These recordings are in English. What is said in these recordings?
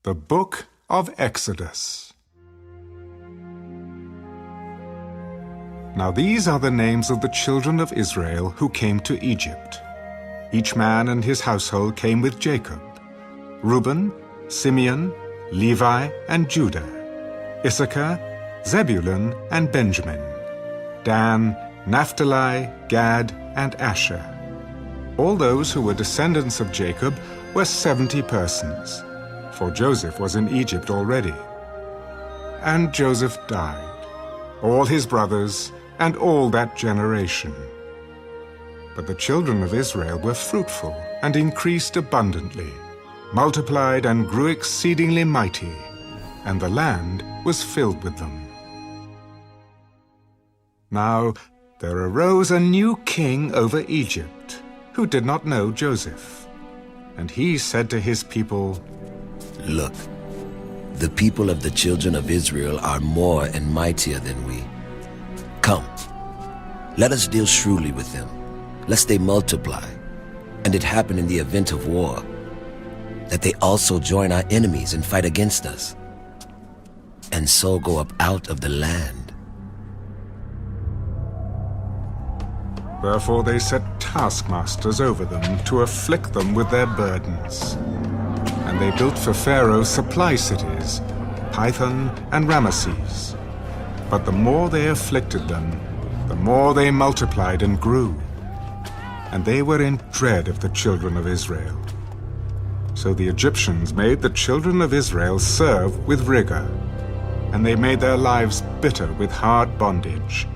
The Book of Exodus. Now these are the names of the children of Israel who came to Egypt. Each man and his household came with Jacob: Reuben, Simeon, Levi, and Judah; Issachar, Zebulun, and Benjamin; Dan, Naphtali, Gad, and Asher. All those who were descendants of Jacob were 70 persons, for Joseph was in Egypt already. And Joseph died, all his brothers, and all that generation. But the children of Israel were fruitful and increased abundantly, multiplied and grew exceedingly mighty, and the land was filled with them. Now there arose a new king over Egypt, who did not know Joseph. And he said to his people, "Look, the people of the children of Israel are more and mightier than we. Come, let us deal shrewdly with them, lest they multiply, and it happen in the event of war, that they also join our enemies and fight against us, and so go up out of the land." Therefore they set taskmasters over them to afflict them with their burdens. And they built for Pharaoh supply cities, Pithom and Ramesses. But the more they afflicted them, the more they multiplied and grew. And they were in dread of the children of Israel. So the Egyptians made the children of Israel serve with rigor, and they made their lives bitter with hard bondage,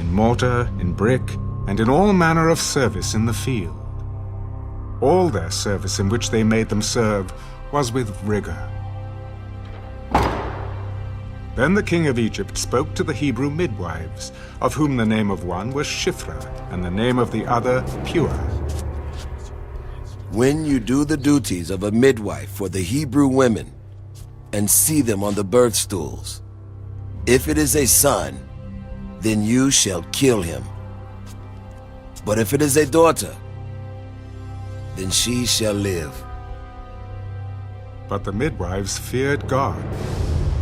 in mortar, in brick, and in all manner of service in the field. All their service in which they made them serve was with rigor. Then the king of Egypt spoke to the Hebrew midwives, of whom the name of one was Shiphrah, and the name of the other Puah. When you do the duties of a midwife for the Hebrew women, and see them on the birth stools, if it is a son, then you shall kill him. But if it is a daughter, then she shall live. But the midwives feared God,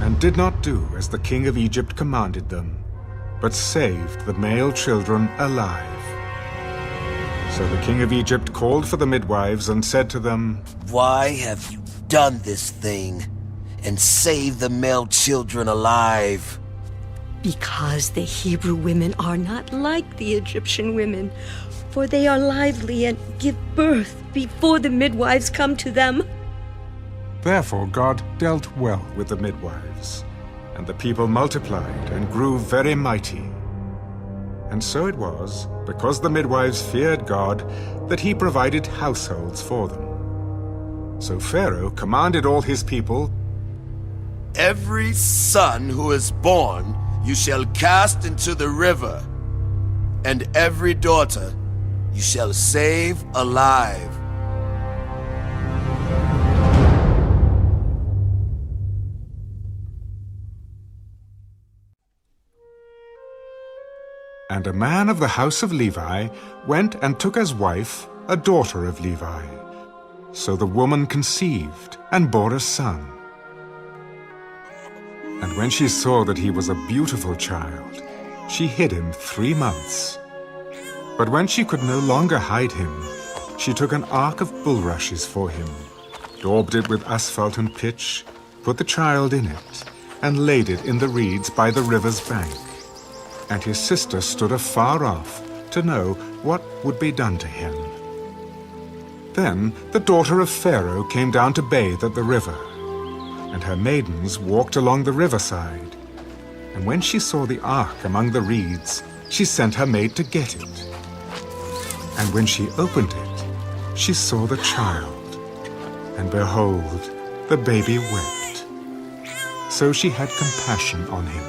and did not do as the king of Egypt commanded them, but saved the male children alive. So the king of Egypt called for the midwives and said to them, "Why have you done this thing, and saved the male children alive?" Because the Hebrew women are not like the Egyptian women, for they are lively and give birth before the midwives come to them. Therefore God dealt well with the midwives, and the people multiplied and grew very mighty. And so it was, because the midwives feared God, that he provided households for them. So Pharaoh commanded all his people, "Every son who is born you shall cast into the river, and every daughter you shall save alive." And a man of the house of Levi went and took as wife a daughter of Levi. So the woman conceived and bore a son. And when she saw that he was a beautiful child, she hid him 3 months. But when she could no longer hide him, she took an ark of bulrushes for him, daubed it with asphalt and pitch, put the child in it, and laid it in the reeds by the river's bank. And his sister stood afar off to know what would be done to him. Then the daughter of Pharaoh came down to bathe at the river, and her maidens walked along the riverside. And when she saw the ark among the reeds, she sent her maid to get it. And when she opened it, she saw the child, and behold, the baby wept. So she had compassion on him.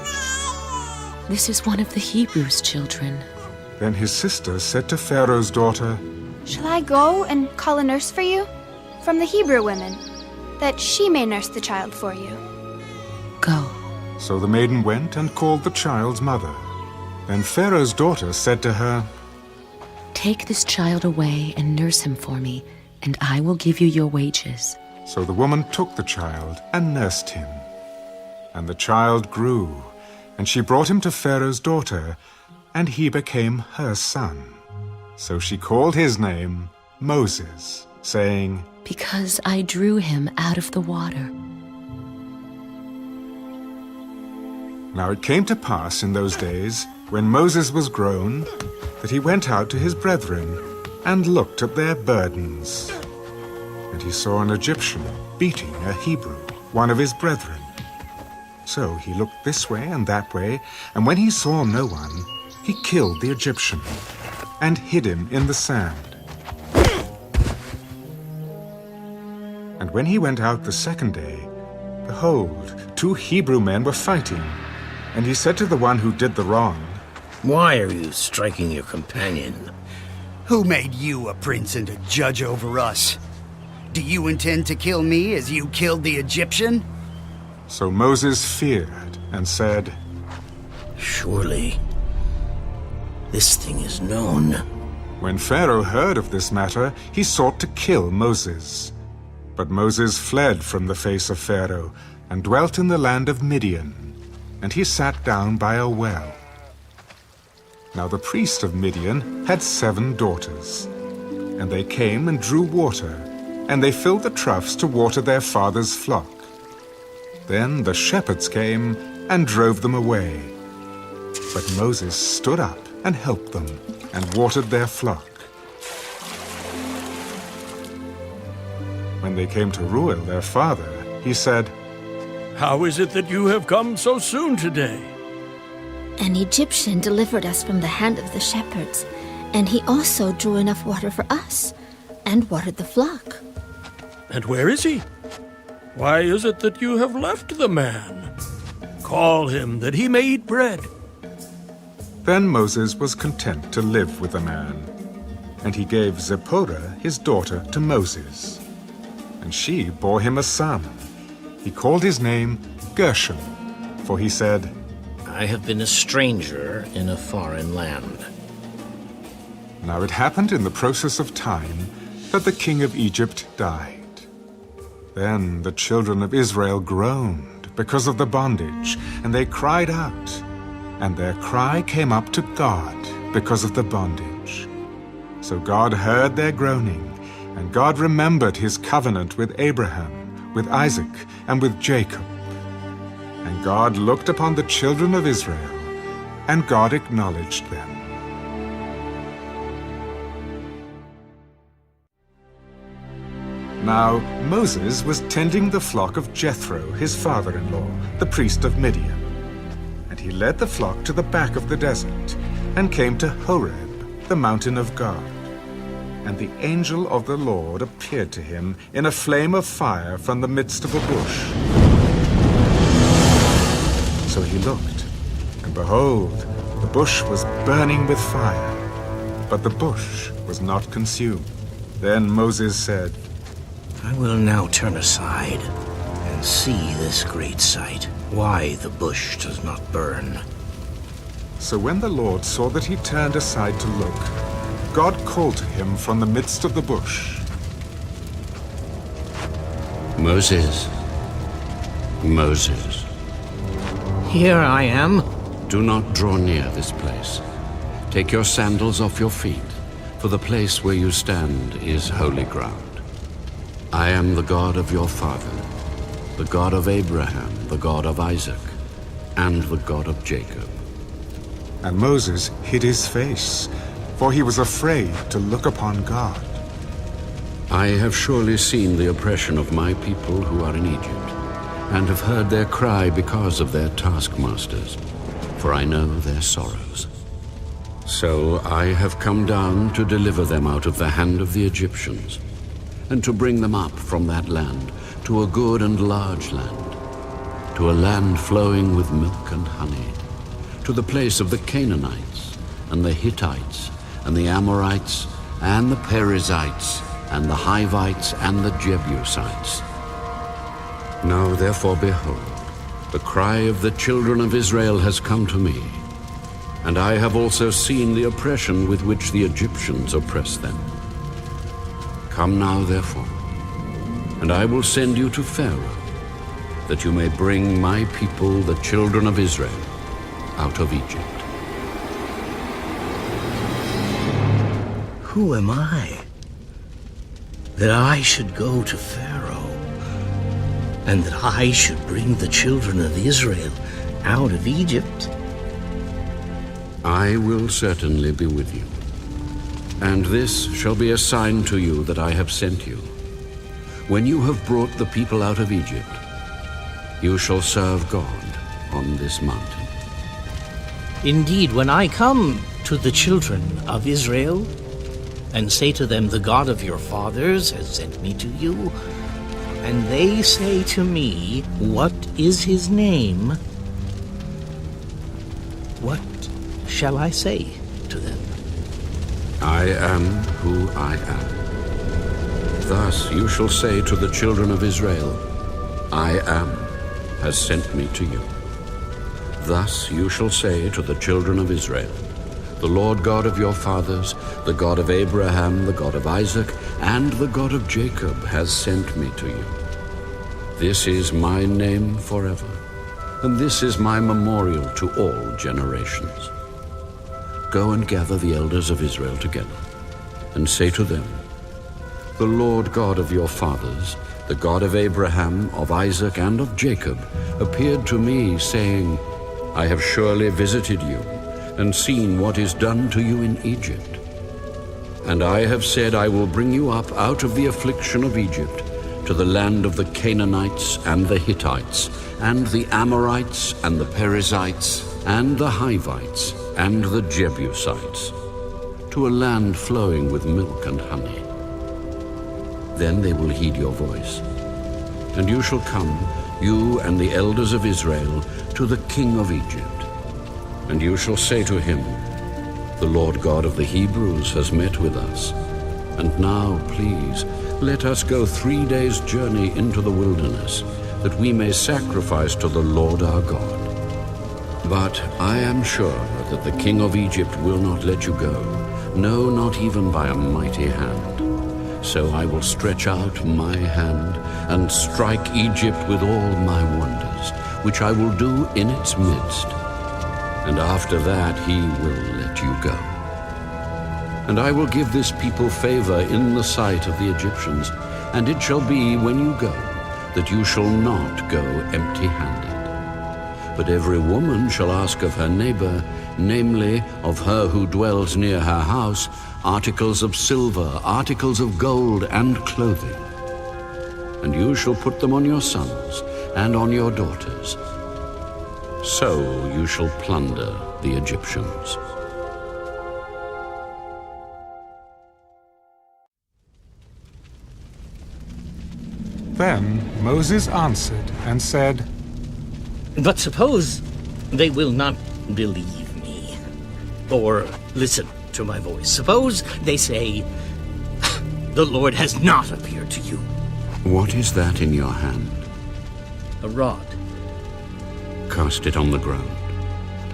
"This is one of the Hebrews' children." Then his sister said to Pharaoh's daughter, "Shall I go and call a nurse for you from the Hebrew women, that she may nurse the child for you?" "Go." So the maiden went and called the child's mother. Then Pharaoh's daughter said to her, "Take this child away and nurse him for me, and I will give you your wages." So the woman took the child and nursed him. And the child grew, and she brought him to Pharaoh's daughter, and he became her son. So she called his name Moses, saying, Because I drew him out of the water. Now it came to pass in those days, when Moses was grown, that he went out to his brethren and looked at their burdens. And he saw an Egyptian beating a Hebrew, one of his brethren. So he looked this way and that way, and when he saw no one, he killed the Egyptian and hid him in the sand. And when he went out the second day, behold, 2 Hebrew men were fighting. And he said to the one who did the wrong, Why are you striking your companion? Who made you a prince and a judge over us? Do you intend to kill me as you killed the Egyptian? So Moses feared and said, Surely this thing is known. When Pharaoh heard of this matter, he sought to kill Moses. But Moses fled from the face of Pharaoh and dwelt in the land of Midian. And he sat down by a well. Now the priest of Midian had 7 daughters. And they came and drew water, and they filled the troughs to water their father's flock. Then the shepherds came and drove them away. But Moses stood up and helped them, and watered their flock. When they came to Reuel, their father, he said, How is it that you have come so soon today? An Egyptian delivered us from the hand of the shepherds, and he also drew enough water for us, and watered the flock. And where is he? Why is it that you have left the man? Call him, that he may eat bread. Then Moses was content to live with the man. And he gave Zipporah his daughter to Moses. And she bore him a son. He called his name Gershom, for he said, I have been a stranger in a foreign land. Now it happened in the process of time that the king of Egypt died. Then the children of Israel groaned because of the bondage, and they cried out. And their cry came up to God because of the bondage. So God heard their groaning, and God remembered his covenant with Abraham, with Isaac, and with Jacob. And God looked upon the children of Israel, and God acknowledged them. Now Moses was tending the flock of Jethro, his father-in-law, the priest of Midian. And he led the flock to the back of the desert, and came to Horeb, the mountain of God. And the angel of the Lord appeared to him in a flame of fire from the midst of a bush. So he looked, and behold, the bush was burning with fire, but the bush was not consumed. Then Moses said, I will now turn aside and see this great sight, why the bush does not burn. So when the Lord saw that he turned aside to look, God called to him from the midst of the bush. Moses, Moses. Here I am. Do not draw near this place. Take your sandals off your feet, for the place where you stand is holy ground. I am the God of your father, the God of Abraham, the God of Isaac, and the God of Jacob. And Moses hid his face, for he was afraid to look upon God. I have surely seen the oppression of my people who are in Egypt, and have heard their cry because of their taskmasters, for I know their sorrows. So I have come down to deliver them out of the hand of the Egyptians, and to bring them up from that land to a good and large land, to a land flowing with milk and honey, to the place of the Canaanites, and the Hittites, and the Amorites, and the Perizzites, and the Hivites, and the Jebusites. Now therefore, behold, the cry of the children of Israel has come to me, and I have also seen the oppression with which the Egyptians oppress them. Come now, therefore, And I will send you to Pharaoh, that you may bring my people, the children of Israel, out of Egypt. Who am I, that I should go to Pharaoh, and that I should bring the children of Israel out of Egypt? I will certainly be with you. And this shall be a sign to you that I have sent you. When you have brought the people out of Egypt, you shall serve God on this mountain. Indeed, when I come to the children of Israel and say to them, the God of your fathers has sent me to you, and they say to me, what is his name? What shall I say to them? I am who I am. Thus you shall say to the children of Israel, I am has sent me to you. Thus you shall say to the children of Israel, the Lord God of your fathers, the God of Abraham, the God of Isaac, and the God of Jacob has sent me to you. This is my name forever, and this is my memorial to all generations. Go and gather the elders of Israel together, and say to them, the Lord God of your fathers, the God of Abraham, of Isaac, and of Jacob, appeared to me, saying, I have surely visited you, and seen what is done to you in Egypt. And I have said, I will bring you up out of the affliction of Egypt, to the land of the Canaanites, and the Hittites, and the Amorites, and the Perizzites, and the Hivites, and the Jebusites, to a land flowing with milk and honey. Then they will heed your voice. And you shall come, you and the elders of Israel, to the king of Egypt. And you shall say to him, the Lord God of the Hebrews has met with us. And now, please, let us go 3 days' journey into the wilderness, that we may sacrifice to the Lord our God. But I am sure that the king of Egypt will not let you go, no, not even by a mighty hand. So I will stretch out my hand and strike Egypt with all my wonders, which I will do in its midst. And after that he will let you go. And I will give this people favor in the sight of the Egyptians, and it shall be when you go, that you shall not go empty-handed. But every woman shall ask of her neighbor, namely, of her who dwells near her house, articles of silver, articles of gold, and clothing. And you shall put them on your sons and on your daughters. So you shall plunder the Egyptians. Then Moses answered and said, But suppose they will not believe me, or listen to my voice. Suppose they say, the Lord has not appeared to you. What is that in your hand? A rod. Cast it on the ground.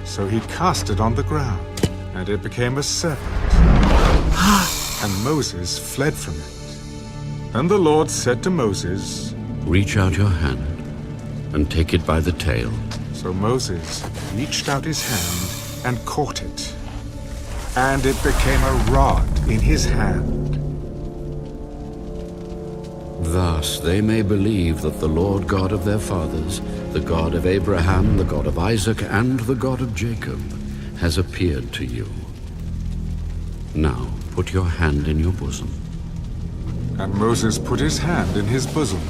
So he cast it on the ground, and it became a serpent. And Moses fled from it. And the Lord said to Moses, Reach out your hand and take it by the tail. So Moses reached out his hand and caught it, and it became a rod in his hand. Thus they may believe that the Lord God of their fathers, the God of Abraham, the God of Isaac, and the God of Jacob, has appeared to you. Now put your hand in your bosom. And Moses put his hand in his bosom.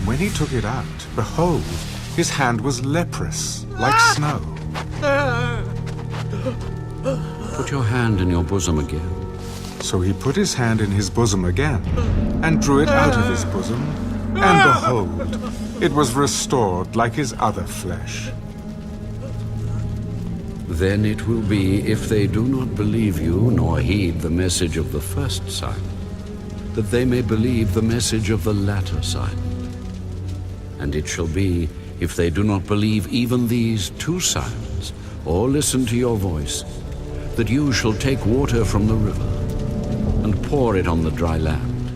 When he took it out, behold, his hand was leprous, like snow. Put your hand in your bosom again. So he put his hand in his bosom again, and drew it out of his bosom, and behold, it was restored like his other flesh. Then it will be, if they do not believe you, nor heed the message of the first sign, that they may believe the message of the latter sign. And it shall be, if they do not believe even these 2 signs, or listen to your voice, that you shall take water from the river, and pour it on the dry land.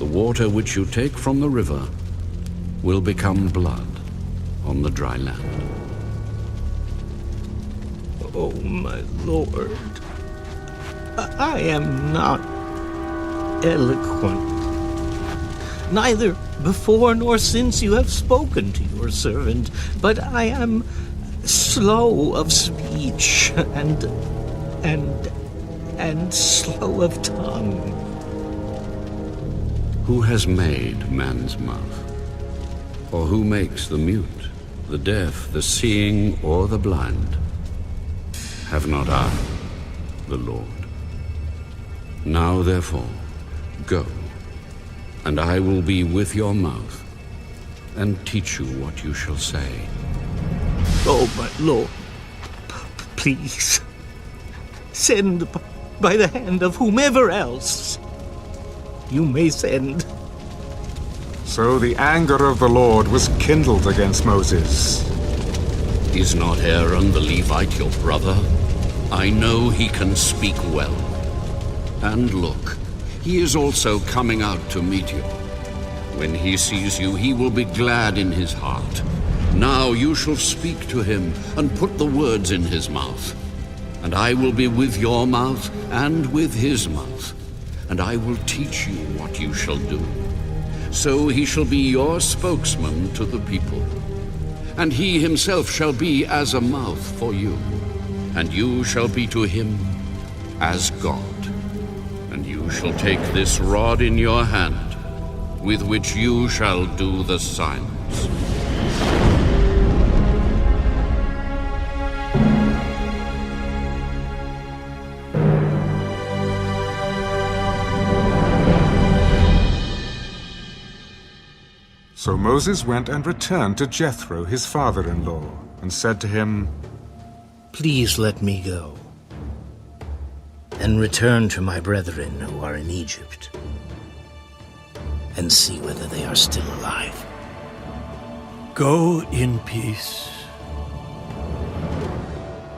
the water which you take from the river will become blood on the dry land. Oh, my lord, I am not eloquent. Neither before nor since you have spoken to your servant, but I am slow of speech and slow of tongue. Who has made man's mouth? Or who makes the mute, the deaf, the seeing, or the blind? Have not I, the Lord? Now therefore, go, and I will be with your mouth, and teach you what you shall say. Oh, my lord, please, send by the hand of whomever else you may send. So the anger of the Lord was kindled against Moses. Is not Aaron the Levite your brother? I know he can speak well. And look, he is also coming out to meet you. When he sees you, he will be glad in his heart. Now you shall speak to him and put the words in his mouth. And I will be with your mouth and with his mouth. And I will teach you what you shall do. So he shall be your spokesman to the people. And he himself shall be as a mouth for you. And you shall be to him as God. And you shall take this rod in your hand, with which you shall do the signs. So Moses went and returned to Jethro, his father-in-law, and said to him, Please let me go, and return to my brethren who are in Egypt, and see whether they are still alive. Go in peace.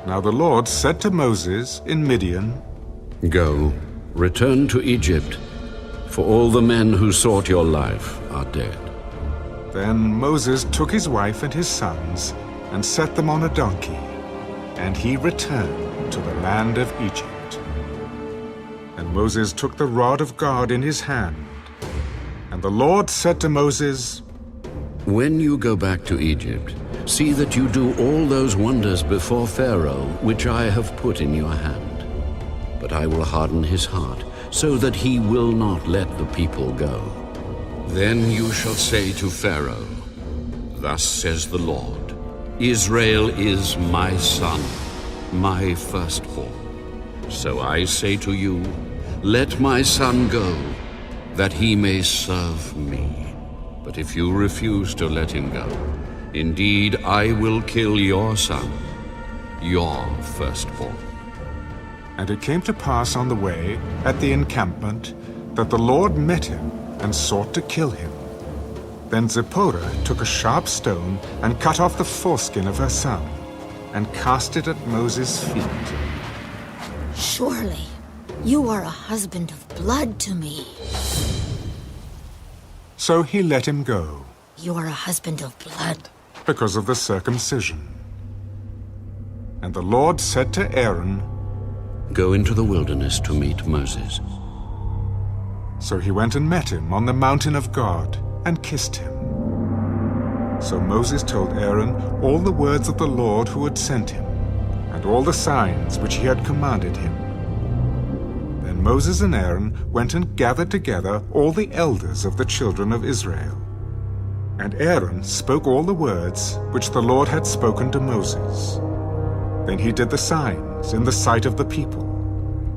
Now the Lord said to Moses in Midian, Go, return to Egypt, for all the men who sought your life are dead. Then Moses took his wife and his sons and set them on a donkey, and he returned to the land of Egypt. And Moses took the rod of God in his hand. And the Lord said to Moses, When you go back to Egypt, see that you do all those wonders before Pharaoh, which I have put in your hand. But I will harden his heart, so that he will not let the people go. Then you shall say to Pharaoh, Thus says the Lord, Israel is my son, my firstborn. So I say to you, Let my son go, that he may serve me. But if you refuse to let him go, indeed I will kill your son, your firstborn. And it came to pass on the way, at the encampment, that the Lord met him and sought to kill him. Then Zipporah took a sharp stone and cut off the foreskin of her son, and cast it at Moses' feet. Surely, you are a husband of blood to me. So he let him go, You are a husband of blood. because of the circumcision. And the Lord said to Aaron, Go into the wilderness to meet Moses. So he went and met him on the mountain of God, and kissed him. So Moses told Aaron all the words of the Lord who had sent him, and all the signs which he had commanded him. Then Moses and Aaron went and gathered together all the elders of the children of Israel. And Aaron spoke all the words which the Lord had spoken to Moses. Then he did the signs in the sight of the people.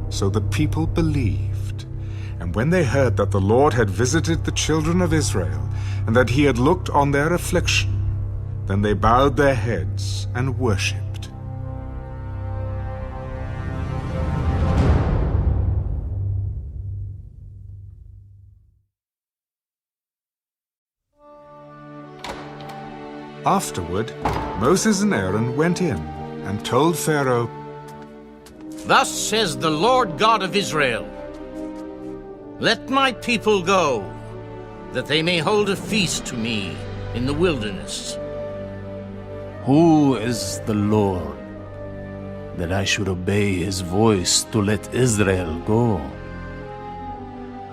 So the people believed. And when they heard that the Lord had visited the children of Israel, and that he had looked on their affliction, then they bowed their heads and worshipped. Afterward, Moses and Aaron went in and told Pharaoh, Thus says the Lord God of Israel, Let my people go, that they may hold a feast to me in the wilderness. Who is the Lord, that I should obey his voice to let Israel go?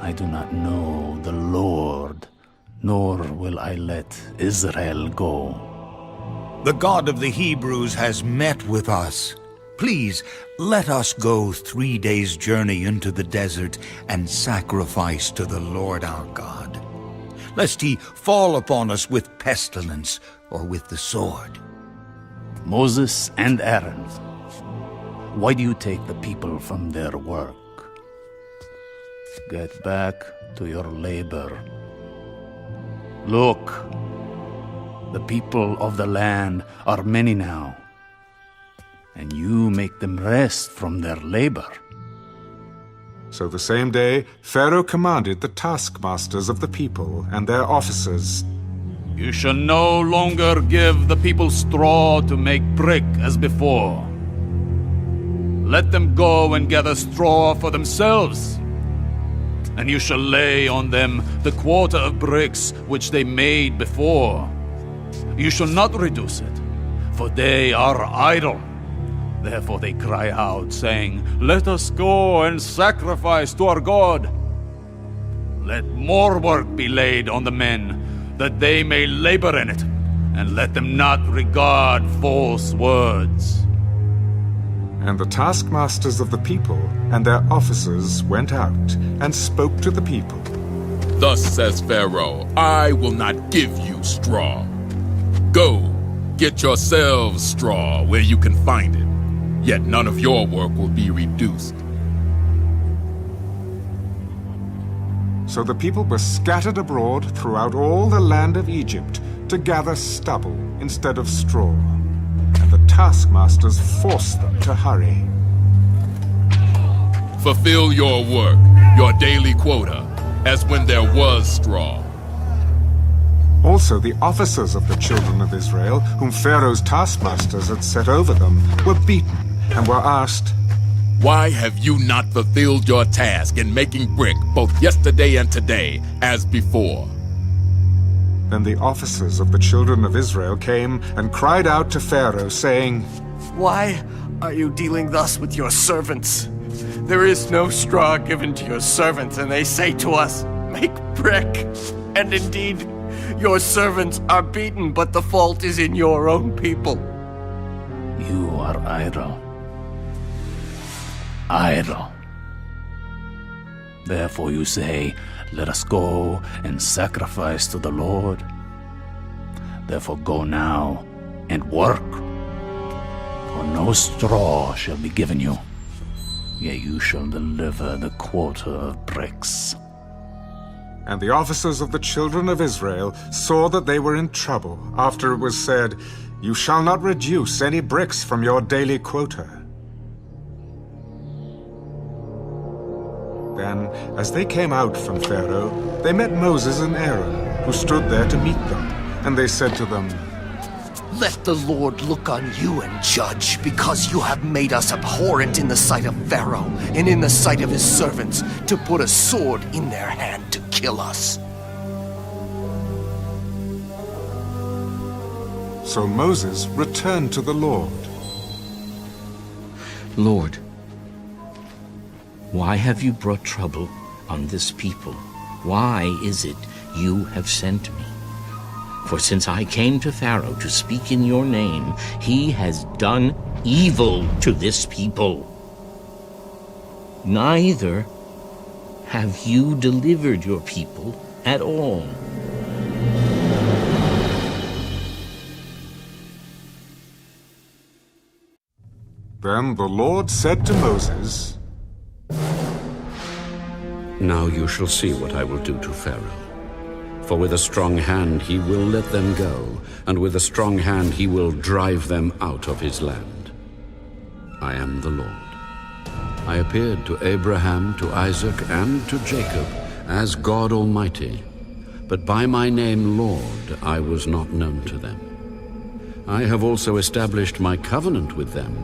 I do not know the Lord, nor will I let Israel go. The God of the Hebrews has met with us. Please, let us go 3 days' journey into the desert and sacrifice to the Lord our God, lest he fall upon us with pestilence or with the sword. Moses and Aaron, why do you take the people from their work? Get back to your labor. Look, the people of the land are many now, and you make them rest from their labor. So the same day, Pharaoh commanded the taskmasters of the people and their officers, You shall no longer give the people straw to make brick as before. Let them go and gather straw for themselves, and you shall lay on them the quota of bricks which they made before. You shall not reduce it, for they are idle. Therefore they cry out, saying, Let us go and sacrifice to our God. Let more work be laid on the men, that they may labor in it, and let them not regard false words. And the taskmasters of the people and their officers went out and spoke to the people. Thus says Pharaoh, I will not give you straw. Go, get yourselves straw where you can find it, yet none of your work will be reduced. So the people were scattered abroad throughout all the land of Egypt to gather stubble instead of straw, and the taskmasters forced them to hurry. Fulfill your work, your daily quota, as when there was straw. Also the officers of the children of Israel, whom Pharaoh's taskmasters had set over them, were beaten and were asked, Why have you not fulfilled your task in making brick both yesterday and today, as before? Then the officers of the children of Israel came and cried out to Pharaoh, saying, Why are you dealing thus with your servants? There is no straw given to your servants, and they say to us, Make brick. And indeed, your servants are beaten, but the fault is in your own people. You are idle. Idle. Therefore you say, Let us go and sacrifice to the Lord. Therefore go now and work, for no straw shall be given you, yea, you shall deliver the quota of bricks. And the officers of the children of Israel saw that they were in trouble after it was said, You shall not reduce any bricks from your daily quota. Then, as they came out from Pharaoh, they met Moses and Aaron, who stood there to meet them. And they said to them, Let the Lord look on you and judge, because you have made us abhorrent in the sight of Pharaoh and in the sight of his servants, to put a sword in their hand to kill us. So Moses returned to the Lord. Lord, why have you brought trouble on this people? Why is it you have sent me? For since I came to Pharaoh to speak in your name, he has done evil to this people. Neither have you delivered your people at all. Then the Lord said to Moses, Now you shall see what I will do to Pharaoh. For with a strong hand he will let them go, and with a strong hand he will drive them out of his land. I am the Lord. I appeared to Abraham, to Isaac, and to Jacob as God Almighty, but by my name Lord I was not known to them. I have also established my covenant with them,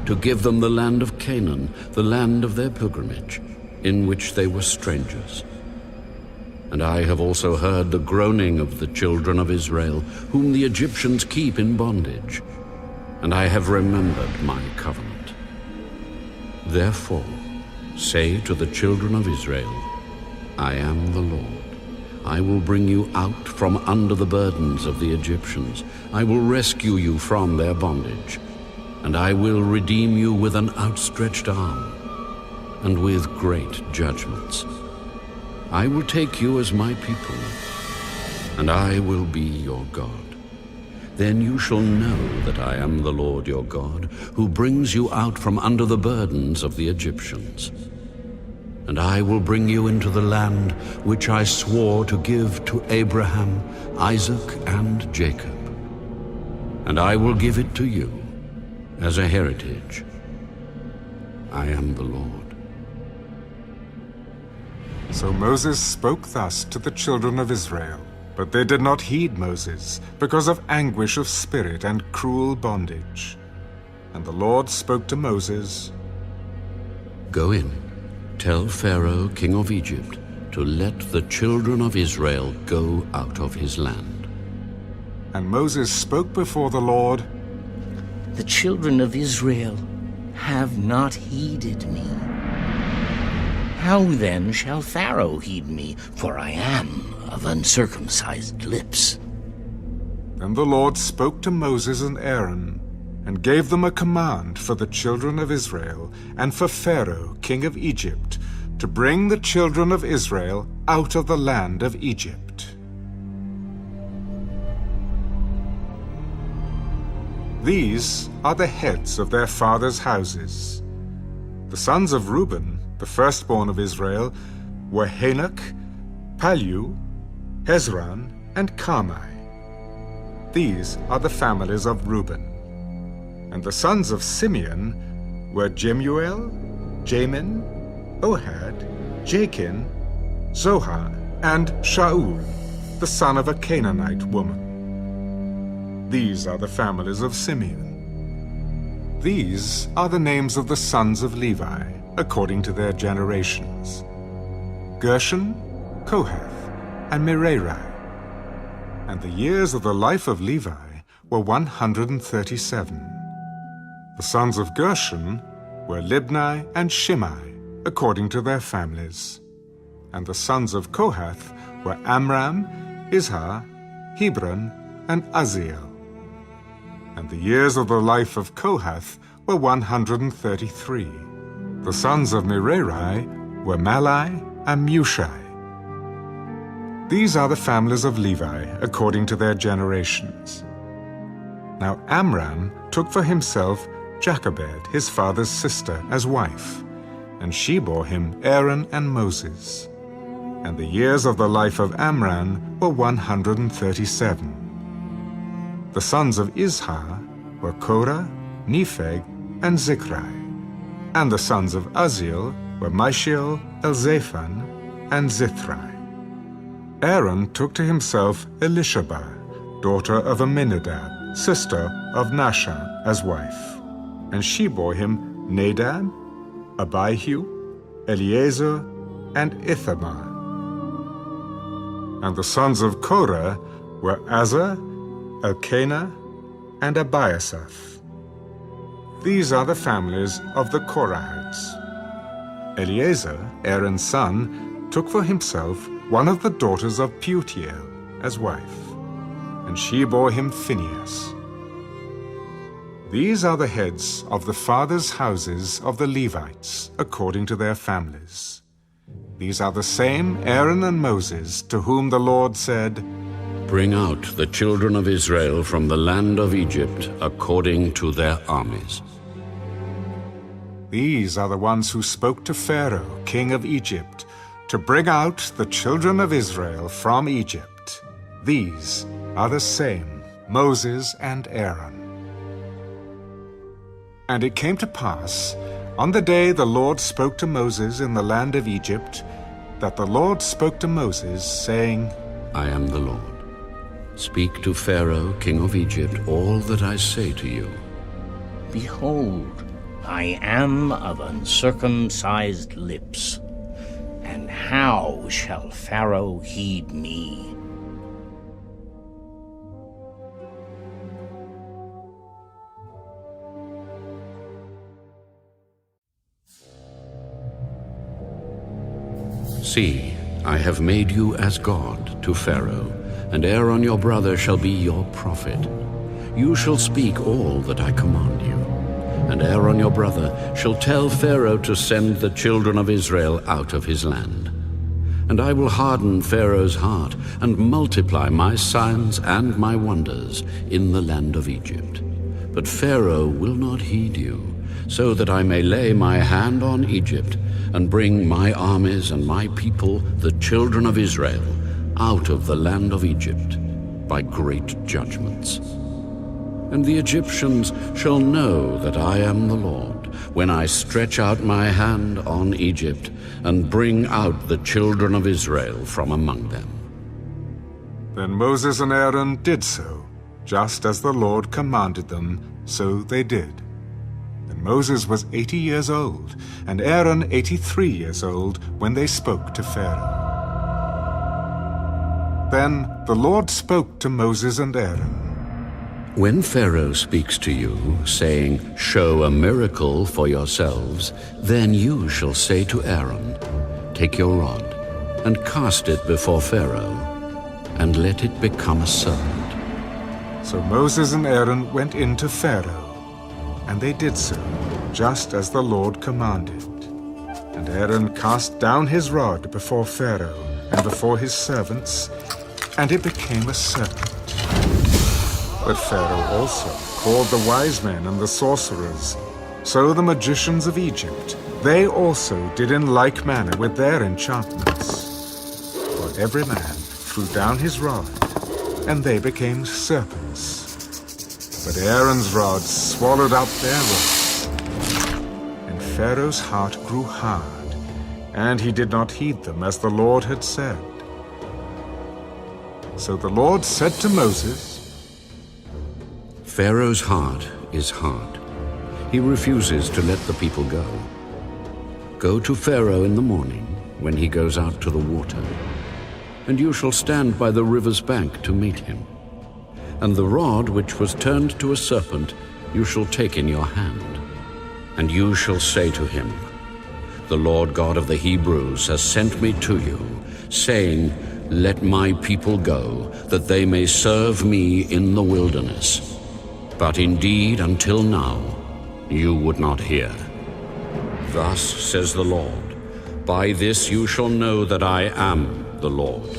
to give them the land of Canaan, the land of their pilgrimage, in which they were strangers. And I have also heard the groaning of the children of Israel, whom the Egyptians keep in bondage. And I have remembered my covenant. Therefore, say to the children of Israel, I am the Lord. I will bring you out from under the burdens of the Egyptians. I will rescue you from their bondage. And I will redeem you with an outstretched arm and with great judgments. I will take you as my people, and I will be your God. Then you shall know that I am the Lord your God, who brings you out from under the burdens of the Egyptians. And I will bring you into the land which I swore to give to Abraham, Isaac, and Jacob. And I will give it to you as a heritage. I am the Lord. So Moses spoke thus to the children of Israel, but they did not heed Moses, because of anguish of spirit and cruel bondage. And the Lord spoke to Moses, Go in, tell Pharaoh, king of Egypt, to let the children of Israel go out of his land. And Moses spoke before the Lord, The children of Israel have not heeded me. How then shall Pharaoh heed me, for I am of uncircumcised lips? Then the Lord spoke to Moses and Aaron, and gave them a command for the children of Israel, and for Pharaoh, king of Egypt, to bring the children of Israel out of the land of Egypt. These are the heads of their fathers' houses. The sons of Reuben, the firstborn of Israel, were Hanok, Pallu, Hezron, and Carmi. These are the families of Reuben. And the sons of Simeon were Jemuel, Jamin, Ohad, Jachin, Zohar, and Shaul, the son of a Canaanite woman. These are the families of Simeon. These are the names of the sons of Levi, according to their generations: Gershon, Kohath, and Merari. And the years of the life of Levi were 137. The sons of Gershon were Libni and Shimei, according to their families. And the sons of Kohath were Amram, Izhar, Hebron, and Uzziel. And the years of the life of Kohath were 133. The sons of Merari were Malai and Mushai. These are the families of Levi, according to their generations. Now Amram took for himself Jochebed, his father's sister, as wife, and she bore him Aaron and Moses. And the years of the life of Amram were 137. The sons of Izhar were Korah, Nepheg, and Zikri. And the sons of Uzziel were Mishael, Elzaphan, and Zithri. Aaron took to himself Elisheba, daughter of Amminadab, sister of Nahshon, as wife. And she bore him Nadab, Abihu, Eleazar, and Ithamar. And the sons of Korah were Azar, Elkanah, and Abiasaph. These are the families of the Korahites. Eleazar, Aaron's son, took for himself one of the daughters of Putiel as wife, and she bore him Phinehas. These are the heads of the fathers' houses of the Levites, according to their families. These are the same Aaron and Moses, to whom the Lord said, Bring out the children of Israel from the land of Egypt according to their armies. These are the ones who spoke to Pharaoh, king of Egypt, to bring out the children of Israel from Egypt. These are the same, Moses and Aaron. And it came to pass, on the day the Lord spoke to Moses in the land of Egypt, that the Lord spoke to Moses, saying, I am the Lord. Speak to Pharaoh, king of Egypt, all that I say to you. Behold, I am of uncircumcised lips, And how shall Pharaoh heed me? See, I have made you as God to Pharaoh, and Aaron your brother shall be your prophet. You shall speak all that I command you. And Aaron your brother shall tell Pharaoh to send the children of Israel out of his land. And I will harden Pharaoh's heart, and multiply my signs and my wonders in the land of Egypt. But Pharaoh will not heed you, so that I may lay my hand on Egypt, and bring my armies and my people, the children of Israel, out of the land of Egypt by great judgments. And the Egyptians shall know that I am the Lord, when I stretch out my hand on Egypt, and bring out the children of Israel from among them. Then Moses and Aaron did so, just as the Lord commanded them, so they did. And Moses was 80 years old, and Aaron 83 years old, when they spoke to Pharaoh. Then the Lord spoke to Moses and Aaron. When Pharaoh speaks to you, saying, "Show a miracle for yourselves," then you shall say to Aaron, "Take your rod, and cast it before Pharaoh, and let it become a serpent." So Moses and Aaron went in to Pharaoh, and they did so, just as the Lord commanded. And Aaron cast down his rod before Pharaoh and before his servants, and it became a serpent. But Pharaoh also called the wise men and the sorcerers. So the magicians of Egypt, they also did in like manner with their enchantments. For every man threw down his rod, and they became serpents. But Aaron's rod swallowed up their rods. And Pharaoh's heart grew hard, and he did not heed them as the Lord had said. So the Lord said to Moses, Pharaoh's heart is hard. He refuses to let the people go. Go to Pharaoh in the morning when he goes out to the water, and you shall stand by the river's bank to meet him. And the rod which was turned to a serpent you shall take in your hand. And you shall say to him, "The Lord God of the Hebrews has sent me to you, saying, Let my people go, that they may serve me in the wilderness. But indeed, until now, you would not hear. Thus says the Lord, By this you shall know that I am the Lord.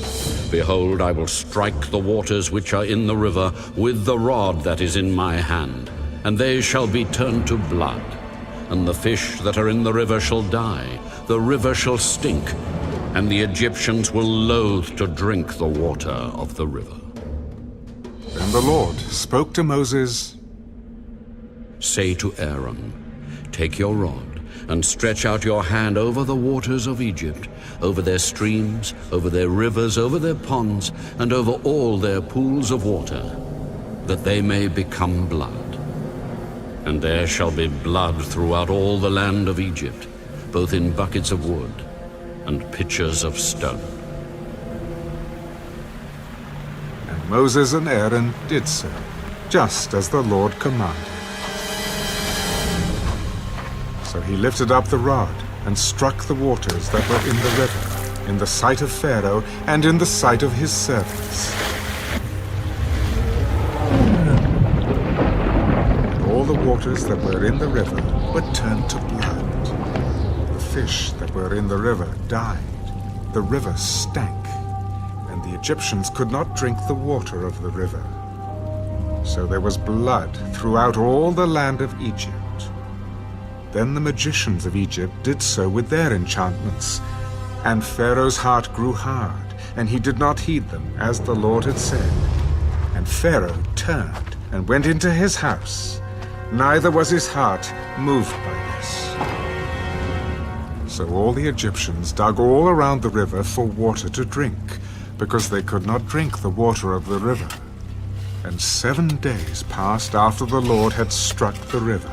Behold, I will strike the waters which are in the river with the rod that is in my hand, and they shall be turned to blood. And the fish that are in the river shall die, the river shall stink, and the Egyptians will loathe to drink the water of the river. Then the Lord spoke to Moses, Say to Aaron, Take your rod, and stretch out your hand over the waters of Egypt, over their streams, over their rivers, over their ponds, and over all their pools of water, that they may become blood. And there shall be blood throughout all the land of Egypt, both in buckets of wood and pitchers of stone. And Moses and Aaron did so, just as the Lord commanded. So he lifted up the rod and struck the waters that were in the river, in the sight of Pharaoh and in the sight of his servants. And all the waters that were in the river were turned to blood. The fish that were in the river died. The river stank, and the Egyptians could not drink the water of the river. So there was blood throughout all the land of Egypt. Then the magicians of Egypt did so with their enchantments, and Pharaoh's heart grew hard, and he did not heed them, as the Lord had said. And Pharaoh turned and went into his house, neither was his heart moved by this. So all the Egyptians dug all around the river for water to drink, because they could not drink the water of the river. And 7 days passed after the Lord had struck the river.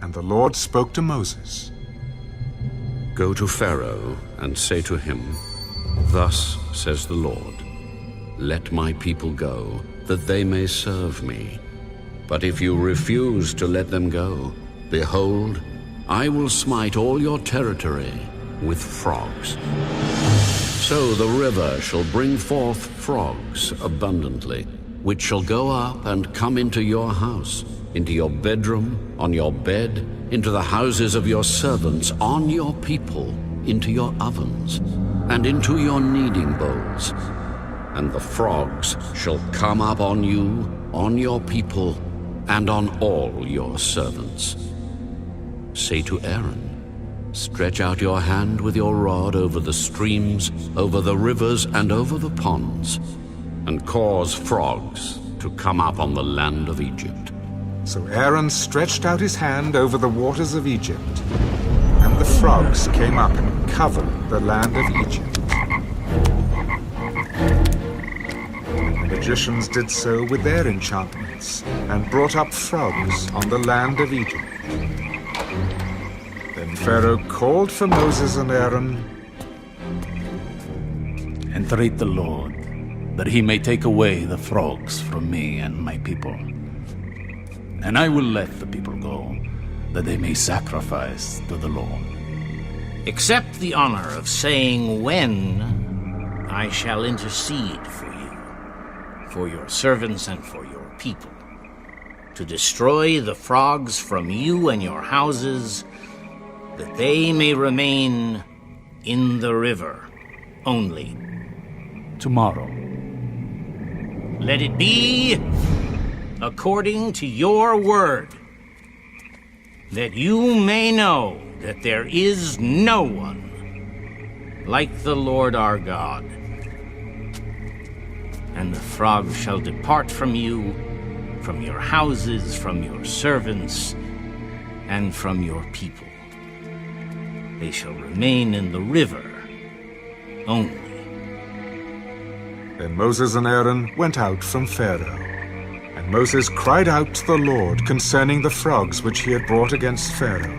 And the Lord spoke to Moses. Go to Pharaoh and say to him, Thus says the Lord, Let my people go, that they may serve me. But if you refuse to let them go, behold, I will smite all your territory with frogs. So the river shall bring forth frogs abundantly, which shall go up and come into your house, into your bedroom, on your bed, into the houses of your servants, on your people, into your ovens, and into your kneading bowls. And the frogs shall come up on you, on your people, and on all your servants. Say to Aaron, Stretch out your hand with your rod over the streams, over the rivers, and over the ponds, and cause frogs to come up on the land of Egypt. So Aaron stretched out his hand over the waters of Egypt, and the frogs came up and covered the land of Egypt. And the magicians did so with their enchantments, and brought up frogs on the land of Egypt. Then Pharaoh called for Moses and Aaron. Entreat the Lord, that he may take away the frogs from me and my people. And I will let the people go, that they may sacrifice to the Lord. Accept the honor of saying when I shall intercede for you, for your servants and for your people, to destroy the frogs from you and your houses, that they may remain in the river only. Tomorrow. Let it be according to your word, that you may know that there is no one like the Lord our God. And the frogs shall depart from you, from your houses, from your servants, and from your people. They shall remain in the river only. Then Moses and Aaron went out from Pharaoh. And Moses cried out to the Lord concerning the frogs which he had brought against Pharaoh.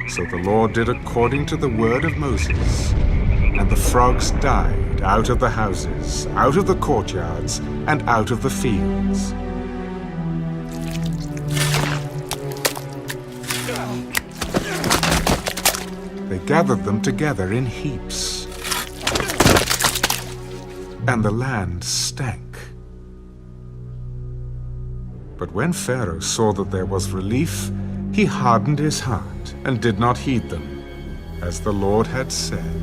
So the Lord did according to the word of Moses. And the frogs died out of the houses, out of the courtyards, and out of the fields. They gathered them together in heaps, and the land stank. But when Pharaoh saw that there was relief, he hardened his heart and did not heed them, as the Lord had said.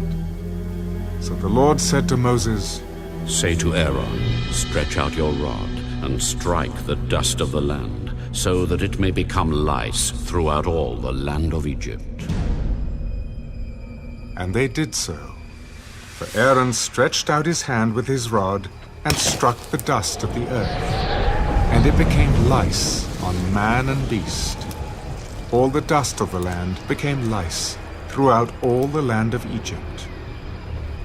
So the Lord said to Moses, Say to Aaron, Stretch out your rod and strike the dust of the land, so that it may become lice throughout all the land of Egypt. And they did so. For Aaron stretched out his hand with his rod and struck the dust of the earth, and it became lice on man and beast. All the dust of the land became lice throughout all the land of Egypt.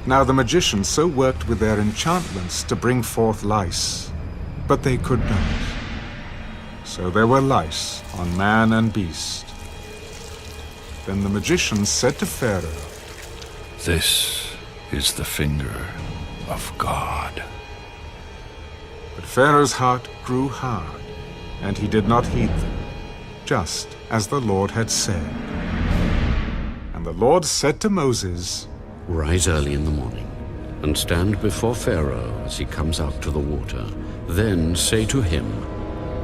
Now the magicians so worked with their enchantments to bring forth lice, but they could not. So there were lice on man and beast. Then the magicians said to Pharaoh, This is the finger of God. But Pharaoh's heart grew hard, and he did not heed them, just as the Lord had said. And the Lord said to Moses, Rise early in the morning, and stand before Pharaoh as he comes out to the water. Then say to him,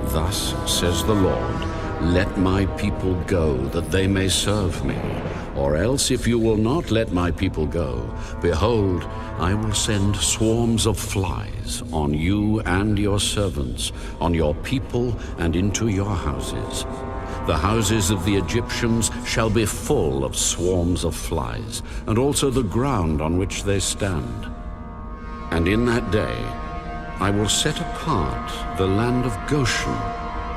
Thus says the Lord, Let my people go, that they may serve me. Or else, if you will not let my people go, behold, I will send swarms of flies on you and your servants, on your people and into your houses. The houses of the Egyptians shall be full of swarms of flies, and also the ground on which they stand. And in that day I will set apart the land of Goshen,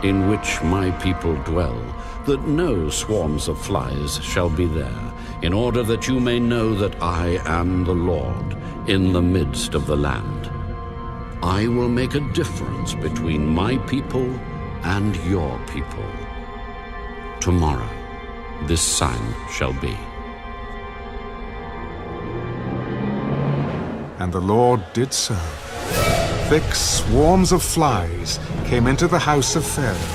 in which my people dwell, that no swarms of flies shall be there, in order that you may know that I am the Lord in the midst of the land. I will make a difference between my people and your people. tomorrow this sign shall be." And the Lord did so. Thick swarms of flies came into the house of Pharaoh,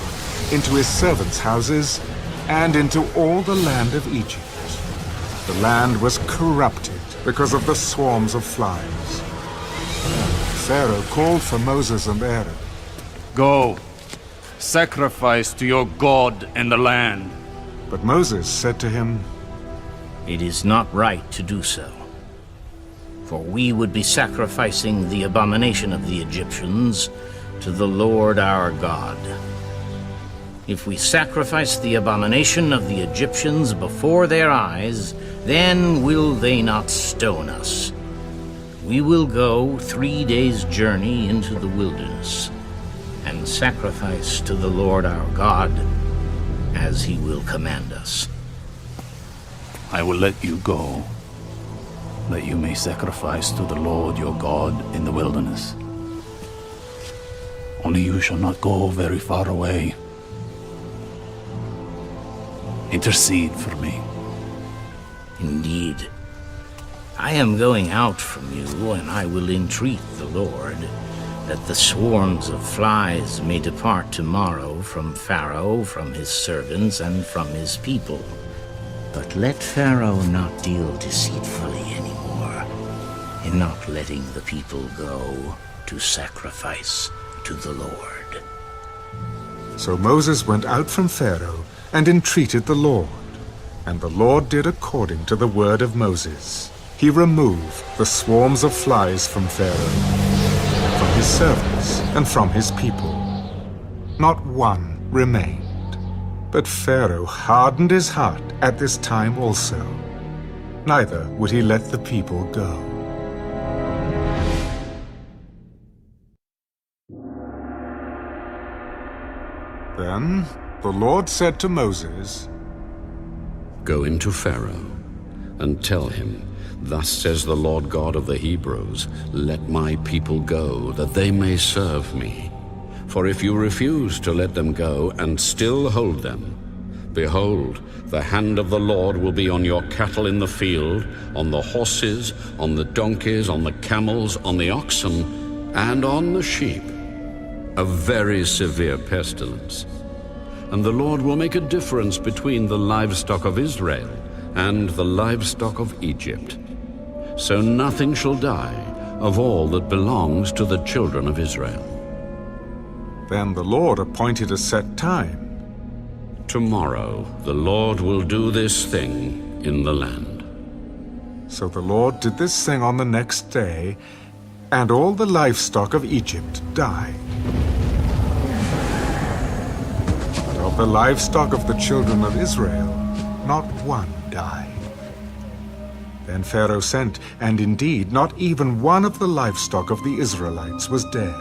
into his servants' houses, and into all the land of Egypt. The land was corrupted because of the swarms of flies. Pharaoh called for Moses and Aaron. "Go, sacrifice to your God in the land." But Moses said to him, "It is not right to do so, for we would be sacrificing the abomination of the Egyptians to the Lord our God. If we sacrifice the abomination of the Egyptians before their eyes, then will they not stone us. We will go 3 days' journey into the wilderness and sacrifice to the Lord our God as he will command us." I will let you go, that you may sacrifice to the Lord your God in the wilderness. Only you shall not go very far away. Intercede for me. Indeed, I am going out from you, and I will entreat the Lord that the swarms of flies may depart tomorrow from Pharaoh, from his servants, and from his people. But let Pharaoh not deal deceitfully anymore in not letting the people go to sacrifice to the Lord. So Moses went out from Pharaoh and entreated the Lord. And the Lord did according to the word of Moses. He removed the swarms of flies from Pharaoh, from his servants, and from his people. Not one remained. But Pharaoh hardened his heart at this time also. Neither would he let the people go. Then the Lord said to Moses, "Go into Pharaoh and tell him, 'Thus says the Lord God of the Hebrews, let my people go, that they may serve me. For if you refuse to let them go and still hold them, behold, the hand of the Lord will be on your cattle in the field, on the horses, on the donkeys, on the camels, on the oxen, and on the sheep, a very severe pestilence. And the Lord will make a difference between the livestock of Israel and the livestock of Egypt. So nothing shall die of all that belongs to the children of Israel.'" Then the Lord appointed a set time. "Tomorrow the Lord will do this thing in the land." So the Lord did this thing on the next day, and all the livestock of Egypt died. But of the livestock of the children of Israel, not one died. Then Pharaoh sent, and indeed not even one of the livestock of the Israelites was dead.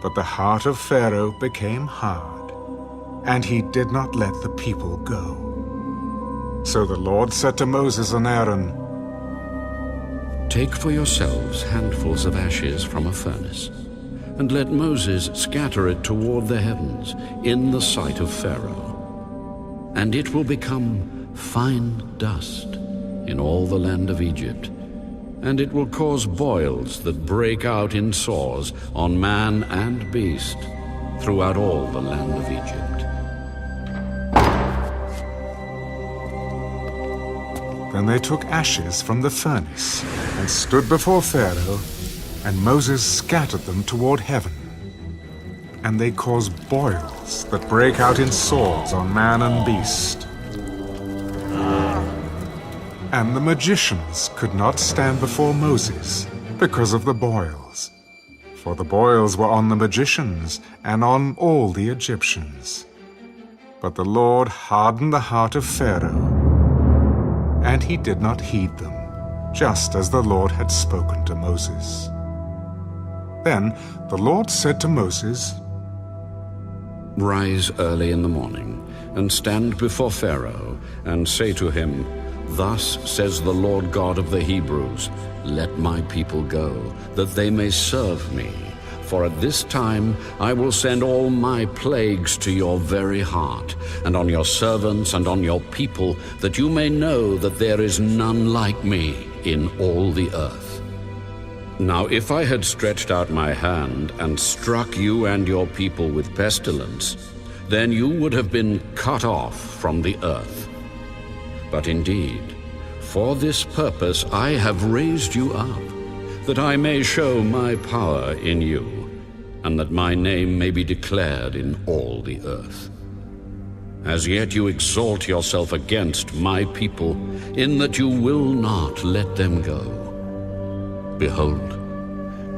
But the heart of Pharaoh became hard, and he did not let the people go. So the Lord said to Moses and Aaron, "Take for yourselves handfuls of ashes from a furnace, and let Moses scatter it toward the heavens in the sight of Pharaoh. And it will become fine dust in all the land of Egypt, and it will cause boils that break out in sores on man and beast throughout all the land of Egypt." Then they took ashes from the furnace and stood before Pharaoh, and Moses scattered them toward heaven. And they caused boils that break out in sores on man and beast. And the magicians could not stand before Moses because of the boils, for the boils were on the magicians and on all the Egyptians. But the Lord hardened the heart of Pharaoh, and he did not heed them, just as the Lord had spoken to Moses. Then the Lord said to Moses, "Rise early in the morning, and stand before Pharaoh, and say to him, 'Thus says the Lord God of the Hebrews, let my people go, that they may serve me. For at this time I will send all my plagues to your very heart, and on your servants and on your people, that you may know that there is none like me in all the earth. Now if I had stretched out my hand and struck you and your people with pestilence, then you would have been cut off from the earth. But indeed, for this purpose I have raised you up, that I may show my power in you, and that my name may be declared in all the earth. As yet you exalt yourself against my people, in that you will not let them go. Behold,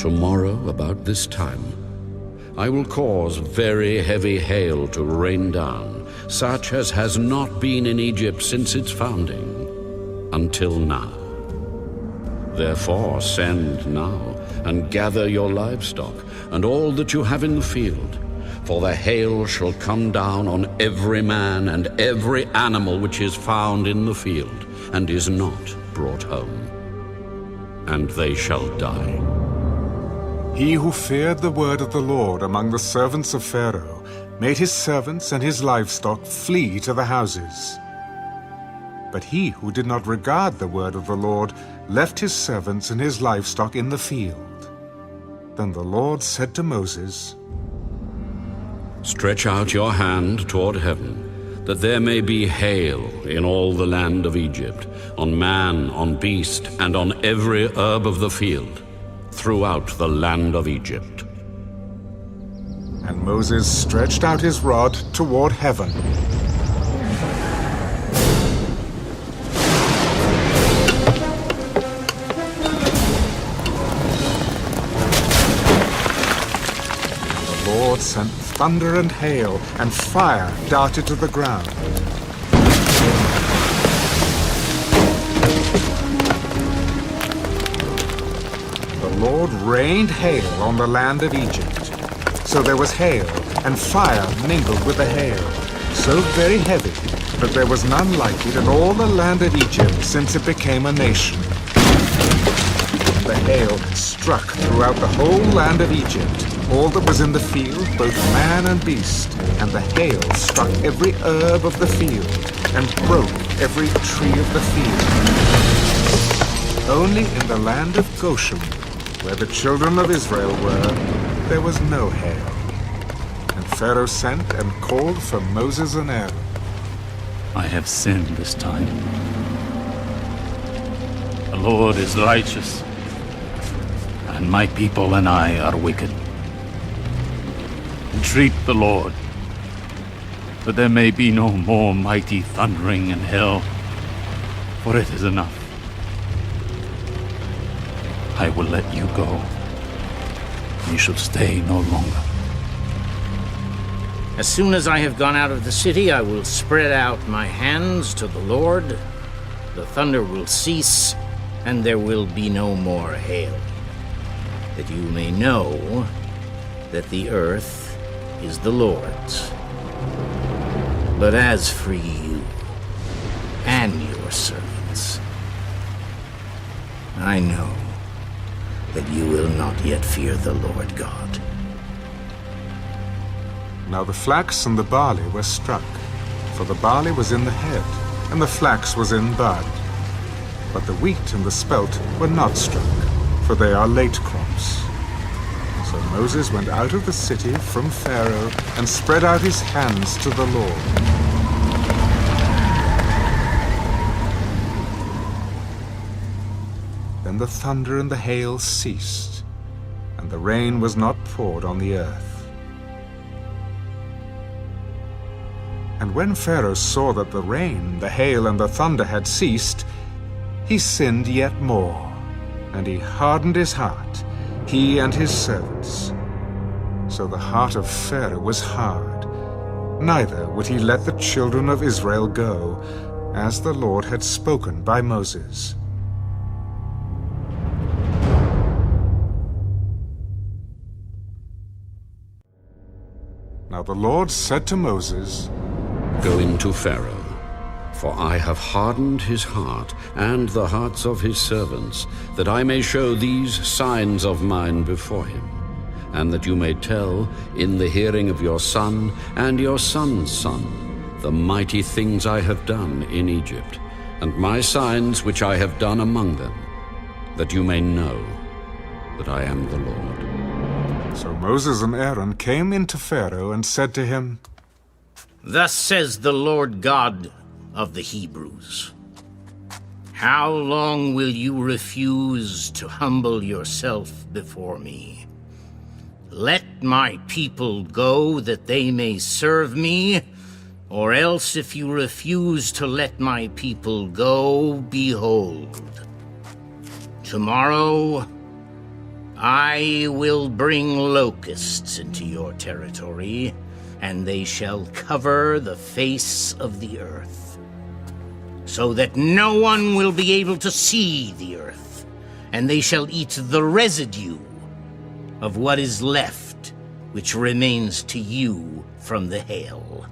tomorrow about this time, I will cause very heavy hail to rain down, such as has not been in Egypt since its founding, until now. Therefore send now, and gather your livestock, and all that you have in the field, for the hail shall come down on every man and every animal which is found in the field, and is not brought home. And they shall die. He who feared the word of the Lord among the servants of Pharaoh made his servants and his livestock flee to the houses. But he who did not regard the word of the Lord left his servants and his livestock in the field. Then the Lord said to Moses, Stretch out your hand toward heaven, that there may be hail in all the land of Egypt, on man, on beast, and on every herb of the field, throughout the land of Egypt. And Moses stretched out his rod toward heaven. The Lord sent thunder and hail, and fire darted to the ground. The Lord rained hail on the land of Egypt. So there was hail, and fire mingled with the hail, so very heavy that there was none like it in all the land of Egypt since it became a nation. And the hail struck throughout the whole land of Egypt, all that was in the field, both man and beast, and the hail struck every herb of the field, and broke every tree of the field. Only in the land of Goshen, where the children of Israel were, there was no hail. And Pharaoh sent and called for Moses and Aaron. I have sinned this time. The Lord is righteous, and my people and I are wicked. Entreat the Lord, that there may be no more mighty thundering and hail, for it is enough. I will let you go. You shall stay no longer. As soon as I have gone out of the city, I will spread out my hands to the Lord. The thunder will cease, and there will be no more hail, that you may know that the earth is the Lord's. But as for you and your servants, I know that you will not yet fear the Lord God. Now the flax and the barley were struck, for the barley was in the head, and the flax was in bud. But the wheat and the spelt were not struck, for they are late crops. So Moses went out of the city from Pharaoh and spread out his hands to the Lord. Then the thunder and the hail ceased, and the rain was not poured on the earth. And when Pharaoh saw that the rain, the hail, and the thunder had ceased, he sinned yet more, and he hardened his heart, he and his servants. So the heart of Pharaoh was hard, neither would he let the children of Israel go, as the Lord had spoken by Moses. Now the Lord said to Moses, Go into Pharaoh, for I have hardened his heart and the hearts of his servants, that I may show these signs of mine before him, and that you may tell in the hearing of your son and your son's son the mighty things I have done in Egypt, and my signs which I have done among them, that you may know that I am the Lord. So Moses and Aaron came into Pharaoh and said to him, Thus says the Lord God of the Hebrews, how long will you refuse to humble yourself before me? Let my people go that they may serve me, or else if you refuse to let my people go, behold, tomorrow I will bring locusts into your territory, and they shall cover the face of the earth, so that no one will be able to see the earth, and they shall eat the residue of what is left, which remains to you from the hail.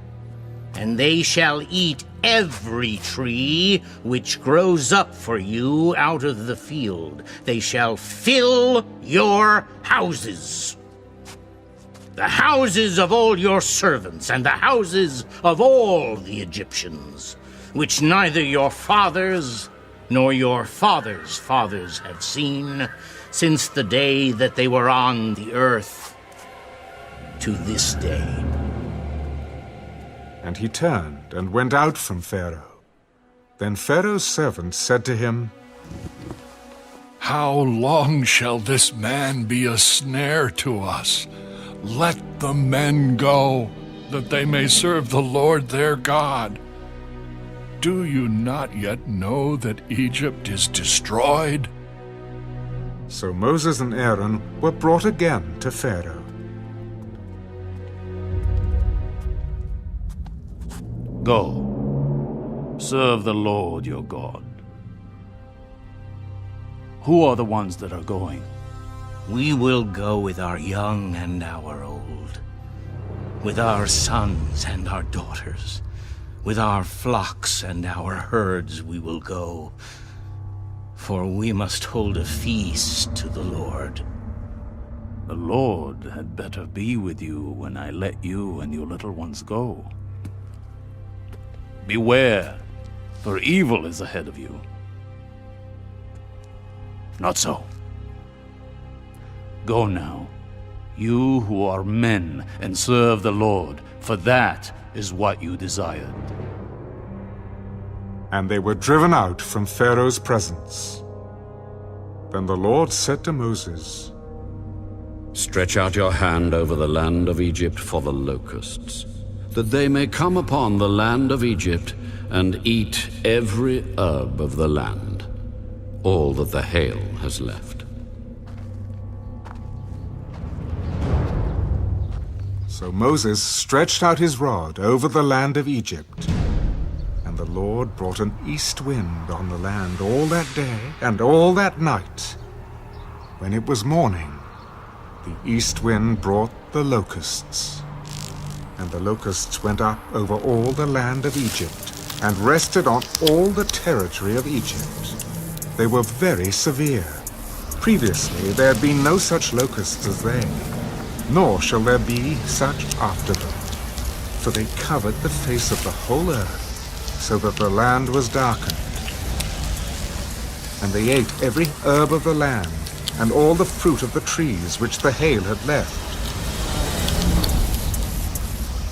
And they shall eat every tree which grows up for you out of the field. They shall fill your houses, the houses of all your servants, and the houses of all the Egyptians, which neither your fathers nor your fathers' fathers have seen since the day that they were on the earth to this day. And he turned and went out from Pharaoh. Then Pharaoh's servants said to him, How long shall this man be a snare to us? Let the men go, that they may serve the Lord their God. Do you not yet know that Egypt is destroyed? So Moses and Aaron were brought again to Pharaoh. Go, serve the Lord your God. Who are the ones that are going? We will go with our young and our old, with our sons and our daughters. With our flocks and our herds we will go, for we must hold a feast to the Lord. The Lord had better be with you when I let you and your little ones go. Beware, for evil is ahead of you. Not so. Go now, you who are men, and serve the Lord, for that is what you desired. And they were driven out from Pharaoh's presence. Then the Lord said to Moses, Stretch out your hand over the land of Egypt for the locusts, that they may come upon the land of Egypt and eat every herb of the land, all that the hail has left. So Moses stretched out his rod over the land of Egypt, and the Lord brought an east wind on the land all that day and all that night. When it was morning, the east wind brought the locusts. And the locusts went up over all the land of Egypt, and rested on all the territory of Egypt. They were very severe. Previously there had been no such locusts as they, nor shall there be such after them. For they covered the face of the whole earth, so that the land was darkened. And they ate every herb of the land, and all the fruit of the trees which the hail had left.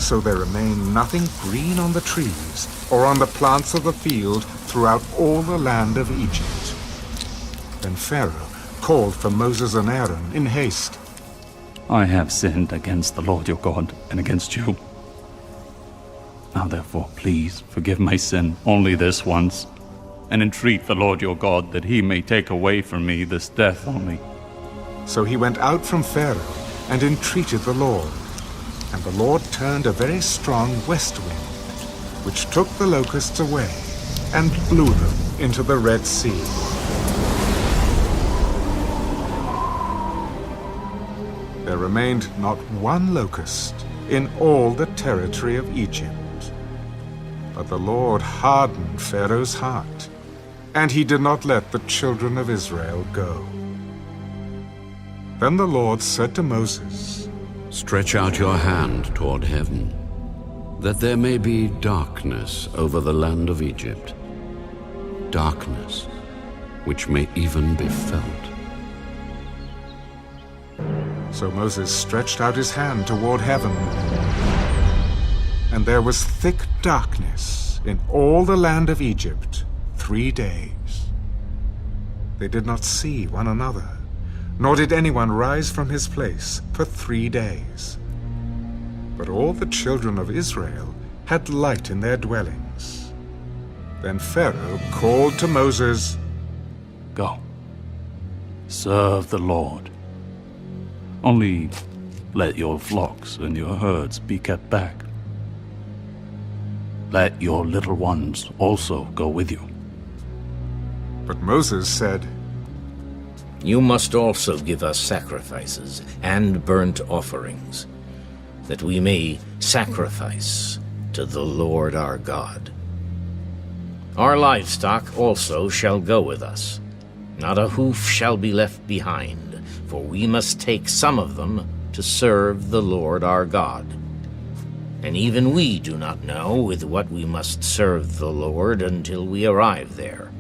So there remained nothing green on the trees, or on the plants of the field throughout all the land of Egypt. Then Pharaoh called for Moses and Aaron in haste. I have sinned against the Lord your God and against you. Now therefore, please forgive my sin only this once, and entreat the Lord your God that he may take away from me this death only. So he went out from Pharaoh and entreated the Lord. And the Lord turned a very strong west wind, which took the locusts away and blew them into the Red Sea. There remained not one locust in all the territory of Egypt. But the Lord hardened Pharaoh's heart, and he did not let the children of Israel go. Then the Lord said to Moses, Stretch out your hand toward heaven, that there may be darkness over the land of Egypt, darkness which may even be felt. So Moses stretched out his hand toward heaven, and there was thick darkness in all the land of Egypt 3 days. They did not see one another, nor did anyone rise from his place for 3 days. But all the children of Israel had light in their dwellings. Then Pharaoh called to Moses, Go, serve the Lord. Only let your flocks and your herds be kept back. Let your little ones also go with you. But Moses said, You must also give us sacrifices and burnt offerings, that we may sacrifice to the Lord our God. Our livestock also shall go with us. Not a hoof shall be left behind, for we must take some of them to serve the Lord our God. And even we do not know with what we must serve the Lord until we arrive there.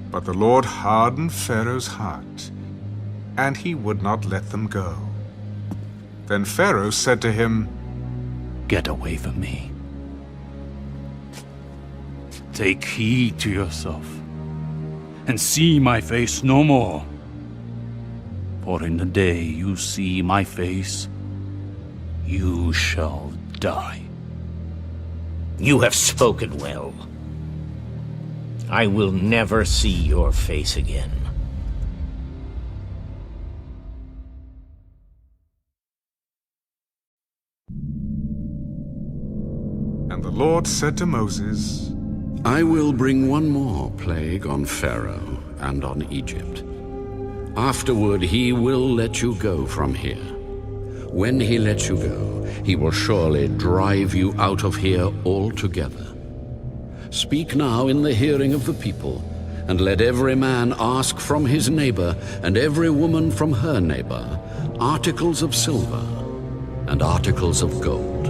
But the Lord hardened Pharaoh's heart, and he would not let them go. Then Pharaoh said to him, Get away from me. Take heed to yourself, and see my face no more. For in the day you see my face, you shall die. You have spoken well. I will never see your face again. And the Lord said to Moses, I will bring one more plague on Pharaoh and on Egypt. Afterward he will let you go from here. When he lets you go, he will surely drive you out of here altogether. Speak now in the hearing of the people, and let every man ask from his neighbor, and every woman from her neighbor, articles of silver and articles of gold.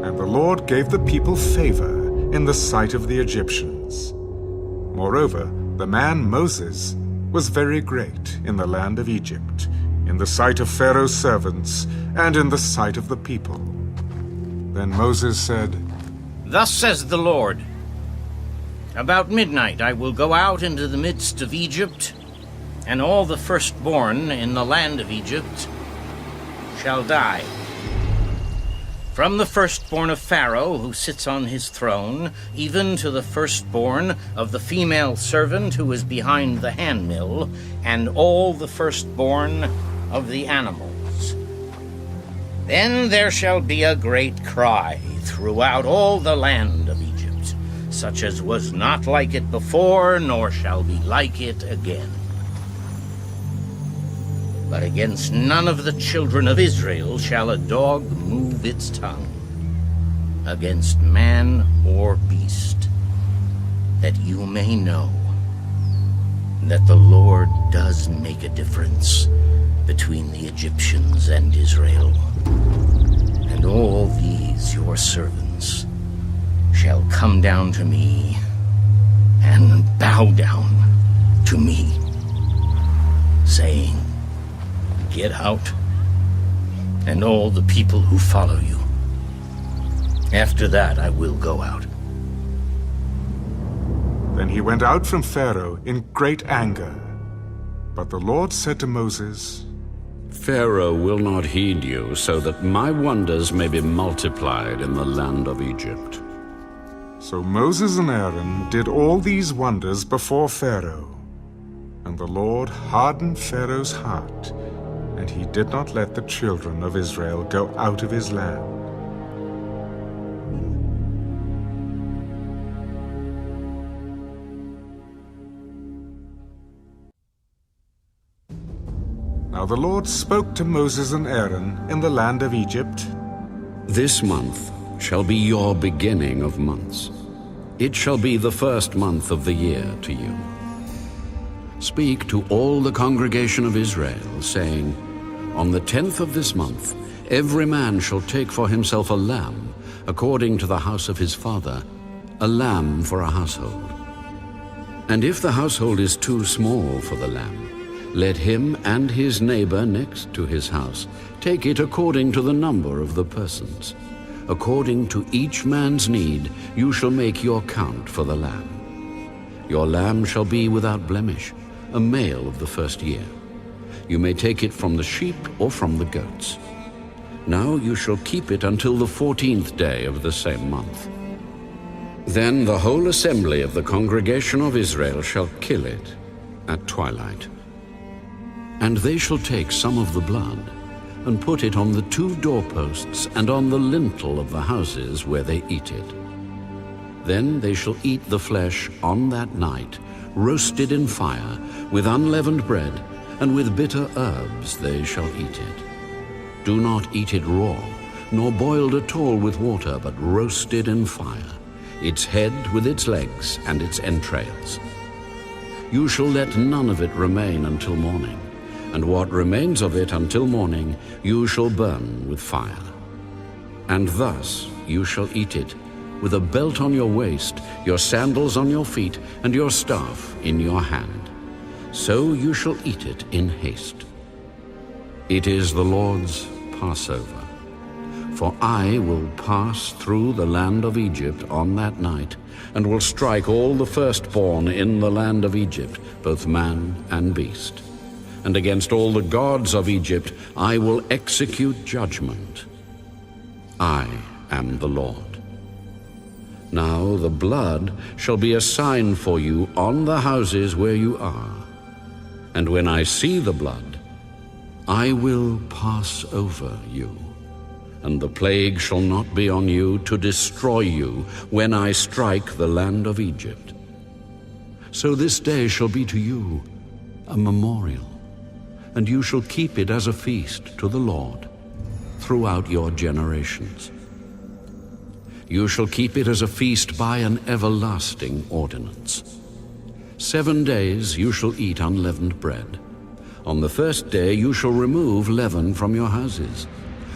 And the Lord gave the people favor in the sight of the Egyptians. Moreover, the man Moses was very great in the land of Egypt, in the sight of Pharaoh's servants, and in the sight of the people. Then Moses said, Thus says the Lord, About midnight I will go out into the midst of Egypt, and all the firstborn in the land of Egypt shall die. From the firstborn of Pharaoh, who sits on his throne, even to the firstborn of the female servant who is behind the handmill, and all the firstborn of the animals. Then there shall be a great cry throughout all the land of Egypt, such as was not like it before, nor shall be like it again. But against none of the children of Israel shall a dog move its tongue, against man or beast, that you may know that the Lord does make a difference between the Egyptians and Israel. And all these your servants shall come down to me and bow down to me, saying, Get out, and all the people who follow you. After that I will go out. Then he went out from Pharaoh in great anger. But the Lord said to Moses, Pharaoh will not heed you, so that my wonders may be multiplied in the land of Egypt. So Moses and Aaron did all these wonders before Pharaoh. And the Lord hardened Pharaoh's heart, and he did not let the children of Israel go out of his land. Now the Lord spoke to Moses and Aaron in the land of Egypt. This month shall be your beginning of months. It shall be the first month of the year to you. Speak to all the congregation of Israel, saying, On the 10th of this month, every man shall take for himself a lamb, according to the house of his father, a lamb for a household. And if the household is too small for the lamb, let him and his neighbor next to his house take it according to the number of the persons. According to each man's need, you shall make your count for the lamb. Your lamb shall be without blemish, a male of the first year. You may take it from the sheep or from the goats. Now you shall keep it until the 14th day of the same month. Then the whole assembly of the congregation of Israel shall kill it at twilight. And they shall take some of the blood and put it on the 2 doorposts and on the lintel of the houses where they eat it. Then they shall eat the flesh on that night, roasted in fire, with unleavened bread, and with bitter herbs they shall eat it. Do not eat it raw, nor boiled at all with water, but roasted in fire, its head with its legs and its entrails. You shall let none of it remain until morning, and what remains of it until morning you shall burn with fire. And thus you shall eat it, with a belt on your waist, your sandals on your feet, and your staff in your hand. So you shall eat it in haste. It is the Lord's Passover. For I will pass through the land of Egypt on that night, and will strike all the firstborn in the land of Egypt, both man and beast. And against all the gods of Egypt I will execute judgment. I am the Lord. Now the blood shall be a sign for you on the houses where you are. And when I see the blood, I will pass over you. And the plague shall not be on you to destroy you when I strike the land of Egypt. So this day shall be to you a memorial, and you shall keep it as a feast to the Lord throughout your generations. You shall keep it as a feast by an everlasting ordinance. 7 days you shall eat unleavened bread. On the first day you shall remove leaven from your houses.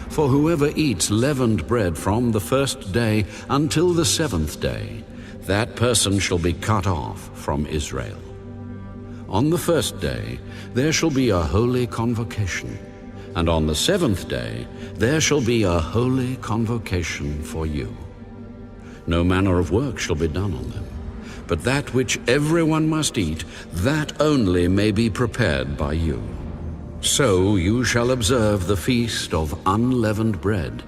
For whoever eats leavened bread from the first day until the 7th day, that person shall be cut off from Israel. On the first day there shall be a holy convocation, and on the 7th day there shall be a holy convocation for you. No manner of work shall be done on them, but that which everyone must eat, that only may be prepared by you. So you shall observe the feast of unleavened bread,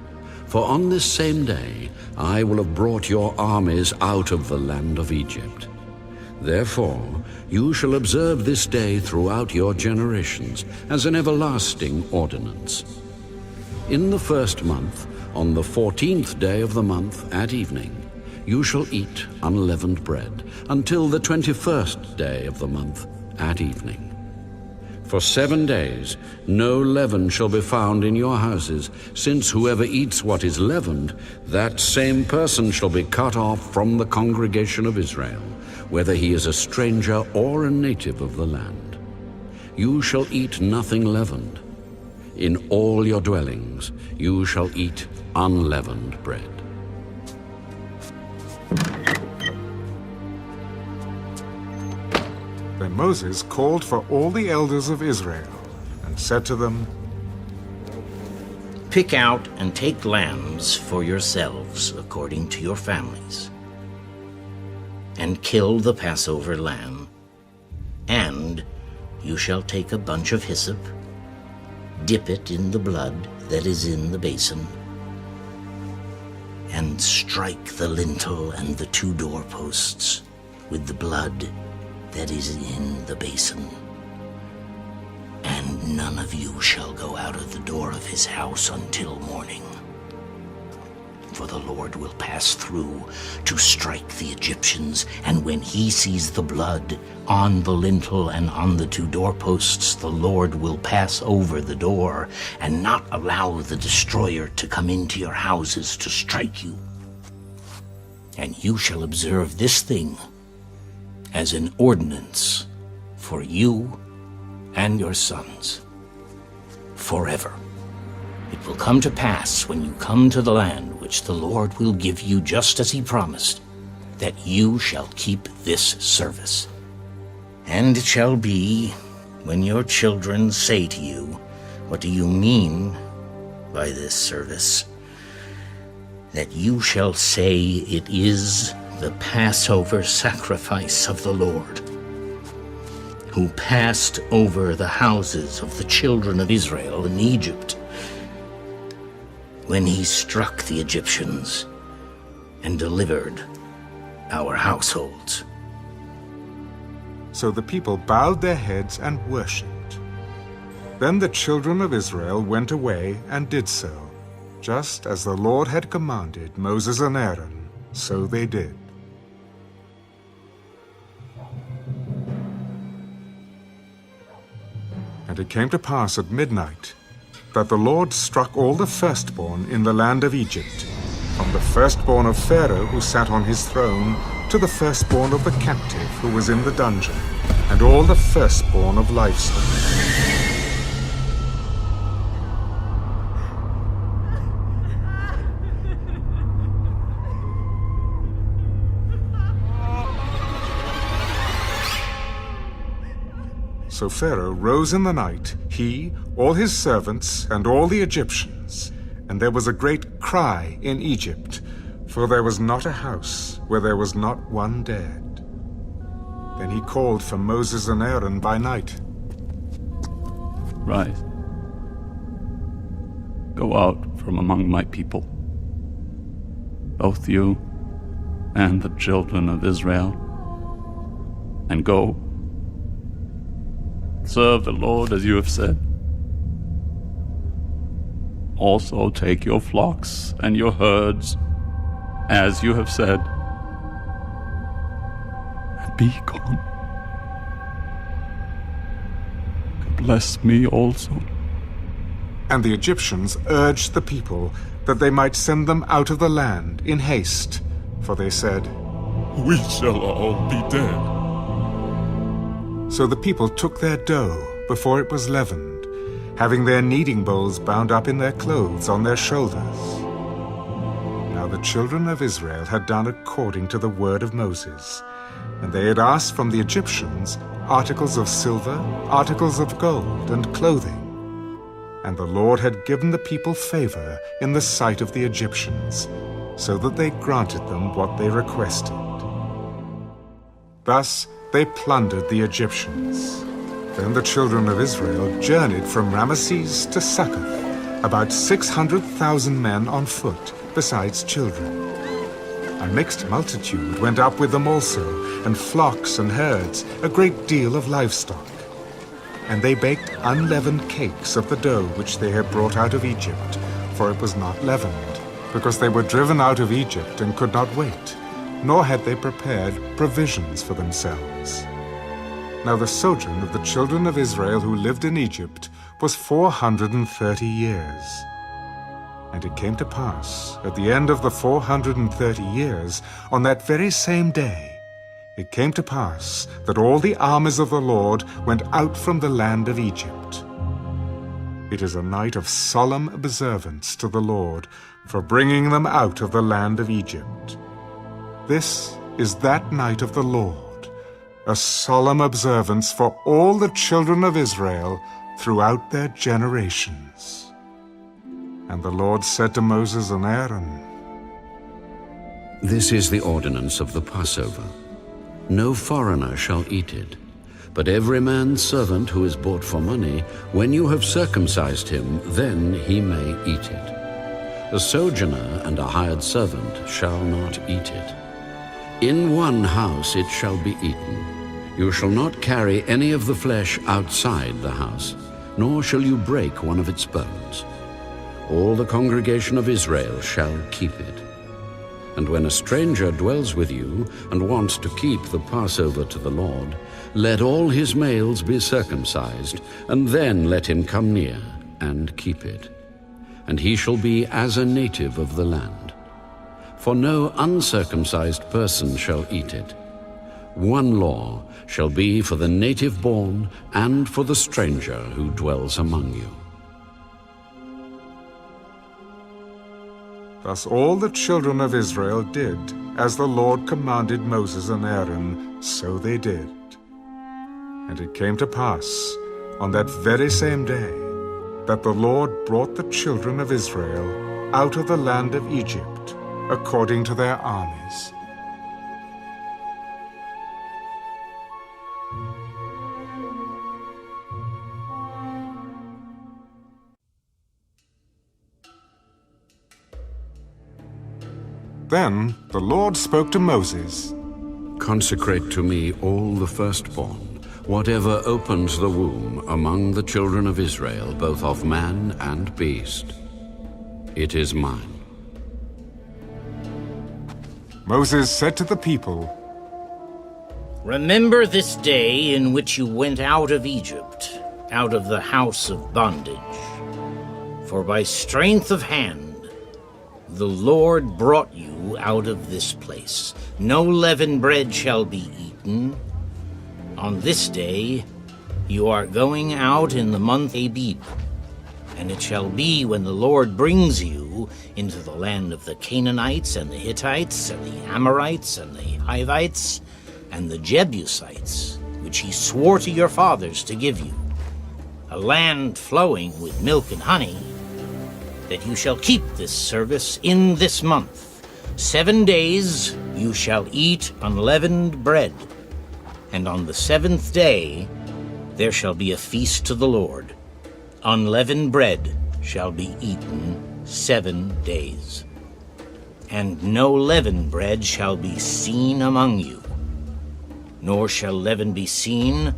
for on this same day I will have brought your armies out of the land of Egypt. Therefore you shall observe this day throughout your generations as an everlasting ordinance. In the first month, on the 14th day of the month at evening, you shall eat unleavened bread until the 21st day of the month at evening. For 7 days no leaven shall be found in your houses, since whoever eats what is leavened, that same person shall be cut off from the congregation of Israel, whether he is a stranger or a native of the land. You shall eat nothing leavened. In all your dwellings you shall eat unleavened bread. Then Moses called for all the elders of Israel and said to them, Pick out and take lambs for yourselves according to your families, and kill the Passover lamb. And you shall take a bunch of hyssop, dip it in the blood that is in the basin, and strike the lintel and the 2 doorposts with the blood that is in the basin. And none of you shall go out of the door of his house until morning. For the Lord will pass through to strike the Egyptians, and when he sees the blood on the lintel and on the 2 doorposts, the Lord will pass over the door and not allow the destroyer to come into your houses to strike you. And you shall observe this thing as an ordinance for you and your sons, forever. It will come to pass when you come to the land which the Lord will give you just as he promised, that you shall keep this service. And it shall be, when your children say to you, "What do you mean by this service?" that you shall say, "It is the Passover sacrifice of the Lord, who passed over the houses of the children of Israel in Egypt, when he struck the Egyptians and delivered our households." So the people bowed their heads and worshipped. Then the children of Israel went away and did so, just as the Lord had commanded Moses and Aaron, so they did. And it came to pass at midnight that the Lord struck all the firstborn in the land of Egypt, from the firstborn of Pharaoh who sat on his throne, to the firstborn of the captive who was in the dungeon, and all the firstborn of livestock. So Pharaoh rose in the night, he, all his servants, and all the Egyptians, and there was a great cry in Egypt, for there was not a house where there was not one dead. Then he called for Moses and Aaron by night. Rise. Go out from among my people, both you and the children of Israel, and go. Serve the Lord as you have said. Also take your flocks and your herds, as you have said, and be gone. Bless me also. And the Egyptians urged the people that they might send them out of the land in haste, for they said, "We shall all be dead." So the people took their dough before it was leavened, having their kneading bowls bound up in their clothes on their shoulders. Now the children of Israel had done according to the word of Moses, and they had asked from the Egyptians articles of silver, articles of gold, and clothing. And the Lord had given the people favor in the sight of the Egyptians, so that they granted them what they requested. Thus they plundered the Egyptians. Then the children of Israel journeyed from Ramesses to Succoth, about 600,000 men on foot, besides children. A mixed multitude went up with them also, and flocks and herds, a great deal of livestock. And they baked unleavened cakes of the dough which they had brought out of Egypt, for it was not leavened, because they were driven out of Egypt and could not wait, nor had they prepared provisions for themselves. Now the sojourn of the children of Israel who lived in Egypt was 430 years. And it came to pass, at the end of the 430 years, on that very same day, it came to pass that all the armies of the Lord went out from the land of Egypt. It is a night of solemn observance to the Lord for bringing them out of the land of Egypt. This is that night of the Lord, a solemn observance for all the children of Israel throughout their generations. And the Lord said to Moses and Aaron, This is the ordinance of the Passover. No foreigner shall eat it, but every man's servant who is bought for money, when you have circumcised him, then he may eat it. A sojourner and a hired servant shall not eat it. In one house it shall be eaten. You shall not carry any of the flesh outside the house, nor shall you break one of its bones. All the congregation of Israel shall keep it. And when a stranger dwells with you and wants to keep the Passover to the Lord, let all his males be circumcised, and then let him come near and keep it. And he shall be as a native of the land. For no uncircumcised person shall eat it. One law shall be for the native born and for the stranger who dwells among you. Thus all the children of Israel did, as the Lord commanded Moses and Aaron, so they did. And it came to pass, on that very same day, that the Lord brought the children of Israel out of the land of Egypt, according to their armies. Then the Lord spoke to Moses. Consecrate to me all the firstborn, whatever opens the womb among the children of Israel, both of man and beast. It is mine. Moses said to the people, Remember this day in which you went out of Egypt, out of the house of bondage. For by strength of hand the Lord brought you out of this place. No leavened bread shall be eaten. On this day you are going out in the month Abib. And it shall be when the Lord brings you into the land of the Canaanites and the Hittites and the Amorites and the Hivites and the Jebusites, which he swore to your fathers to give you, a land flowing with milk and honey, that you shall keep this service in this month. 7 days you shall eat unleavened bread, and on the 7th day there shall be a feast to the Lord. Unleavened bread shall be eaten 7 days, and no leavened bread shall be seen among you, nor shall leaven be seen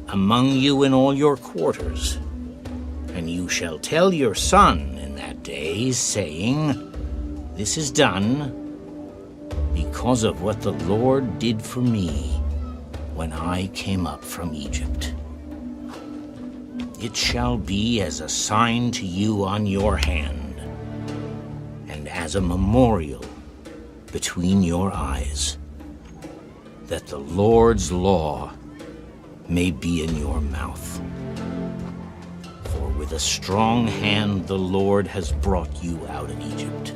among you in all your quarters. And you shall tell your son in that day, saying, This is done because of what the Lord did for me when I came up from Egypt. It shall be as a sign to you on your hand, and as a memorial between your eyes, that the Lord's law may be in your mouth. For with a strong hand the Lord has brought you out of Egypt.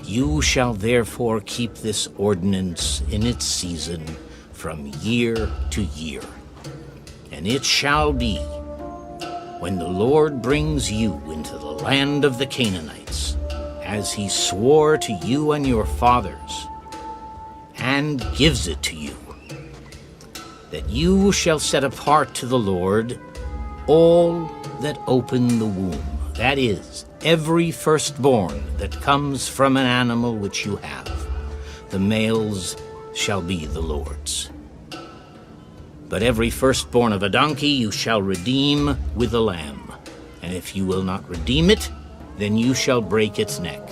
You shall therefore keep this ordinance in its season from year to year. And it shall be, when the Lord brings you into the land of the Canaanites, as he swore to you and your fathers, and gives it to you, that you shall set apart to the Lord all that open the womb, that is, every firstborn that comes from an animal which you have. The males shall be the Lord's. But every firstborn of a donkey you shall redeem with a lamb, and if you will not redeem it, then you shall break its neck.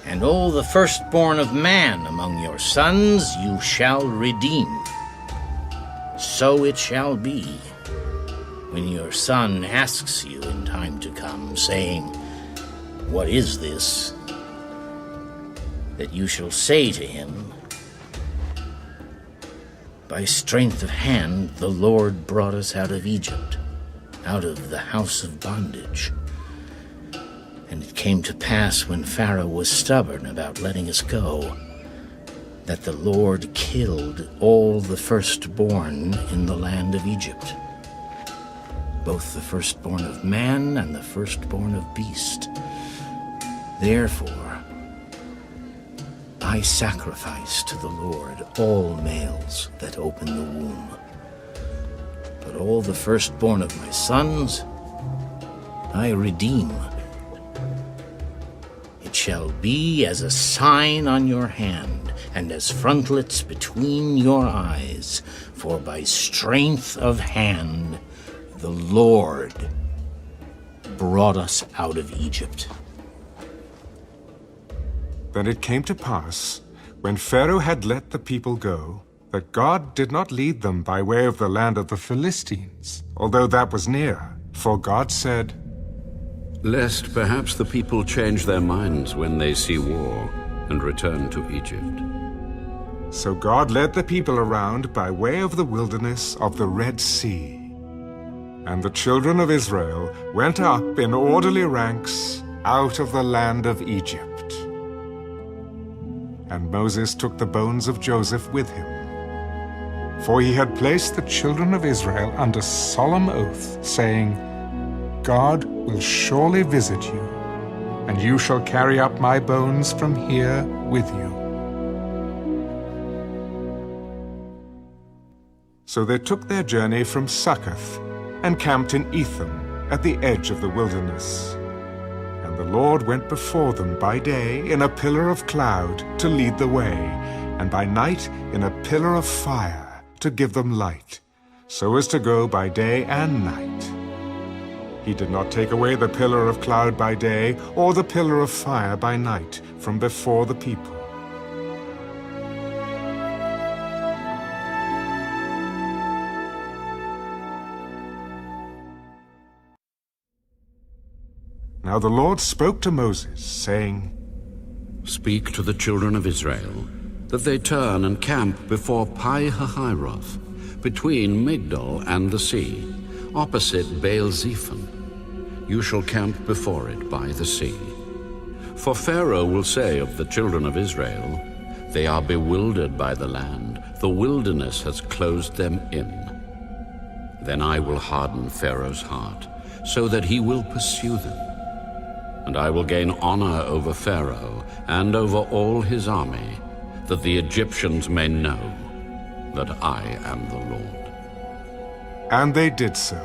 And all the firstborn of man among your sons you shall redeem. So it shall be, when your son asks you in time to come, saying, What is this? That you shall say to him, By strength of hand the Lord brought us out of Egypt, out of the house of bondage. And it came to pass, when Pharaoh was stubborn about letting us go, that the Lord killed all the firstborn in the land of Egypt, both the firstborn of man and the firstborn of beast. Therefore I sacrifice to the Lord all males that open the womb. But all the firstborn of my sons I redeem. It shall be as a sign on your hand, and as frontlets between your eyes, for by strength of hand the Lord brought us out of Egypt. Then it came to pass, when Pharaoh had let the people go, that God did not lead them by way of the land of the Philistines, although that was near. For God said, Lest perhaps the people change their minds when they see war and return to Egypt. So God led the people around by way of the wilderness of the Red Sea. And the children of Israel went up in orderly ranks out of the land of Egypt. And Moses took the bones of Joseph with him, for he had placed the children of Israel under solemn oath, saying, God will surely visit you, and you shall carry up my bones from here with you. So they took their journey from Succoth and camped in Etham at the edge of the wilderness. And the Lord went before them by day in a pillar of cloud to lead the way, and by night in a pillar of fire to give them light, so as to go by day and night. He did not take away the pillar of cloud by day or the pillar of fire by night from before the people. Now the Lord spoke to Moses, saying, Speak to the children of Israel, that they turn and camp before Pi-hahiroth, between Migdol and the sea, opposite Baal-zephon. You shall camp before it by the sea. For Pharaoh will say of the children of Israel, They are bewildered by the land, the wilderness has closed them in. Then I will harden Pharaoh's heart, so that he will pursue them. And I will gain honor over Pharaoh and over all his army, that the Egyptians may know that I am the Lord. And they did so.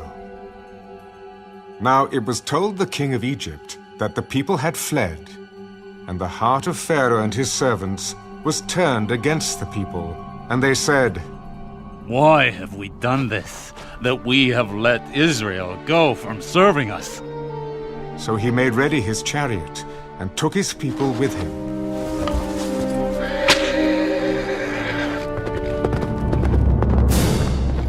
Now it was told the king of Egypt that the people had fled, and the heart of Pharaoh and his servants was turned against the people, and they said, Why have we done this, that we have let Israel go from serving us? So he made ready his chariot and took his people with him.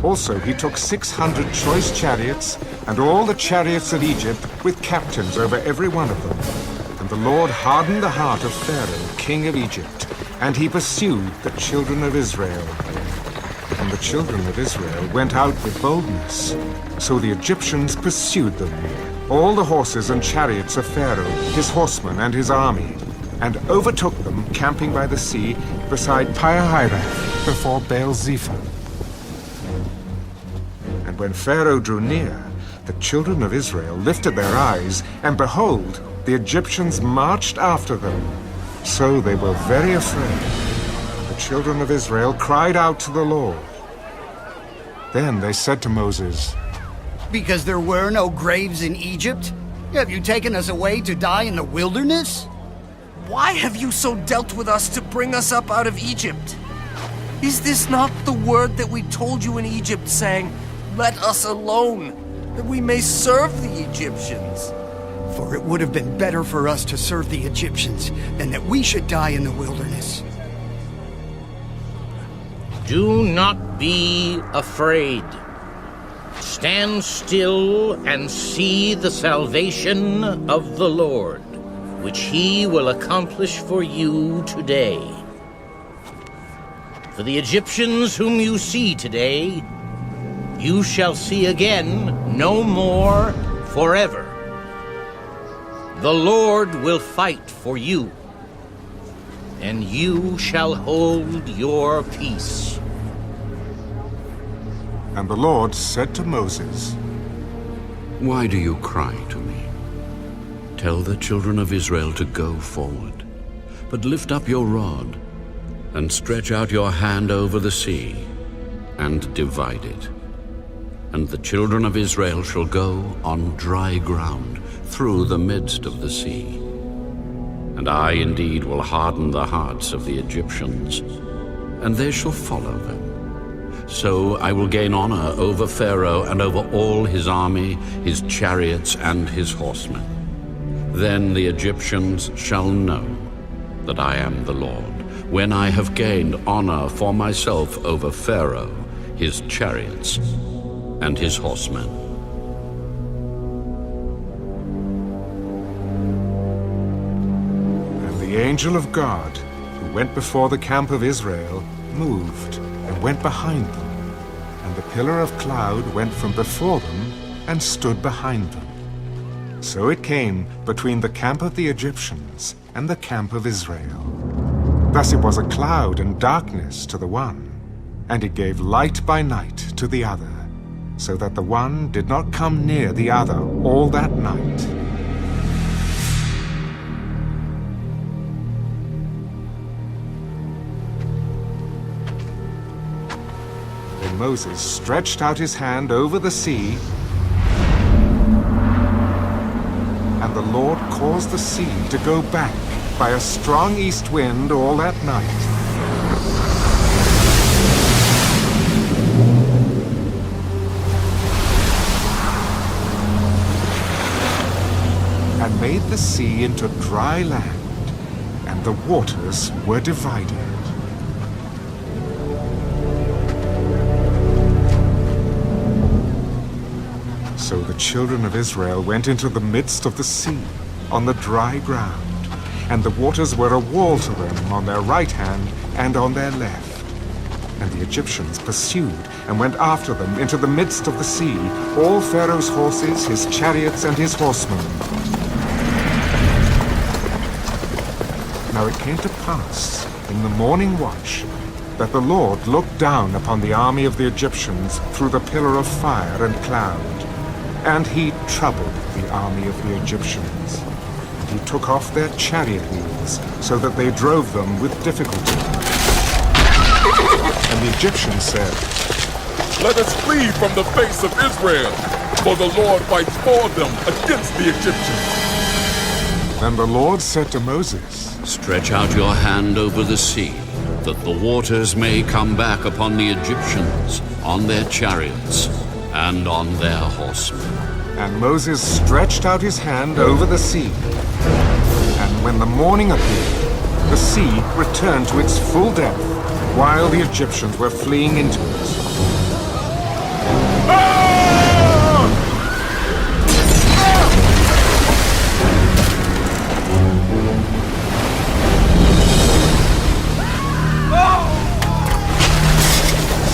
Also he took 600 choice chariots and all the chariots of Egypt with captains over every one of them. And the Lord hardened the heart of Pharaoh, king of Egypt, and he pursued the children of Israel. And the children of Israel went out with boldness. So the Egyptians pursued them, all the horses and chariots of Pharaoh, his horsemen and his army, and overtook them camping by the sea beside Pi-hahiroth before Baal-zephon. And when Pharaoh drew near, the children of Israel lifted their eyes, and behold, the Egyptians marched after them. So they were very afraid. The children of Israel cried out to the Lord. Then they said to Moses, Because there were no graves in Egypt? Have you taken us away to die in the wilderness? Why have you so dealt with us to bring us up out of Egypt? Is this not the word that we told you in Egypt, saying, Let us alone, that we may serve the Egyptians? For it would have been better for us to serve the Egyptians than that we should die in the wilderness. Do not be afraid. Stand still and see the salvation of the Lord, which he will accomplish for you today. For the Egyptians whom you see today, you shall see again no more forever. The Lord will fight for you, and you shall hold your peace. And the Lord said to Moses, Why do you cry to me? Tell the children of Israel to go forward, but lift up your rod, and stretch out your hand over the sea, and divide it. And the children of Israel shall go on dry ground through the midst of the sea. And I indeed will harden the hearts of the Egyptians, and they shall follow them. So I will gain honor over Pharaoh and over all his army, his chariots and his horsemen. Then the Egyptians shall know that I am the Lord, when I have gained honor for myself over Pharaoh, his chariots, and his horsemen. And the angel of God, who went before the camp of Israel, moved and went behind them, and the pillar of cloud went from before them and stood behind them. So it came between the camp of the Egyptians and the camp of Israel. Thus it was a cloud and darkness to the one, and it gave light by night to the other, so that the one did not come near the other all that night. Then Moses stretched out his hand over the sea, and the Lord caused the sea to go back by a strong east wind all that night. And made the sea into dry land, and the waters were divided. So the children of Israel went into the midst of the sea, on the dry ground, and the waters were a wall to them on their right hand and on their left. And the Egyptians pursued and went after them into the midst of the sea, all Pharaoh's horses, his chariots, and his horsemen. Now it came to pass in the morning watch that the Lord looked down upon the army of the Egyptians through the pillar of fire and cloud, and he troubled the army of the Egyptians. And he took off their chariot wheels, so that they drove them with difficulty. And the Egyptians said, "Let us flee from the face of Israel, for the Lord fights for them against the Egyptians." Then the Lord said to Moses, "Stretch out your hand over the sea, that the waters may come back upon the Egyptians, on their chariots, and on their horsemen." And Moses stretched out his hand over the sea. And when the morning appeared, the sea returned to its full depth, while the Egyptians were fleeing into it.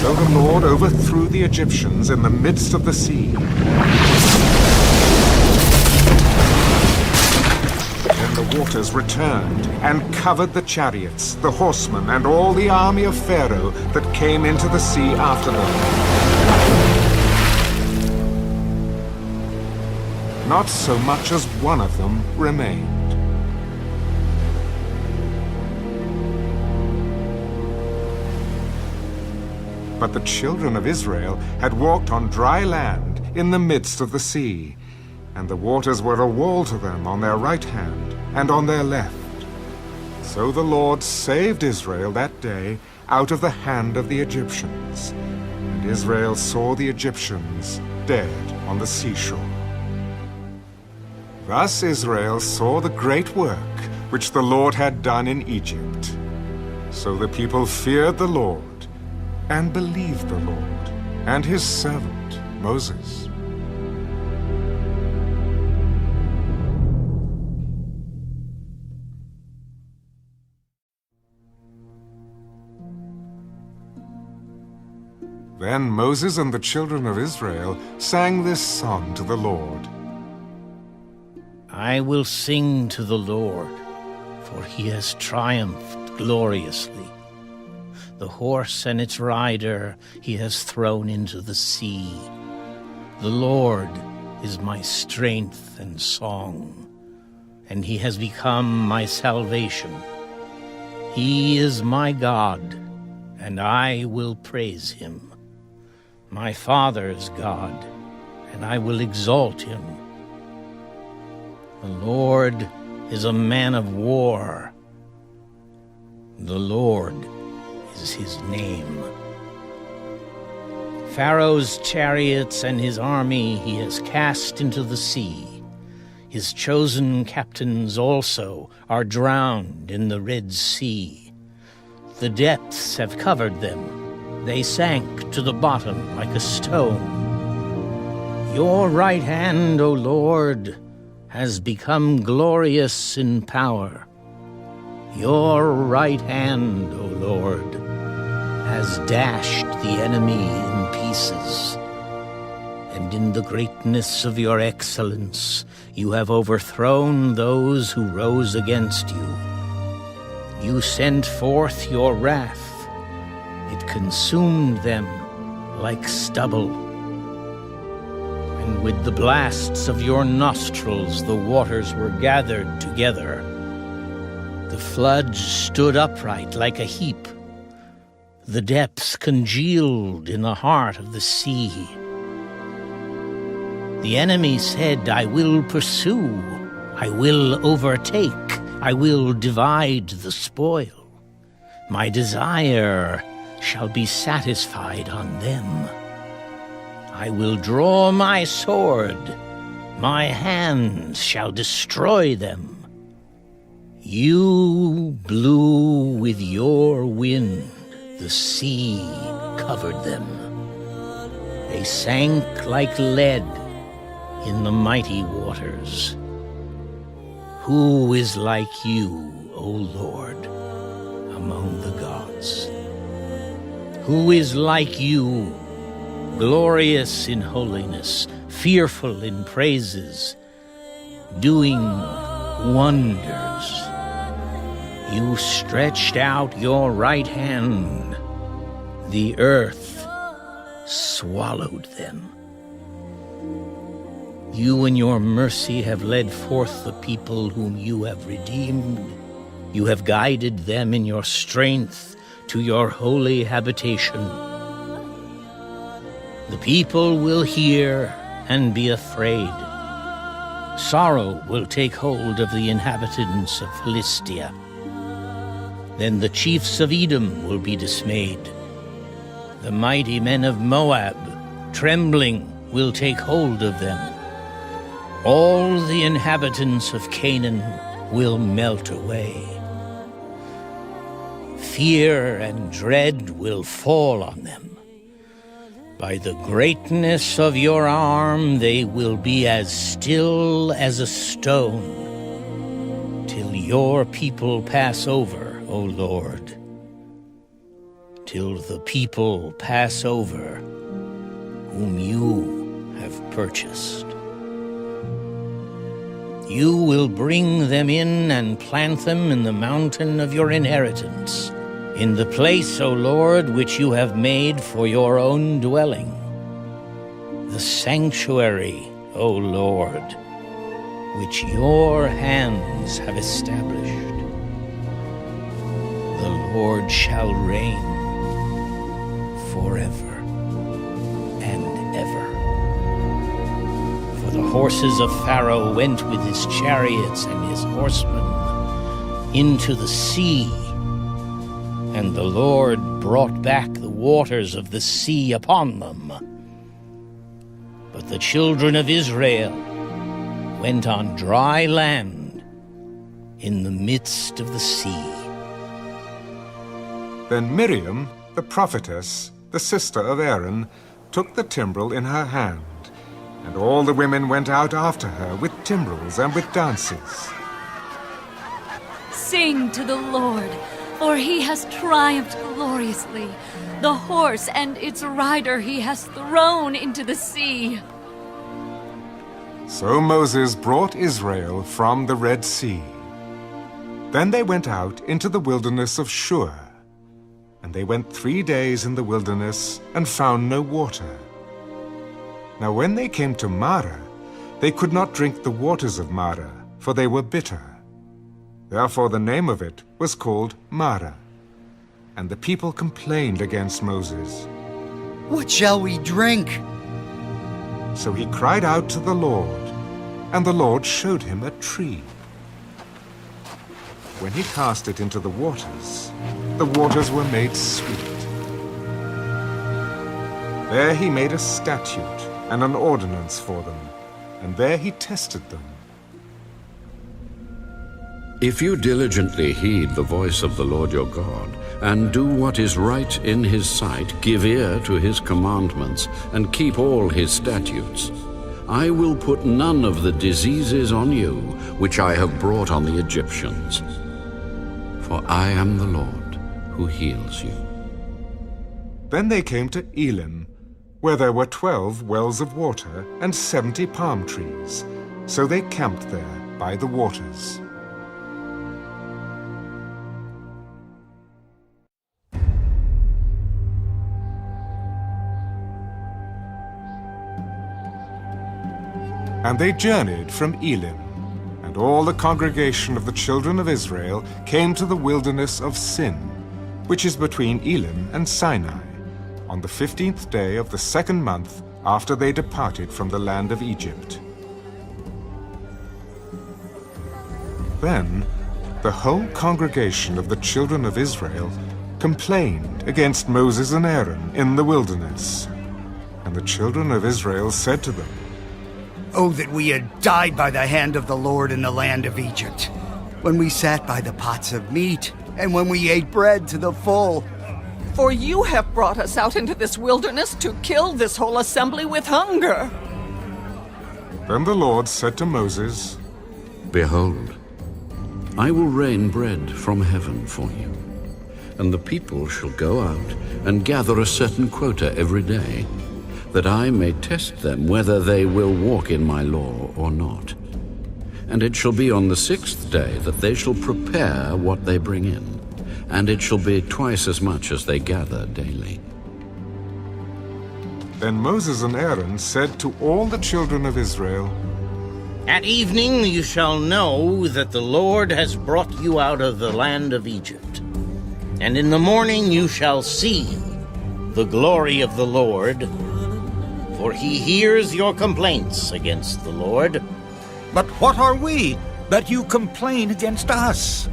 So the Lord overthrew the Egyptians in the midst of the sea. Then the waters returned and covered the chariots, the horsemen, and all the army of Pharaoh that came into the sea after them. Not so much as one of them remained. But the children of Israel had walked on dry land in the midst of the sea, and the waters were a wall to them on their right hand and on their left. So the Lord saved Israel that day out of the hand of the Egyptians, and Israel saw the Egyptians dead on the seashore. Thus Israel saw the great work which the Lord had done in Egypt. So the people feared the Lord and believed the Lord and his servant Moses. Then Moses and the children of Israel sang this song to the Lord. I will sing to the Lord, for he has triumphed gloriously. The horse and its rider he has thrown into the sea. The Lord is my strength and song, and he has become my salvation. He is my God, and I will praise him. My father's God, and I will exalt him. The Lord is a man of war. The Lord is his name. Pharaoh's chariots and his army he has cast into the sea. His chosen captains also are drowned in the Red Sea. The depths have covered them. They sank to the bottom like a stone. Your right hand, O Lord, has become glorious in power. Your right hand, O Lord, has dashed the enemy in pieces. And in the greatness of your excellence, you have overthrown those who rose against you. You sent forth your wrath. It consumed them like stubble. And with the blasts of your nostrils, the waters were gathered together. The floods stood upright like a heap. The depths congealed in the heart of the sea. The enemy said, I will pursue, I will overtake, I will divide the spoil. My desire shall be satisfied on them. I will draw my sword, my hands shall destroy them. You blew with your wind, the sea covered them. They sank like lead in the mighty waters. Who is like you, O Lord, among the gods? Who is like you, glorious in holiness, fearful in praises, doing wonders? You stretched out your right hand. The earth swallowed them. You in your mercy have led forth the people whom you have redeemed. You have guided them in your strength to your holy habitation. The people will hear and be afraid. Sorrow will take hold of the inhabitants of Philistia. Then the chiefs of Edom will be dismayed. The mighty men of Moab, trembling, will take hold of them. All the inhabitants of Canaan will melt away. Fear and dread will fall on them. By the greatness of your arm they will be as still as a stone, till your people pass over, O Lord, till the people pass over whom you have purchased. You will bring them in and plant them in the mountain of your inheritance, in the place, O Lord, which you have made for your own dwelling, the sanctuary, O Lord, which your hands have established. The Lord shall reign forever and ever. For the horses of Pharaoh went with his chariots and his horsemen into the sea, and the Lord brought back the waters of the sea upon them. But the children of Israel went on dry land in the midst of the sea. Then Miriam, the prophetess, the sister of Aaron, took the timbrel in her hand, and all the women went out after her with timbrels and with dances. Sing to the Lord, for he has triumphed gloriously. The horse and its rider he has thrown into the sea. So Moses brought Israel from the Red Sea. Then they went out into the wilderness of Shur. And they went 3 days in the wilderness and found no water. Now when they came to Marah, they could not drink the waters of Marah, for they were bitter. Therefore the name of it was called Marah. And the people complained against Moses. What shall we drink? So he cried out to the Lord, and the Lord showed him a tree. When he cast it into the waters were made sweet. There he made a statute and an ordinance for them, and there he tested them. If you diligently heed the voice of the Lord your God, and do what is right in his sight, give ear to his commandments, and keep all his statutes, I will put none of the diseases on you which I have brought on the Egyptians. For I am the Lord who heals you. Then they came to Elim, where there were 12 wells of water and 70 palm trees. So they camped there by the waters. And they journeyed from Elim, and all the congregation of the children of Israel came to the wilderness of Sin, which is between Elim and Sinai, on the 15th day of the 2nd month after they departed from the land of Egypt. Then the whole congregation of the children of Israel complained against Moses and Aaron in the wilderness. And the children of Israel said to them, "Oh, that we had died by the hand of the Lord in the land of Egypt, when we sat by the pots of meat, and when we ate bread to the full. For you have brought us out into this wilderness to kill this whole assembly with hunger." Then the Lord said to Moses, Behold, I will rain bread from heaven for you, and the people shall go out and gather a certain quota every day, that I may test them whether they will walk in my law or not. And it shall be on the 6th day that they shall prepare what they bring in, and it shall be twice as much as they gather daily. Then Moses and Aaron said to all the children of Israel, At evening you shall know that the Lord has brought you out of the land of Egypt. And in the morning you shall see the glory of the Lord, for he hears your complaints against the Lord. But what are we, that you complain against us?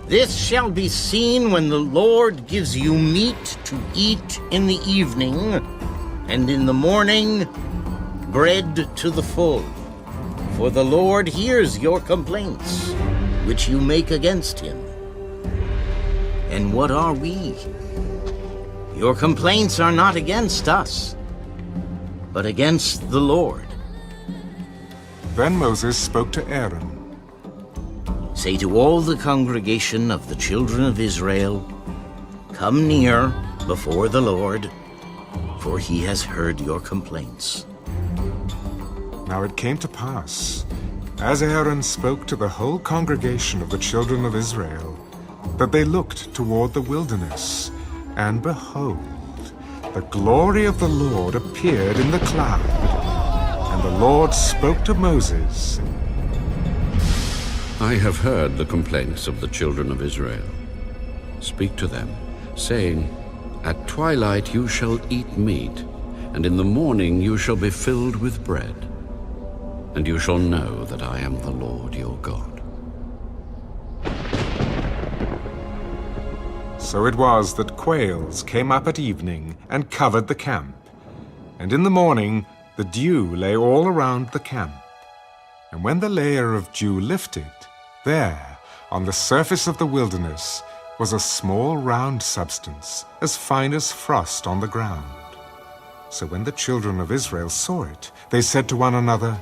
This shall be seen when the Lord gives you meat to eat in the evening, and in the morning bread to the full. For the Lord hears your complaints, which you make against him. And what are we? Your complaints are not against us, but against the Lord. Then Moses spoke to Aaron. Say to all the congregation of the children of Israel, Come near before the Lord, for he has heard your complaints. Now it came to pass, as Aaron spoke to the whole congregation of the children of Israel, that they looked toward the wilderness, and behold, the glory of the Lord appeared in the cloud. And the Lord spoke to Moses. I have heard the complaints of the children of Israel. Speak to them, saying, At twilight you shall eat meat, and in the morning you shall be filled with bread. And you shall know that I am the Lord your God. So it was that quails came up at evening and covered the camp. And in the morning the dew lay all around the camp. And when the layer of dew lifted, there, on the surface of the wilderness, was a small round substance, as fine as frost on the ground. So when the children of Israel saw it, they said to one another,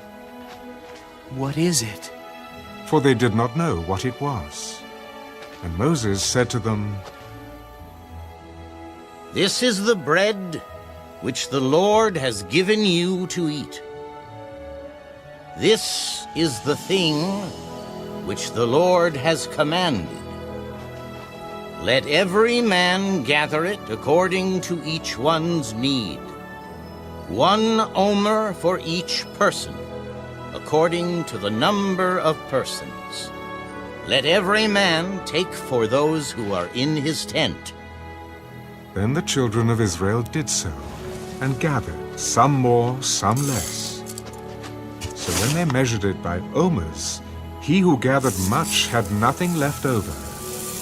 What is it? For they did not know what it was. And Moses said to them, This is the bread which the Lord has given you to eat. This is the thing which the Lord has commanded. Let every man gather it according to each one's need. 1 omer for each person, according to the number of persons. Let every man take for those who are in his tent. Then the children of Israel did so, and gathered, some more, some less. So when they measured it by omers, he who gathered much had nothing left over,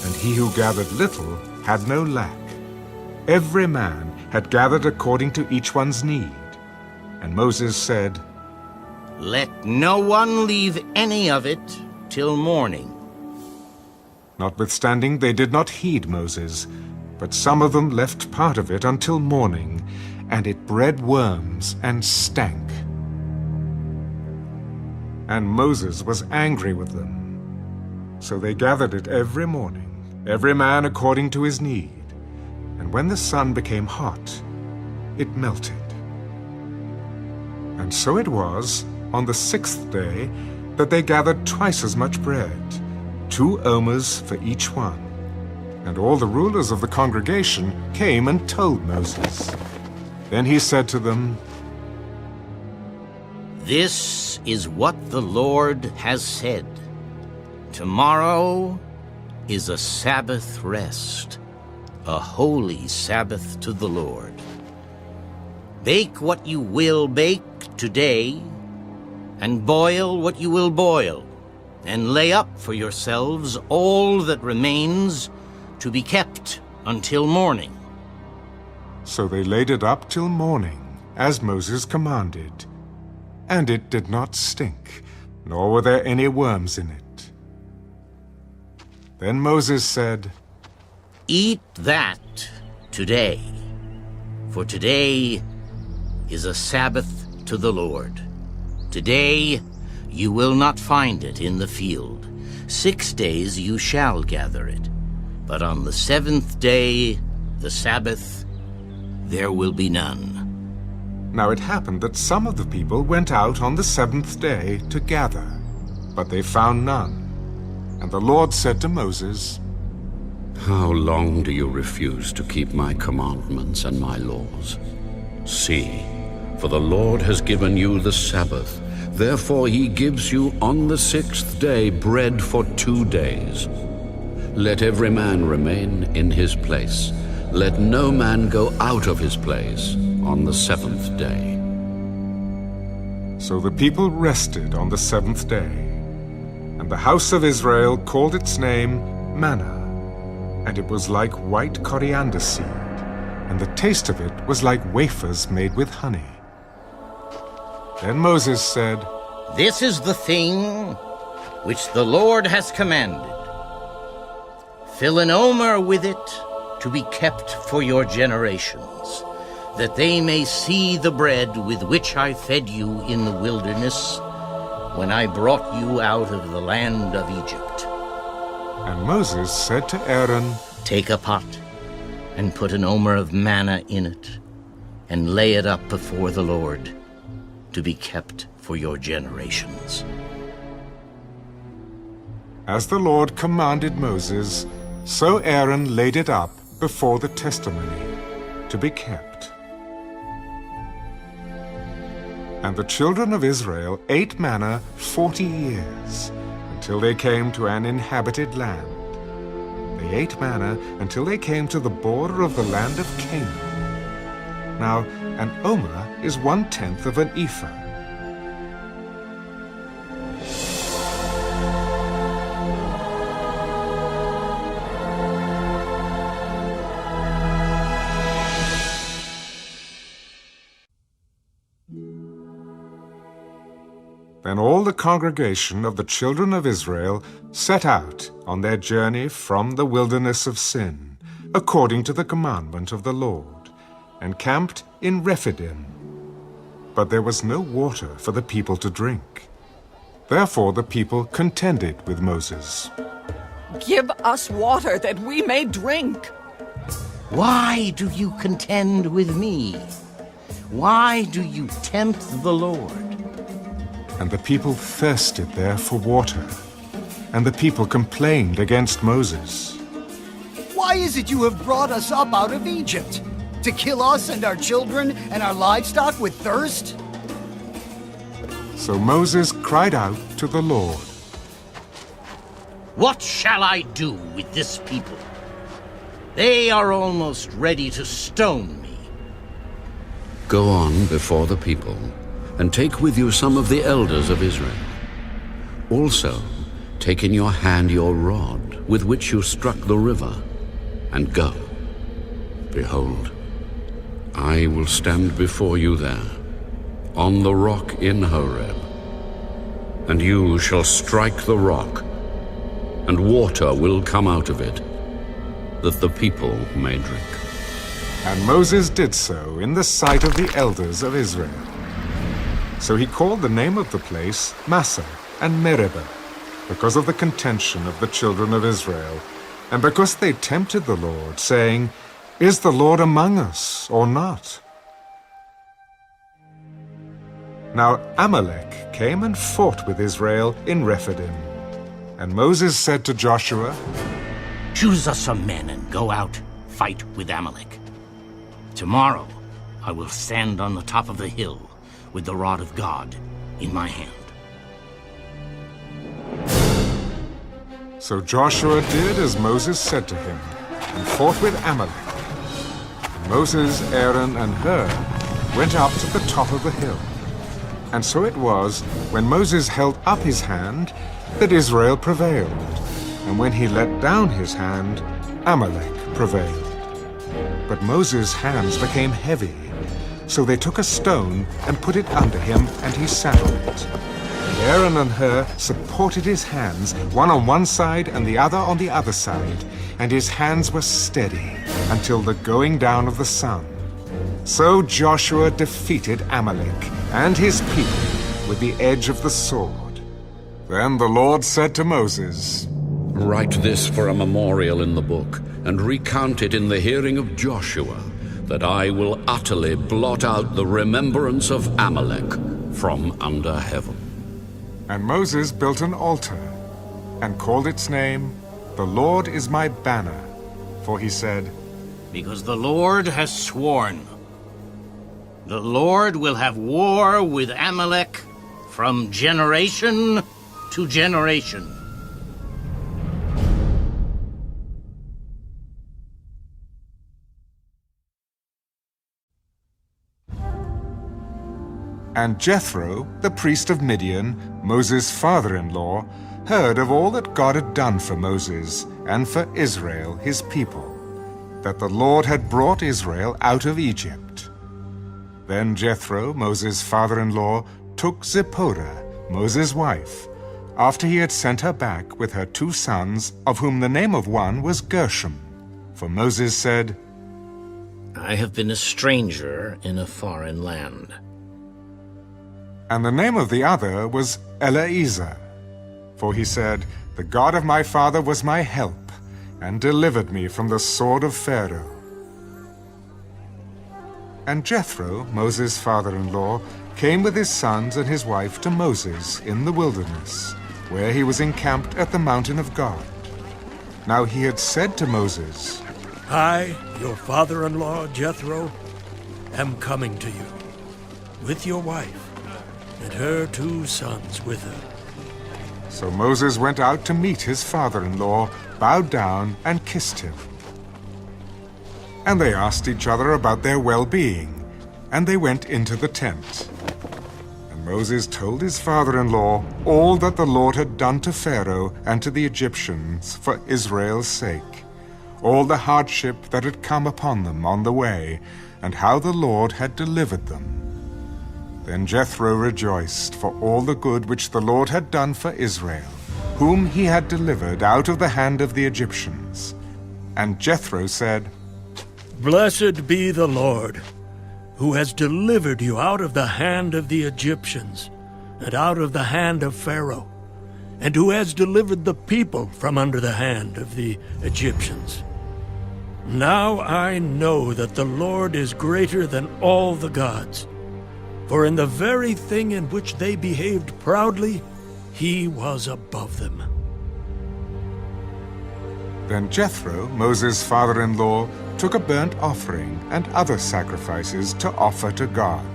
and he who gathered little had no lack. Every man had gathered according to each one's need. And Moses said, Let no one leave any of it till morning. Notwithstanding, they did not heed Moses, but some of them left part of it until morning, and it bred worms and stank. And Moses was angry with them. So they gathered it every morning, every man according to his need. And when the sun became hot, it melted. And so it was, on the 6th day, that they gathered twice as much bread, 2 omers for each one. And all the rulers of the congregation came and told Moses. Then he said to them, This is what the Lord has said. Tomorrow is a Sabbath rest, a holy Sabbath to the Lord. Bake what you will bake today, and boil what you will boil, and lay up for yourselves all that remains to be kept until morning. So they laid it up till morning, as Moses commanded. And it did not stink, nor were there any worms in it. Then Moses said, Eat that today, for today is a Sabbath to the Lord. Today you will not find it in the field. 6 days you shall gather it, but on the 7th day, the Sabbath, there will be none. Now it happened that some of the people went out on the 7th day to gather, but they found none. And the Lord said to Moses, How long do you refuse to keep my commandments and my laws? See, for the Lord has given you the Sabbath. Therefore he gives you on the 6th day bread for 2 days. Let every man remain in his place. Let no man go out of his place on the 7th day. So the people rested on the 7th day. And the house of Israel called its name manna, and it was like white coriander seed, and the taste of it was like wafers made with honey. Then Moses said, This is the thing which the Lord has commanded. Fill an omer with it to be kept for your generations, that they may see the bread with which I fed you in the wilderness, when I brought you out of the land of Egypt. And Moses said to Aaron, Take a pot, and put an omer of manna in it, and lay it up before the Lord, to be kept for your generations. As the Lord commanded Moses, so Aaron laid it up before the testimony, to be kept. And the children of Israel ate manna 40 years, until they came to an inhabited land. They ate manna until they came to the border of the land of Canaan. Now, an omer is 1/10 of an ephah. Then all the congregation of the children of Israel set out on their journey from the wilderness of Sin, according to the commandment of the Lord, and camped in Rephidim. But there was no water for the people to drink. Therefore the people contended with Moses. Give us water that we may drink. Why do you contend with me? Why do you tempt the Lord? And the people thirsted there for water, and the people complained against Moses. Why is it you have brought us up out of Egypt? To kill us and our children and our livestock with thirst? So Moses cried out to the Lord. What shall I do with this people? They are almost ready to stone me. Go on before the people, and take with you some of the elders of Israel. Also, take in your hand your rod with which you struck the river, and go. Behold, I will stand before you there, on the rock in Horeb. And you shall strike the rock, and water will come out of it, that the people may drink. And Moses did so in the sight of the elders of Israel. So he called the name of the place Massah and Meribah, because of the contention of the children of Israel, and because they tempted the Lord, saying, Is the Lord among us or not? Now Amalek came and fought with Israel in Rephidim. And Moses said to Joshua, Choose us some men and go out, fight with Amalek. Tomorrow I will stand on the top of the hill with the rod of God in my hand. So Joshua did as Moses said to him, and fought with Amalek. And Moses, Aaron, and Hur went up to the top of the hill. And so it was, when Moses held up his hand, that Israel prevailed. And when he let down his hand, Amalek prevailed. But Moses' hands became heavy. So they took a stone and put it under him, and he sat on it. And Aaron and Hur supported his hands, one on one side and the other on the other side, and his hands were steady until the going down of the sun. So Joshua defeated Amalek and his people with the edge of the sword. Then the Lord said to Moses, Write this for a memorial in the book, and recount it in the hearing of Joshua, that I will utterly blot out the remembrance of Amalek from under heaven. And Moses built an altar, and called its name, The Lord is my banner. For he said, Because the Lord has sworn, the Lord will have war with Amalek from generation to generation. And Jethro, the priest of Midian, Moses' father-in-law, heard of all that God had done for Moses and for Israel, his people, that the Lord had brought Israel out of Egypt. Then Jethro, Moses' father-in-law, took Zipporah, Moses' wife, after he had sent her back with her 2 sons, of whom the name of one was Gershom. For Moses said, I have been a stranger in a foreign land. And the name of the other was Eleazar. For he said, The God of my father was my help, and delivered me from the sword of Pharaoh. And Jethro, Moses' father-in-law, came with his sons and his wife to Moses in the wilderness, where he was encamped at the mountain of God. Now he had said to Moses, I, your father-in-law, Jethro, am coming to you, with your wife, and her 2 sons with her. So Moses went out to meet his father-in-law, bowed down, and kissed him. And they asked each other about their well-being, and they went into the tent. And Moses told his father-in-law all that the Lord had done to Pharaoh and to the Egyptians for Israel's sake, all the hardship that had come upon them on the way, and how the Lord had delivered them. Then Jethro rejoiced for all the good which the Lord had done for Israel, whom he had delivered out of the hand of the Egyptians. And Jethro said, Blessed be the Lord, who has delivered you out of the hand of the Egyptians, and out of the hand of Pharaoh, and who has delivered the people from under the hand of the Egyptians. Now I know that the Lord is greater than all the gods, for in the very thing in which they behaved proudly, he was above them. Then Jethro, Moses' father-in-law, took a burnt offering and other sacrifices to offer to God.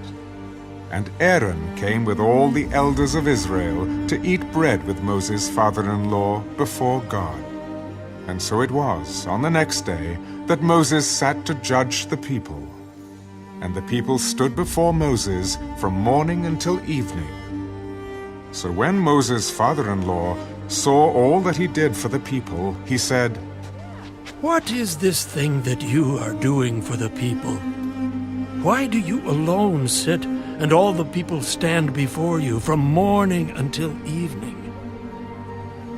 And Aaron came with all the elders of Israel to eat bread with Moses' father-in-law before God. And so it was, on the next day, that Moses sat to judge the people. And the people stood before Moses from morning until evening. So when Moses' father-in-law saw all that he did for the people, he said, What is this thing that you are doing for the people? Why do you alone sit, and all the people stand before you from morning until evening?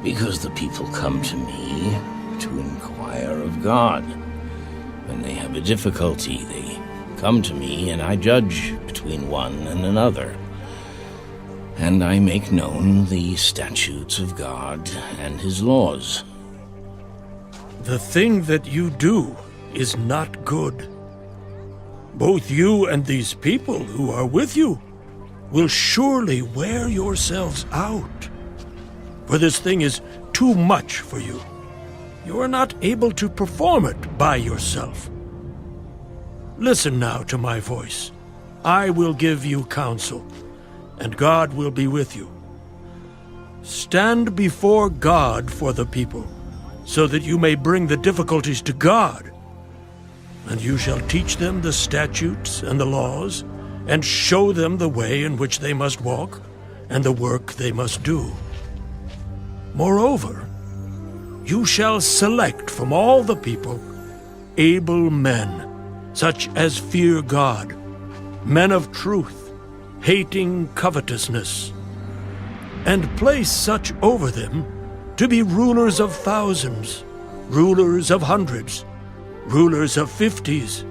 Because the people come to me to inquire of God. When they have a difficulty, they come to me, and I judge between one and another. And I make known the statutes of God and his laws. The thing that you do is not good. Both you and these people who are with you will surely wear yourselves out. For this thing is too much for you. You are not able to perform it by yourself. Listen now to my voice. I will give you counsel, and God will be with you. Stand before God for the people, so that you may bring the difficulties to God. And you shall teach them the statutes and the laws, and show them the way in which they must walk, and the work they must do. Moreover, you shall select from all the people able men, such as fear God, men of truth, hating covetousness, and place such over them to be rulers of thousands, rulers of hundreds, rulers of 50s,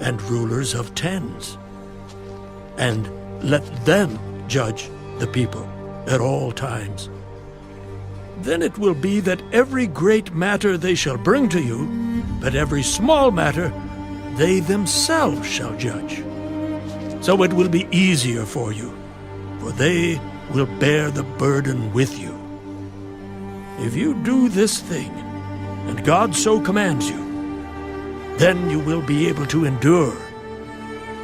and rulers of 10s. And let them judge the people at all times. Then it will be that every great matter they shall bring to you, but every small matter they themselves shall judge. So it will be easier for you, for they will bear the burden with you. If you do this thing, and God so commands you, then you will be able to endure,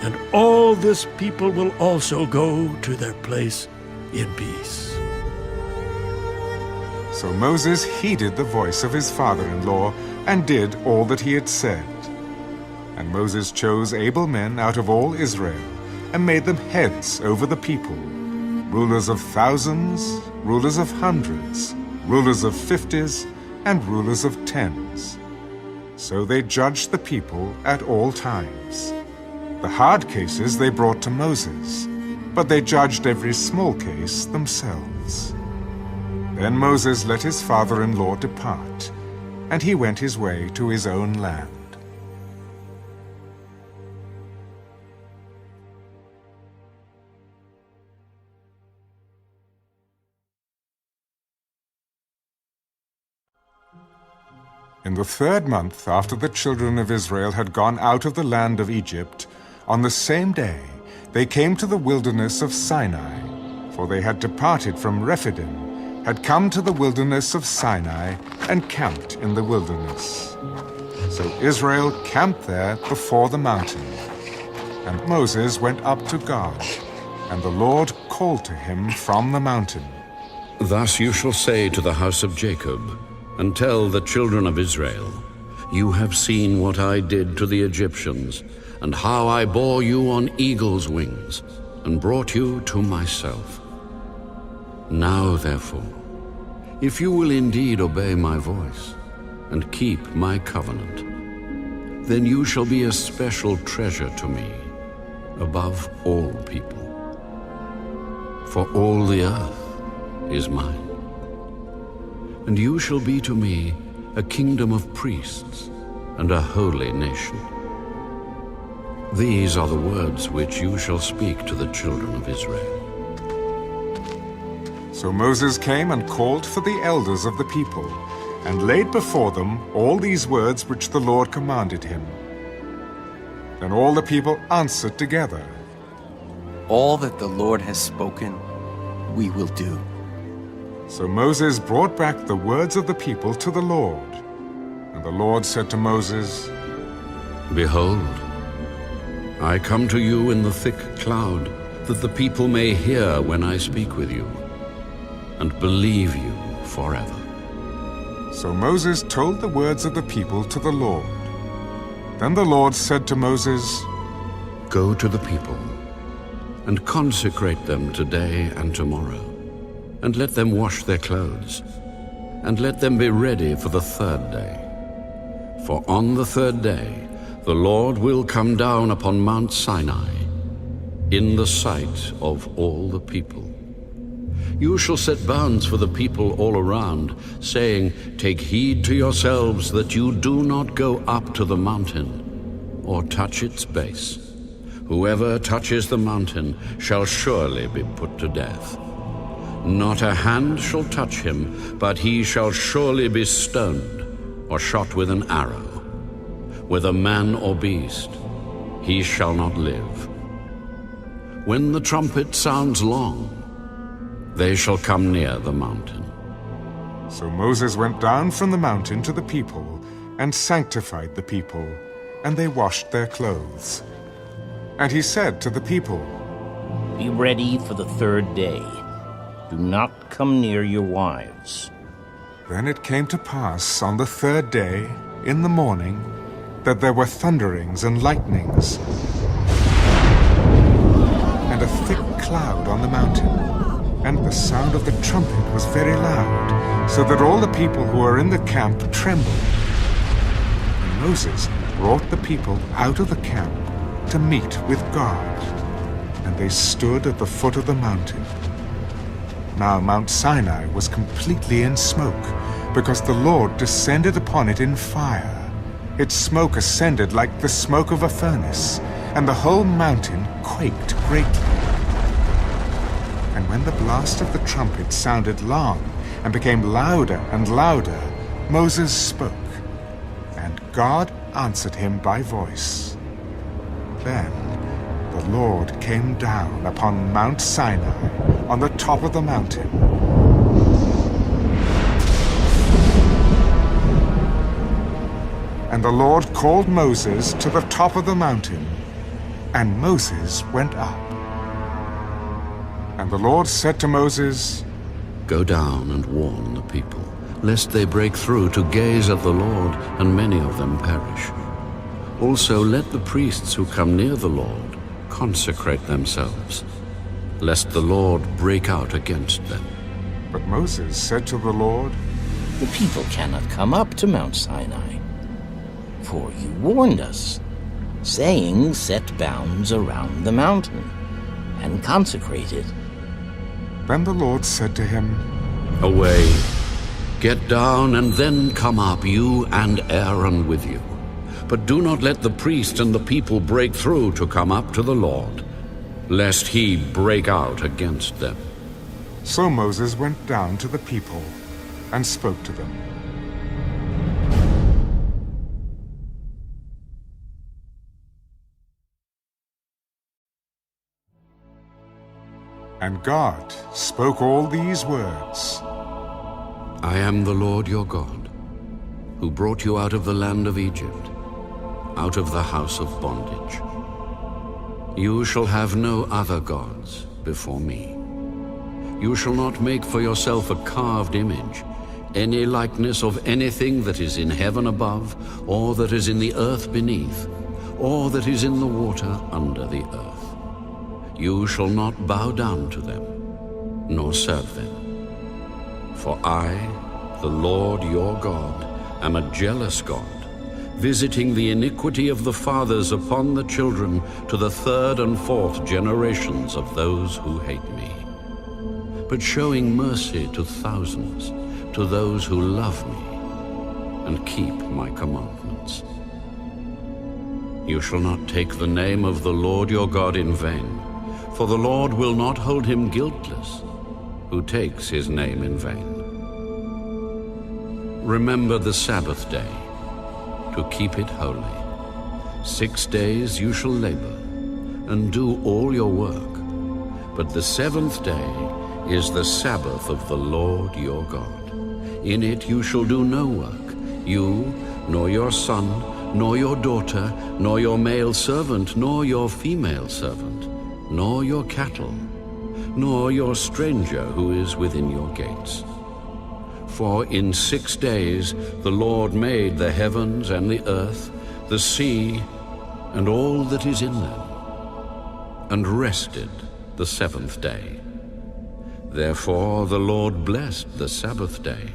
and all this people will also go to their place in peace. So Moses heeded the voice of his father-in-law and did all that he had said. And Moses chose able men out of all Israel and made them heads over the people, rulers of thousands, rulers of hundreds, rulers of 50s, and rulers of 10s. So they judged the people at all times. The hard cases they brought to Moses, but they judged every small case themselves. Then Moses let his father-in-law depart, and he went his way to his own land. In the 3rd month after the children of Israel had gone out of the land of Egypt, on the same day they came to the wilderness of Sinai, for they had departed from Rephidim, had come to the wilderness of Sinai, and camped in the wilderness. So Israel camped there before the mountain. And Moses went up to God, and the Lord called to him from the mountain. Thus you shall say to the house of Jacob, and tell the children of Israel, you have seen what I did to the Egyptians, and how I bore you on eagle's wings, and brought you to myself. Now, therefore, if you will indeed obey my voice, and keep my covenant, then you shall be a special treasure to me, above all people. For all the earth is mine. And you shall be to me a kingdom of priests, and a holy nation. These are the words which you shall speak to the children of Israel. So Moses came and called for the elders of the people, and laid before them all these words which the Lord commanded him. Then all the people answered together, All that the Lord has spoken, we will do. So Moses brought back the words of the people to the Lord. And the Lord said to Moses, Behold, I come to you in the thick cloud, that the people may hear when I speak with you, and believe you forever. So Moses told the words of the people to the Lord. Then the Lord said to Moses, Go to the people, and consecrate them today and tomorrow, and let them wash their clothes, and let them be ready for the 3rd day. For on the 3rd day the Lord will come down upon Mount Sinai, in the sight of all the people. You shall set bounds for the people all around, saying, Take heed to yourselves that you do not go up to the mountain, or touch its base. Whoever touches the mountain shall surely be put to death. Not a hand shall touch him, but he shall surely be stoned, or shot with an arrow. whether man or beast, he shall not live. When the trumpet sounds long, they shall come near the mountain. So Moses went down from the mountain to the people and sanctified the people, and they washed their clothes. And he said to the people, Be ready for the third day. Do not come near your wives. Then it came to pass on the third day, in the morning, that there were thunderings and lightnings, and a thick cloud on the mountain, and the sound of the trumpet was very loud, so that all the people who were in the camp trembled. And Moses brought the people out of the camp to meet with God, and they stood at the foot of the mountain. Now Mount Sinai was completely in smoke, because the Lord descended upon it in fire. Its smoke ascended like the smoke of a furnace, and the whole mountain quaked greatly. And when the blast of the trumpet sounded long and became louder and louder, Moses spoke, and God answered him by voice. Then the Lord came down upon Mount Sinai on the top of the mountain. And the Lord called Moses to the top of the mountain, and Moses went up. And the Lord said to Moses, Go down and warn the people, lest they break through to gaze at the Lord, and many of them perish. Also let the priests who come near the Lord consecrate themselves, lest the Lord break out against them. But Moses said to the Lord, The people cannot come up to Mount Sinai, for you warned us, saying, Set bounds around the mountain, and consecrate it. Then the Lord said to him, Away, get down, and then come up, you and Aaron with you. But do not let the priest and the people break through to come up to the Lord, lest he break out against them. So Moses went down to the people and spoke to them. And God spoke all these words. I am the Lord your God, who brought you out of the land of Egypt, out of the house of bondage. You shall have no other gods before me. You shall not make for yourself a carved image, any likeness of anything that is in heaven above, or that is in the earth beneath, or that is in the water under the earth. You shall not bow down to them, nor serve them. For I, the Lord your God, am a jealous God, visiting the iniquity of the fathers upon the children to the third and fourth generations of those who hate me, but showing mercy to thousands, to those who love me and keep my commandments. You shall not take the name of the Lord your God in vain, for the Lord will not hold him guiltless who takes his name in vain. Remember the Sabbath day, to keep it holy. 6 days you shall labor, and do all your work. But the seventh day is the Sabbath of the Lord your God. In it you shall do no work, you, nor your son, nor your daughter, nor your male servant, nor your female servant, nor your cattle, nor your stranger who is within your gates. For in 6 days the Lord made the heavens and the earth, the sea, and all that is in them, and rested the seventh day. Therefore the Lord blessed the Sabbath day,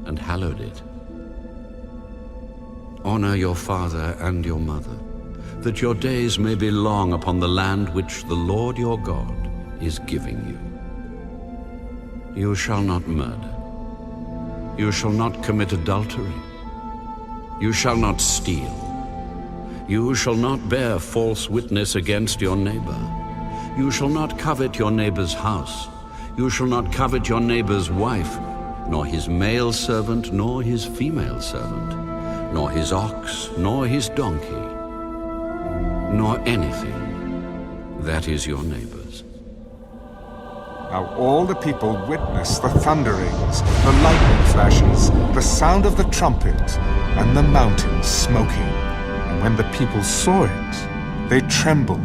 and hallowed it. Honor your father and your mother, that your days may be long upon the land which the Lord your God is giving you. You shall not murder. You shall not commit adultery. You shall not steal. You shall not bear false witness against your neighbor. You shall not covet your neighbor's house. You shall not covet your neighbor's wife, nor his male servant, nor his female servant, nor his ox, nor his donkey, nor anything that is your neighbor's. Now all the people witnessed the thunderings, the lightning flashes, the sound of the trumpet, and the mountains smoking. And when the people saw it, they trembled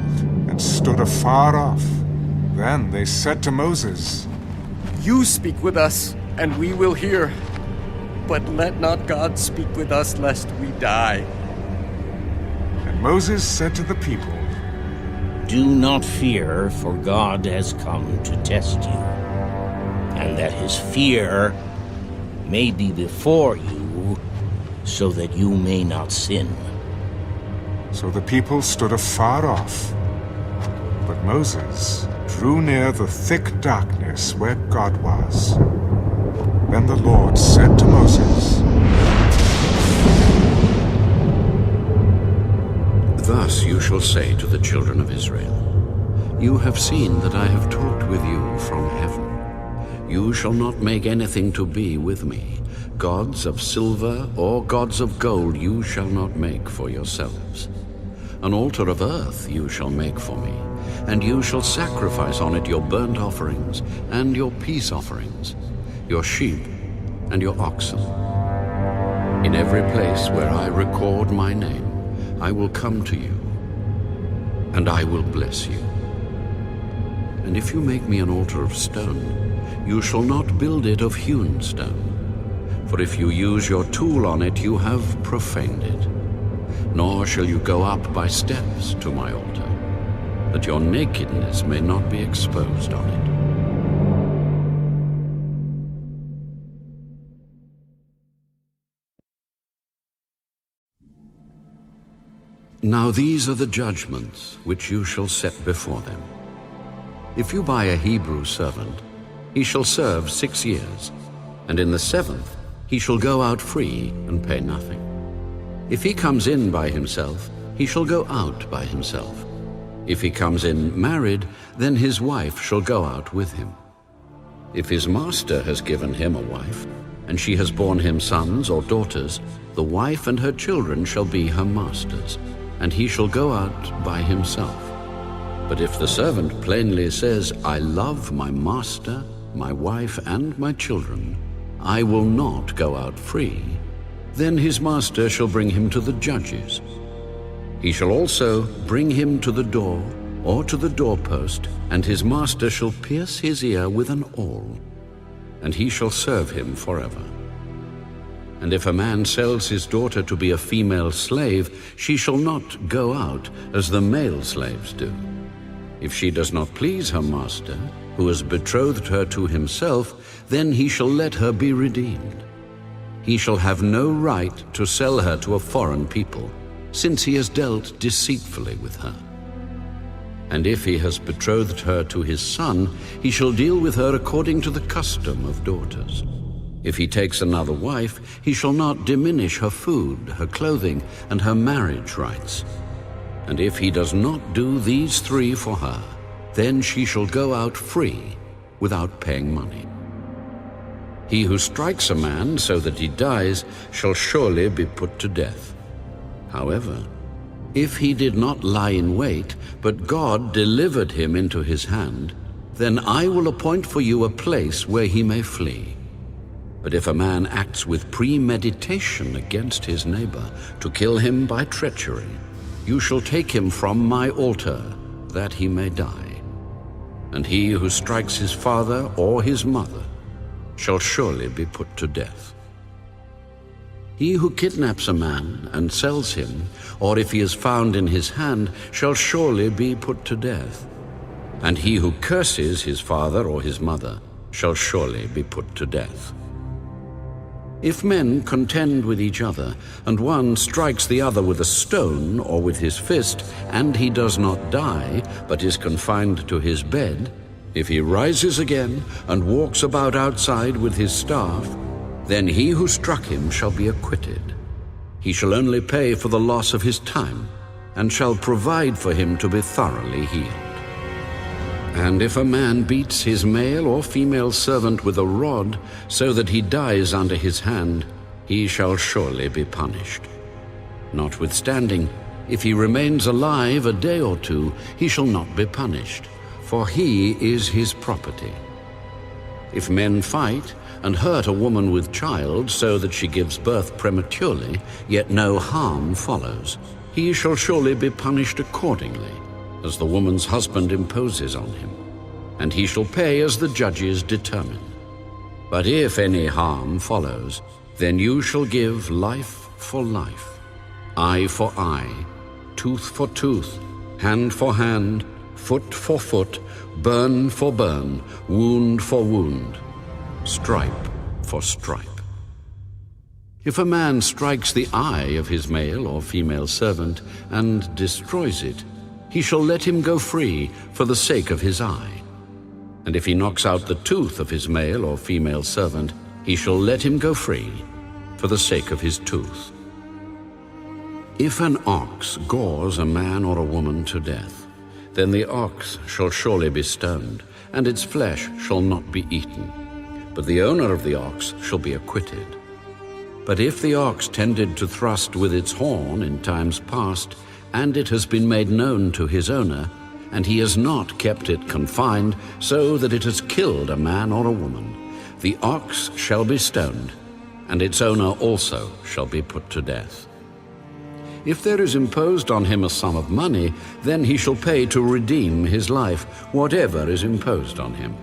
and stood afar off. Then they said to Moses, You speak with us, and we will hear. But let not God speak with us, lest we die. And Moses said to the people, Do not fear, for God has come to test you, and that his fear may be before you, so that you may not sin. So the people stood afar off. But Moses drew near the thick darkness where God was. Then the Lord said to Moses, Thus you shall say to the children of Israel, You have seen that I have talked with you from heaven. You shall not make anything to be with me. Gods of silver or gods of gold you shall not make for yourselves. An altar of earth you shall make for me, and you shall sacrifice on it your burnt offerings and your peace offerings, your sheep and your oxen. In every place where I record my name, I will come to you, and I will bless you. And if you make me an altar of stone, you shall not build it of hewn stone. For if you use your tool on it, you have profaned it. Nor shall you go up by steps to my altar, that your nakedness may not be exposed on it. Now these are the judgments which you shall set before them. If you buy a Hebrew servant, he shall serve 6 years, and in the 7th he shall go out free and pay nothing. If he comes in by himself, he shall go out by himself. If he comes in married, then his wife shall go out with him. If his master has given him a wife, and she has borne him sons or daughters, the wife and her children shall be her master's, and he shall go out by himself. But if the servant plainly says, I love my master, my wife, and my children, I will not go out free, then his master shall bring him to the judges. He shall also bring him to the door or to the doorpost, and his master shall pierce his ear with an awl, and he shall serve him forever. And if a man sells his daughter to be a female slave, she shall not go out as the male slaves do. If she does not please her master, who has betrothed her to himself, then he shall let her be redeemed. He shall have no right to sell her to a foreign people, since he has dealt deceitfully with her. And if he has betrothed her to his son, he shall deal with her according to the custom of daughters. If he takes another wife, he shall not diminish her food, her clothing, and her marriage rights. And if he does not do these 3 for her, then she shall go out free without paying money. He who strikes a man so that he dies shall surely be put to death. However, if he did not lie in wait, but God delivered him into his hand, then I will appoint for you a place where he may flee. But if a man acts with premeditation against his neighbor to kill him by treachery, you shall take him from my altar, that he may die. And he who strikes his father or his mother shall surely be put to death. He who kidnaps a man and sells him, or if he is found in his hand, shall surely be put to death. And he who curses his father or his mother shall surely be put to death. If men contend with each other, and one strikes the other with a stone or with his fist, and he does not die, but is confined to his bed, if he rises again and walks about outside with his staff, then he who struck him shall be acquitted. He shall only pay for the loss of his time, and shall provide for him to be thoroughly healed. And if a man beats his male or female servant with a rod, so that he dies under his hand, he shall surely be punished. Notwithstanding, if he remains alive a day or two, he shall not be punished, for he is his property. If men fight and hurt a woman with child so that she gives birth prematurely, yet no harm follows, he shall surely be punished accordingly, as the woman's husband imposes on him, and he shall pay as the judges determine. But if any harm follows, then you shall give life for life, eye for eye, tooth for tooth, hand for hand, foot for foot, burn for burn, wound for wound, stripe for stripe. If a man strikes the eye of his male or female servant and destroys it, he shall let him go free for the sake of his eye. And if he knocks out the tooth of his male or female servant, he shall let him go free for the sake of his tooth. If an ox gores a man or a woman to death, then the ox shall surely be stoned, and its flesh shall not be eaten, but the owner of the ox shall be acquitted. But if the ox tended to thrust with its horn in times past, and it has been made known to his owner, and he has not kept it confined, so that it has killed a man or a woman, the ox shall be stoned, and its owner also shall be put to death. If there is imposed on him a sum of money, then he shall pay to redeem his life whatever is imposed on him,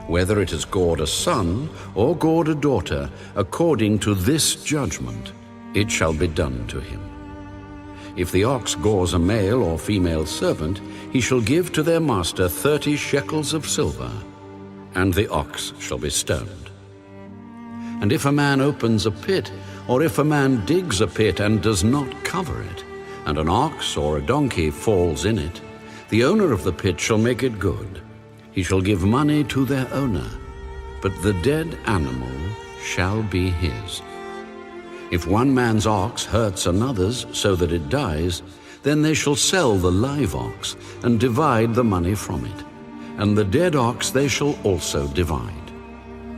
whether it has gored a son or gored a daughter, according to this judgment, it shall be done to him. If the ox gores a male or female servant, he shall give to their master 30 shekels of silver, and the ox shall be stoned. And if a man opens a pit, or if a man digs a pit and does not cover it, and an ox or a donkey falls in it, the owner of the pit shall make it good. He shall give money to their owner, but the dead animal shall be his. If one man's ox hurts another's so that it dies, then they shall sell the live ox and divide the money from it, and the dead ox they shall also divide.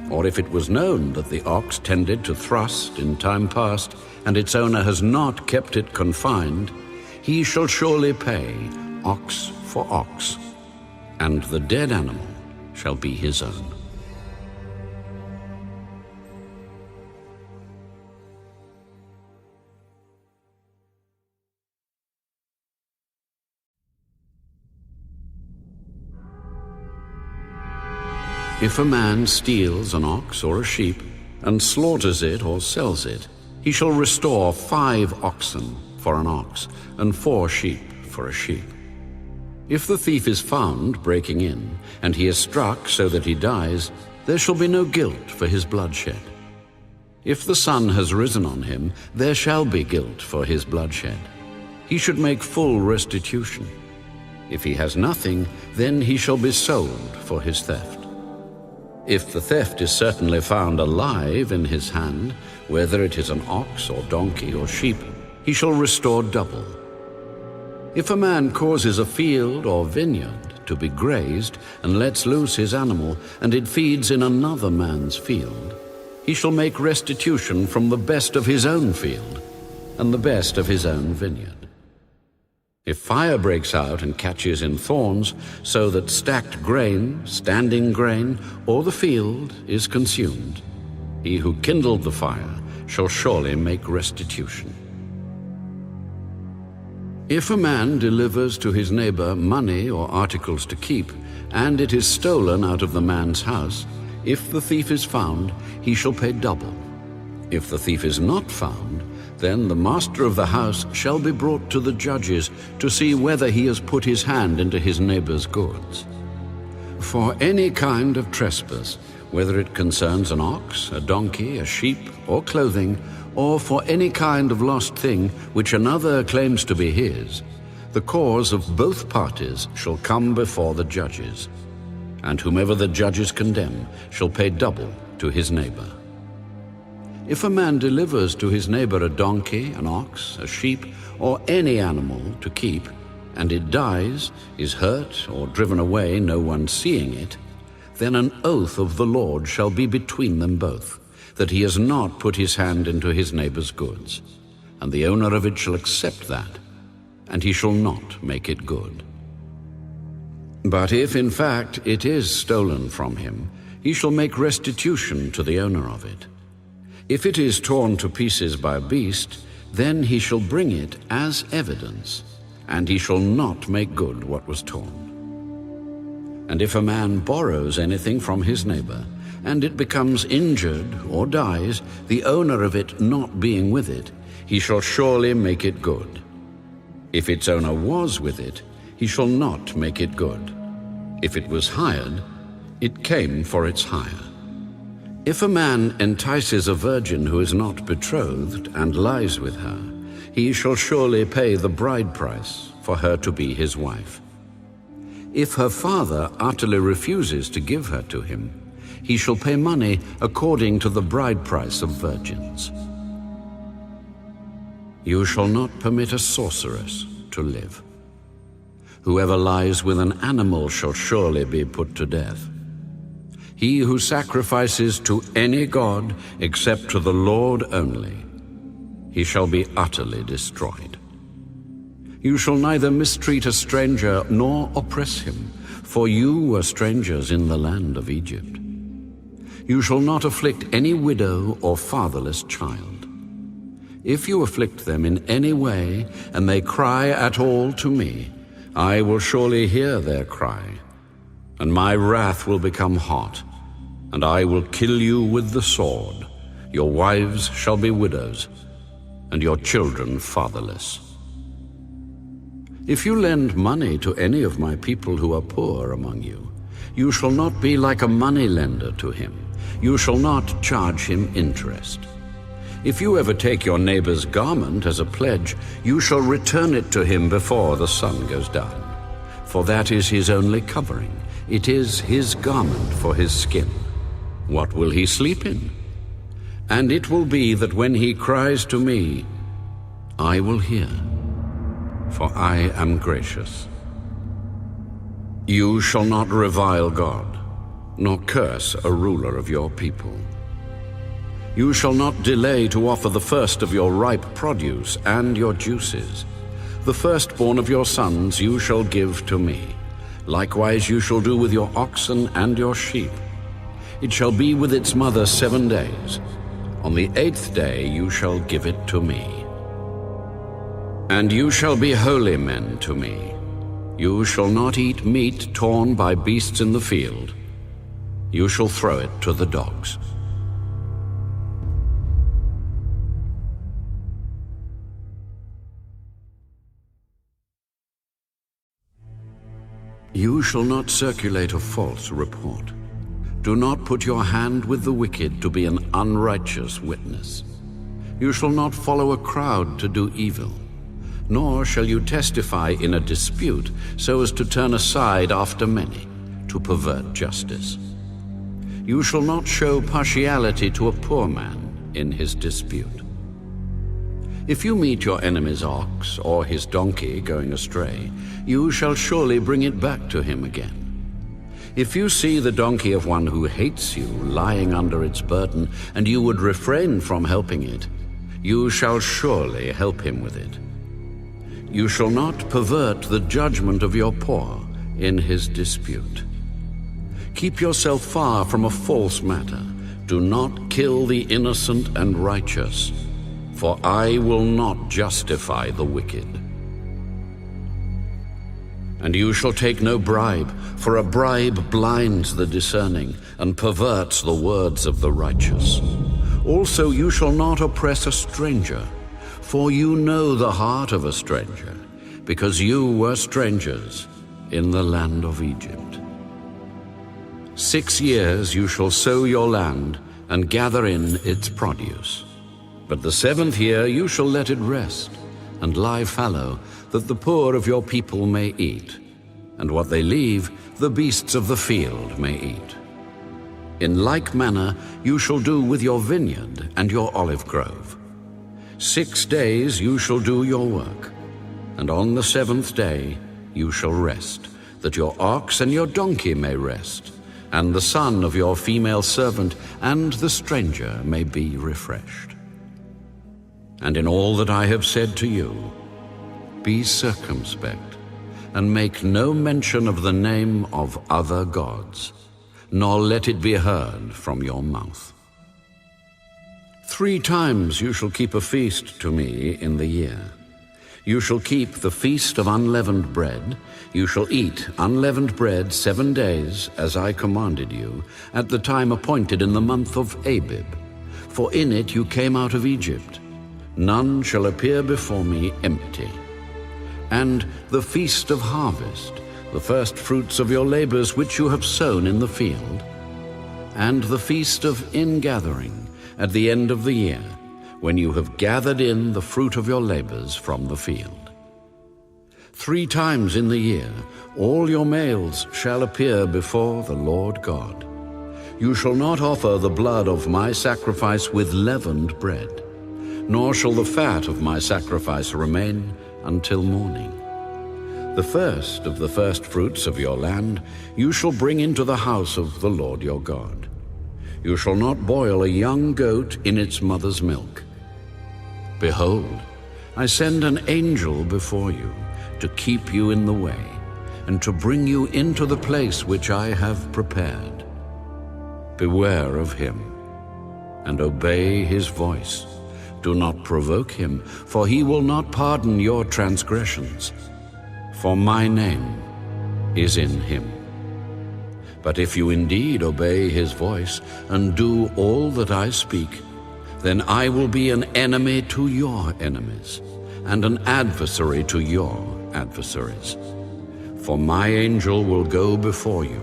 Or if it was known that the ox tended to thrust in time past, and its owner has not kept it confined, he shall surely pay ox for ox, and the dead animal shall be his own. If a man steals an ox or a sheep, and slaughters it or sells it, he shall restore 5 oxen for an ox, and 4 sheep for a sheep. If the thief is found breaking in, and he is struck so that he dies, there shall be no guilt for his bloodshed. If the sun has risen on him, there shall be guilt for his bloodshed. He should make full restitution. If he has nothing, then he shall be sold for his theft. If the theft is certainly found alive in his hand, whether it is an ox or donkey or sheep, he shall restore double. If a man causes a field or vineyard to be grazed and lets loose his animal, and it feeds in another man's field, he shall make restitution from the best of his own field and the best of his own vineyard. If fire breaks out and catches in thorns, so that stacked grain, standing grain, or the field is consumed, he who kindled the fire shall surely make restitution. If a man delivers to his neighbor money or articles to keep, and it is stolen out of the man's house, if the thief is found, he shall pay double. If the thief is not found, then the master of the house shall be brought to the judges to see whether he has put his hand into his neighbor's goods. For any kind of trespass, whether it concerns an ox, a donkey, a sheep, or clothing, or for any kind of lost thing which another claims to be his, the cause of both parties shall come before the judges, and whomever the judges condemn shall pay double to his neighbor. If a man delivers to his neighbor a donkey, an ox, a sheep, or any animal to keep, and it dies, is hurt, or driven away, no one seeing it, then an oath of the Lord shall be between them both, that he has not put his hand into his neighbor's goods, and the owner of it shall accept that, and he shall not make it good. But if in fact it is stolen from him, he shall make restitution to the owner of it. If it is torn to pieces by a beast, then he shall bring it as evidence, and he shall not make good what was torn. And if a man borrows anything from his neighbor, and it becomes injured or dies, the owner of it not being with it, he shall surely make it good. If its owner was with it, he shall not make it good. If it was hired, it came for its hire. If a man entices a virgin who is not betrothed and lies with her, he shall surely pay the bride price for her to be his wife. If her father utterly refuses to give her to him, he shall pay money according to the bride price of virgins. You shall not permit a sorceress to live. Whoever lies with an animal shall surely be put to death. He who sacrifices to any god except to the Lord only, he shall be utterly destroyed. You shall neither mistreat a stranger nor oppress him, for you were strangers in the land of Egypt. You shall not afflict any widow or fatherless child. If you afflict them in any way, and they cry at all to me, I will surely hear their cry, and my wrath will become hot, and I will kill you with the sword. Your wives shall be widows, and your children fatherless. If you lend money to any of my people who are poor among you, you shall not be like a money lender to him. You shall not charge him interest. If you ever take your neighbor's garment as a pledge, you shall return it to him before the sun goes down. For that is his only covering. It is his garment for his skin. What will he sleep in? And it will be that when he cries to me, I will hear, for I am gracious. You shall not revile God, nor curse a ruler of your people. You shall not delay to offer the first of your ripe produce and your juices. The firstborn of your sons you shall give to me. Likewise you shall do with your oxen and your sheep. It shall be with its mother 7 days. On the 8th day you shall give it to me. And you shall be holy men to me. You shall not eat meat torn by beasts in the field. You shall throw it to the dogs. You shall not circulate a false report. Do not put your hand with the wicked to be an unrighteous witness. You shall not follow a crowd to do evil, nor shall you testify in a dispute so as to turn aside after many, to pervert justice. You shall not show partiality to a poor man in his dispute. If you meet your enemy's ox or his donkey going astray, you shall surely bring it back to him again. If you see the donkey of one who hates you lying under its burden, and you would refrain from helping it, you shall surely help him with it. You shall not pervert the judgment of your poor in his dispute. Keep yourself far from a false matter. Do not kill the innocent and righteous, for I will not justify the wicked. And you shall take no bribe, for a bribe blinds the discerning and perverts the words of the righteous. Also you shall not oppress a stranger, for you know the heart of a stranger, because you were strangers in the land of Egypt. 6 years you shall sow your land and gather in its produce. But the 7th year you shall let it rest and lie fallow, that the poor of your people may eat, and what they leave the beasts of the field may eat. In like manner you shall do with your vineyard and your olive grove. 6 days you shall do your work, and on the 7th day you shall rest, that your ox and your donkey may rest, and the son of your female servant and the stranger may be refreshed. And in all that I have said to you, be circumspect, and make no mention of the name of other gods, nor let it be heard from your mouth. 3 times you shall keep a feast to me in the year. You shall keep the feast of unleavened bread. You shall eat unleavened bread 7 days, as I commanded you, at the time appointed in the month of Abib. For in it you came out of Egypt. None shall appear before me empty. And the feast of harvest, the first fruits of your labors which you have sown in the field. And the feast of ingathering, at the end of the year, when you have gathered in the fruit of your labors from the field. 3 times in the year all your males shall appear before the Lord God. You shall not offer the blood of my sacrifice with leavened bread, nor shall the fat of my sacrifice remain until morning. The first of the first fruits of your land you shall bring into the house of the Lord your God. You shall not boil a young goat in its mother's milk. Behold, I send an angel before you to keep you in the way, and to bring you into the place which I have prepared. Beware of him, and obey his voice. Do not provoke him, for he will not pardon your transgressions. For my name is in him. But if you indeed obey his voice, and do all that I speak, then I will be an enemy to your enemies, and an adversary to your adversaries. For my angel will go before you,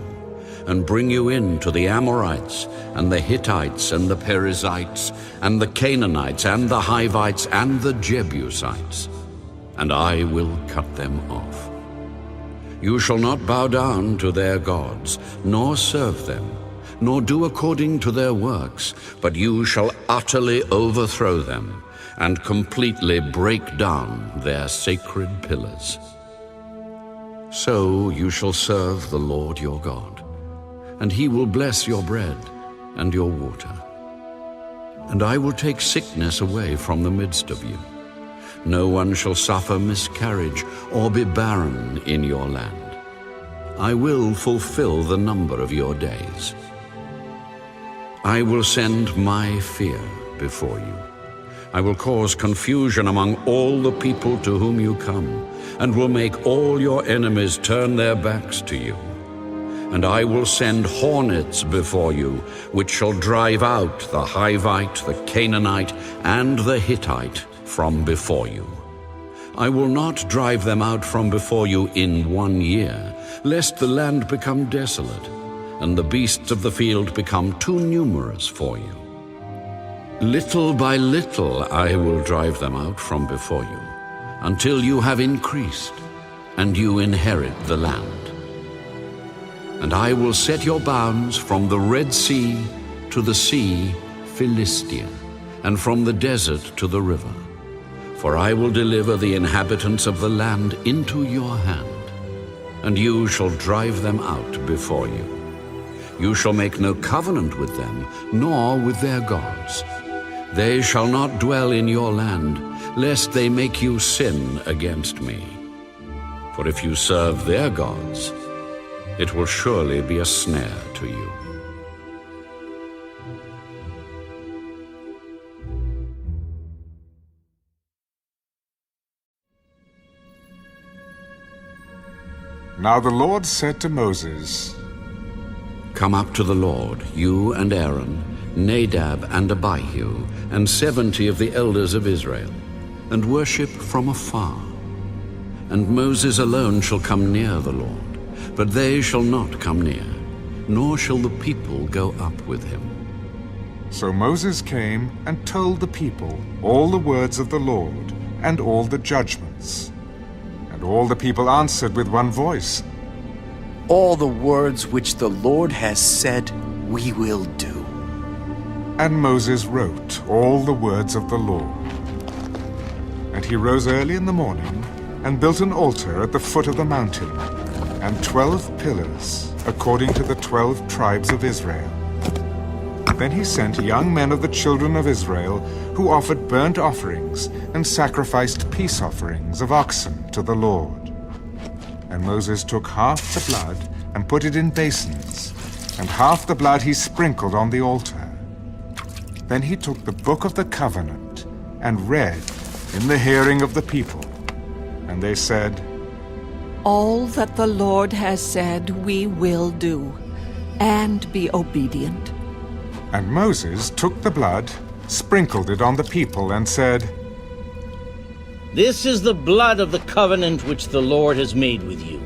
and bring you in to the Amorites, and the Hittites, and the Perizzites, and the Canaanites, and the Hivites, and the Jebusites, and I will cut them off. You shall not bow down to their gods, nor serve them, nor do according to their works, but you shall utterly overthrow them, and completely break down their sacred pillars. So you shall serve the Lord your God, and he will bless your bread and your water. And I will take sickness away from the midst of you. No one shall suffer miscarriage or be barren in your land. I will fulfill the number of your days. I will send my fear before you. I will cause confusion among all the people to whom you come, and will make all your enemies turn their backs to you. And I will send hornets before you, which shall drive out the Hivite, the Canaanite, and the Hittite from before you. I will not drive them out from before you in 1 year, lest the land become desolate, and the beasts of the field become too numerous for you. Little by little I will drive them out from before you, until you have increased, and you inherit the land. And I will set your bounds from the Red Sea to the sea Philistia, and from the desert to the river. For I will deliver the inhabitants of the land into your hand, and you shall drive them out before you. You shall make no covenant with them, nor with their gods. They shall not dwell in your land, lest they make you sin against me. For if you serve their gods, it will surely be a snare to you. Now the Lord said to Moses, Come up to the Lord, you and Aaron, Nadab and Abihu, and 70 of the elders of Israel, and worship from afar. And Moses alone shall come near the Lord, but they shall not come near, nor shall the people go up with him. So Moses came and told the people all the words of the Lord and all the judgments. And all the people answered with one voice, All the words which the Lord has said, we will do. And Moses wrote all the words of the law. And he rose early in the morning and built an altar at the foot of the mountain, and 12 pillars, according to the 12 tribes of Israel. Then he sent young men of the children of Israel, who offered burnt offerings and sacrificed peace offerings of oxen to the Lord. And Moses took half the blood and put it in basins, and half the blood he sprinkled on the altar. Then he took the book of the covenant and read in the hearing of the people. And they said, All that the Lord has said we will do, and be obedient. And Moses took the blood, sprinkled it on the people, and said, This is the blood of the covenant which the Lord has made with you,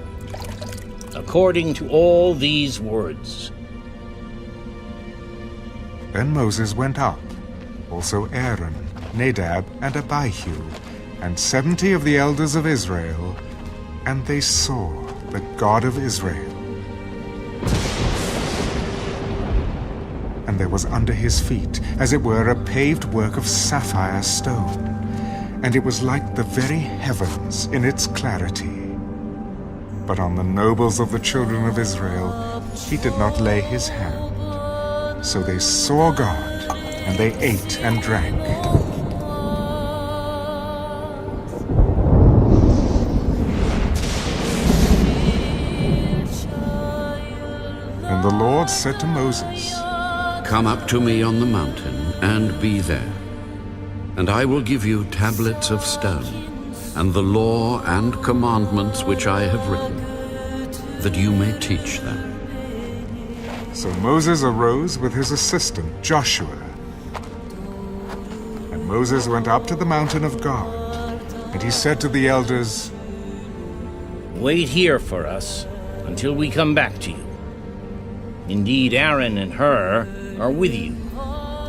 according to all these words. Then Moses went up, also Aaron, Nadab, and Abihu, and 70 of the elders of Israel, and they saw the God of Israel. And there was under his feet, as it were, a paved work of sapphire stone, and it was like the very heavens in its clarity. But on the nobles of the children of Israel he did not lay his hand. So they saw God, and they ate and drank. And the Lord said to Moses, Come up to me on the mountain, and be there. And I will give you tablets of stone, and the law and commandments which I have written, that you may teach them. So Moses arose with his assistant Joshua. And Moses went up to the mountain of God, and he said to the elders, Wait here for us until we come back to you. Indeed, Aaron and Hur are with you.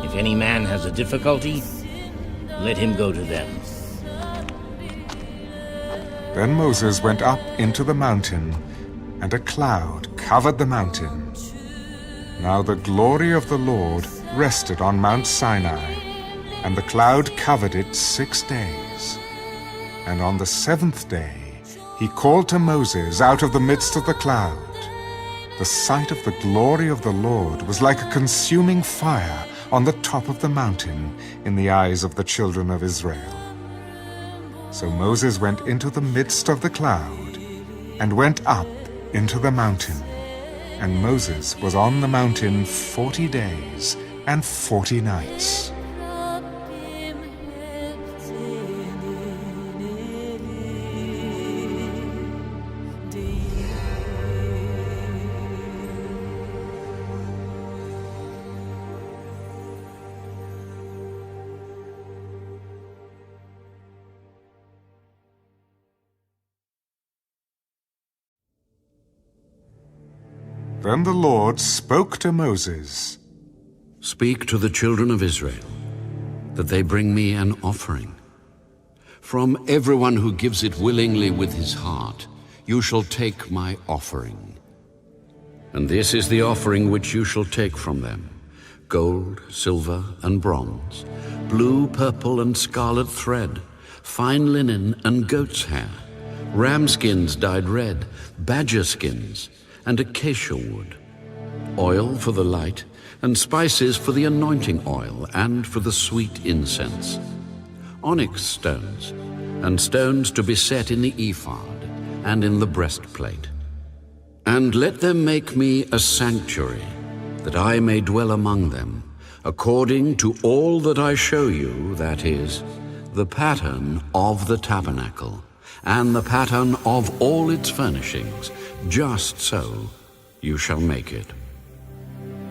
If any man has a difficulty, let him go to them. Then Moses went up into the mountain, and a cloud covered the mountain. Now the glory of the Lord rested on Mount Sinai, and the cloud covered it 6 days. And on the 7th day he called to Moses out of the midst of the cloud. The sight of the glory of the Lord was like a consuming fire on the top of the mountain in the eyes of the children of Israel. So Moses went into the midst of the cloud, and went up into the mountain. And Moses was on the mountain 40 days and 40 nights. Then the Lord spoke to Moses. Speak to the children of Israel, that they bring me an offering. From everyone who gives it willingly with his heart, you shall take my offering. And this is the offering which you shall take from them: gold, silver, and bronze, blue, purple, and scarlet thread, fine linen and goat's hair, ram skins dyed red, badger skins, and acacia wood, oil for the light, and spices for the anointing oil and for the sweet incense, onyx stones, and stones to be set in the ephod and in the breastplate. And let them make me a sanctuary, that I may dwell among them, according to all that I show you, that is, the pattern of the tabernacle, and the pattern of all its furnishings, just so you shall make it.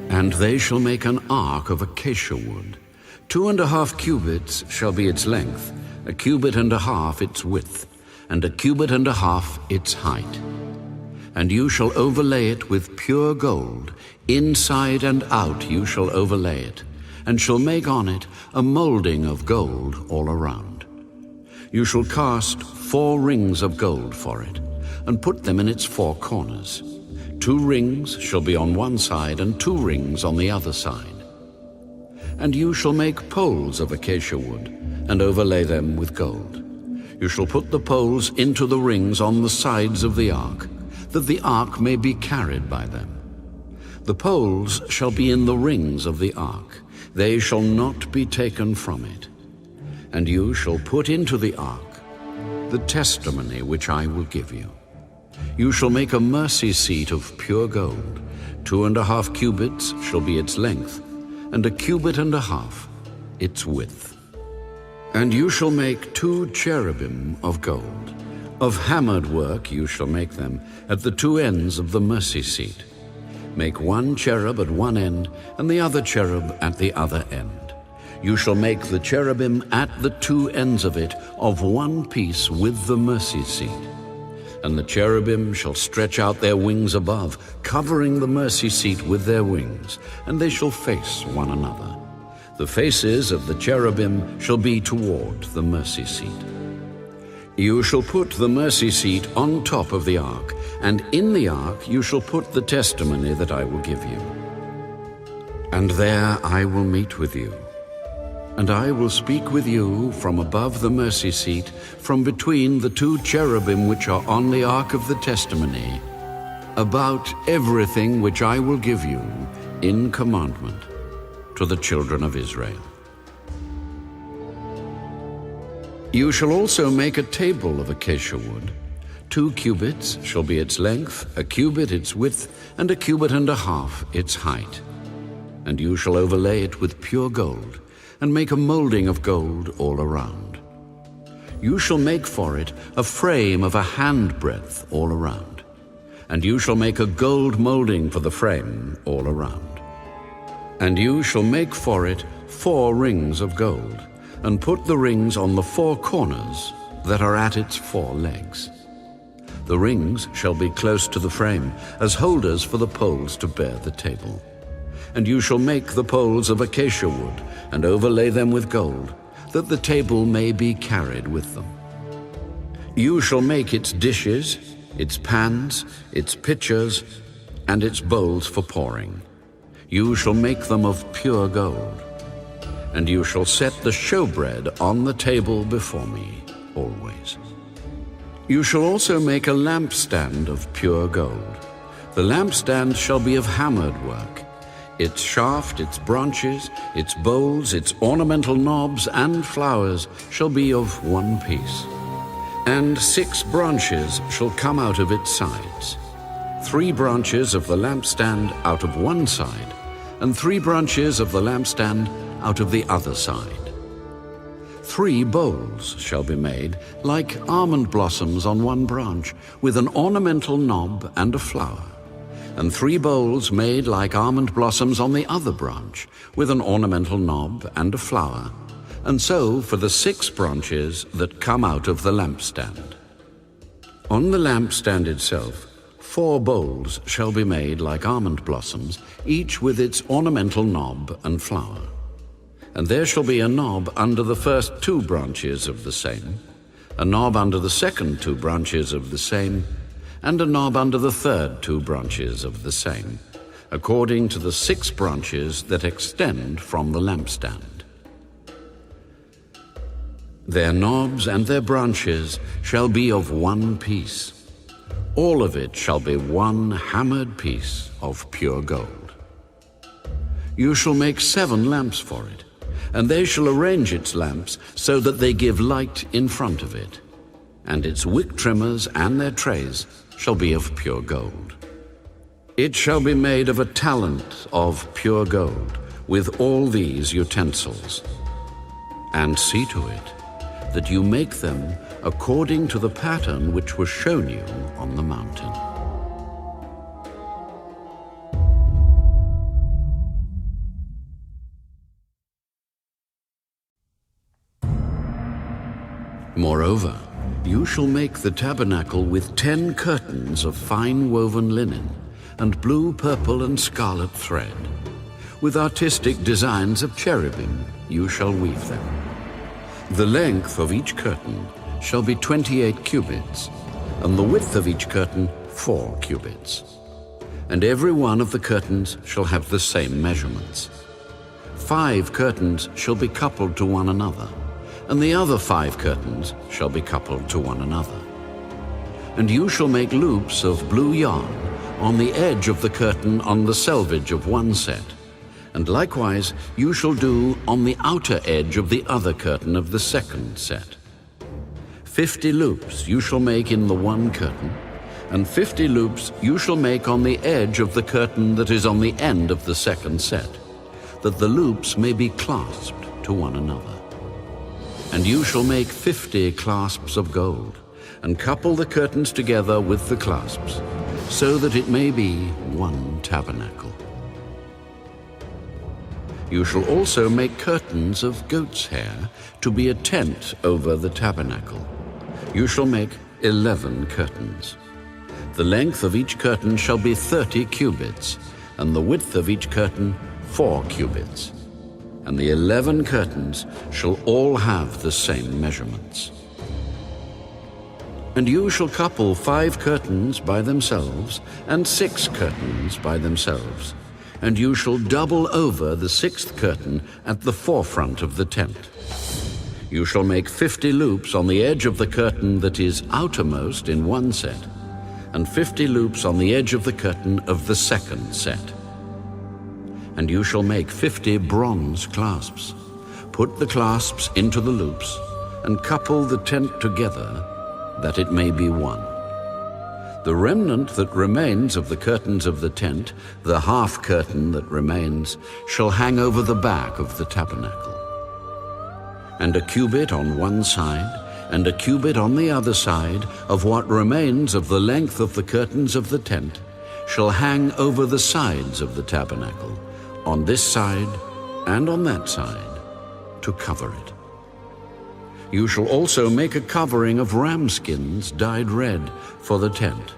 And they shall make an ark of acacia wood. 2.5 cubits shall be its length, 1.5 cubits its width, and 1.5 cubits its height. And you shall overlay it with pure gold, inside and out you shall overlay it, and shall make on it a molding of gold all around. You shall cast 4 rings of gold for it, and put them in its 4 corners. 2 rings shall be on one side, and 2 rings on the other side. And you shall make poles of acacia wood, and overlay them with gold. You shall put the poles into the rings on the sides of the ark, that the ark may be carried by them. The poles shall be in the rings of the ark. They shall not be taken from it. And you shall put into the ark the testimony which I will give you. You shall make a mercy seat of pure gold. 2.5 cubits shall be its length, and 1.5 cubits its width. And you shall make 2 cherubim of gold. Of hammered work you shall make them at the 2 ends of the mercy seat. Make 1 cherub at one end, and the other cherub at the other end. You shall make the cherubim at the 2 ends of it of one piece with the mercy seat. And the cherubim shall stretch out their wings above, covering the mercy seat with their wings, and they shall face one another. The faces of the cherubim shall be toward the mercy seat. You shall put the mercy seat on top of the ark, and in the ark you shall put the testimony that I will give you. And there I will meet with you. And I will speak with you from above the mercy seat, from between the 2 cherubim which are on the ark of the testimony, about everything which I will give you in commandment to the children of Israel. You shall also make a table of acacia wood. 2 cubits shall be its length, 1 cubit its width, and 1.5 cubits its height. And you shall overlay it with pure gold, and make a molding of gold all around. You shall make for it a frame of a handbreadth all around, and you shall make a gold molding for the frame all around. And you shall make for it 4 rings of gold, and put the rings on the 4 corners that are at its 4 legs. The rings shall be close to the frame, as holders for the poles to bear the table. And you shall make the poles of acacia wood, and overlay them with gold, that the table may be carried with them. You shall make its dishes, its pans, its pitchers, and its bowls for pouring. You shall make them of pure gold. And you shall set the showbread on the table before me always. You shall also make a lampstand of pure gold. The lampstand shall be of hammered work. Its shaft, its branches, its bowls, its ornamental knobs and flowers shall be of one piece. And 6 branches shall come out of its sides. 3 branches of the lampstand out of one side, and 3 branches of the lampstand out of the other side. 3 bowls shall be made like almond blossoms on one branch, with an ornamental knob and a flower. And 3 bowls made like almond blossoms on the other branch, with an ornamental knob and a flower, and so for the 6 branches that come out of the lampstand. On the lampstand itself, 4 bowls shall be made like almond blossoms, each with its ornamental knob and flower. And there shall be a knob under the first 2 branches of the same, a knob under the second 2 branches of the same, and a knob under the third 2 branches of the same, according to the 6 branches that extend from the lampstand. Their knobs and their branches shall be of one piece. All of it shall be one hammered piece of pure gold. You shall make 7 lamps for it, and they shall arrange its lamps so that they give light in front of it, and its wick trimmers and their trays shall be of pure gold. It shall be made of a talent of pure gold, with all these utensils. And see to it that you make them according to the pattern which was shown you on the mountain. Moreover, you shall make the tabernacle with 10 curtains of fine woven linen, and blue, purple, and scarlet thread. With artistic designs of cherubim you shall weave them. The length of each curtain shall be 28 cubits, and the width of each curtain 4 cubits. And every one of the curtains shall have the same measurements. 5 curtains shall be coupled to one another, and the other 5 curtains shall be coupled to one another. And you shall make loops of blue yarn on the edge of the curtain on the selvage of one set. And likewise you shall do on the outer edge of the other curtain of the second set. 50 loops you shall make in the one curtain, and 50 loops you shall make on the edge of the curtain that is on the end of the second set, that the loops may be clasped to one another. And you shall make 50 clasps of gold, and couple the curtains together with the clasps, so that it may be one tabernacle. You shall also make curtains of goat's hair to be a tent over the tabernacle. You shall make 11 curtains. The length of each curtain shall be 30 cubits, and the width of each curtain 4 cubits. And the 11 curtains shall all have the same measurements. And you shall couple 5 curtains by themselves, and 6 curtains by themselves. And you shall double over the 6th curtain at the forefront of the tent. You shall make 50 loops on the edge of the curtain that is outermost in one set, and 50 loops on the edge of the curtain of the second set. And you shall make 50 bronze clasps. Put the clasps into the loops, and couple the tent together, that it may be one. The remnant that remains of the curtains of the tent, the half curtain that remains, shall hang over the back of the tabernacle. And a cubit on one side, and a cubit on the other side, of what remains of the length of the curtains of the tent, shall hang over the sides of the tabernacle, on this side and on that side, to cover it. You shall also make a covering of ram skins dyed red for the tent,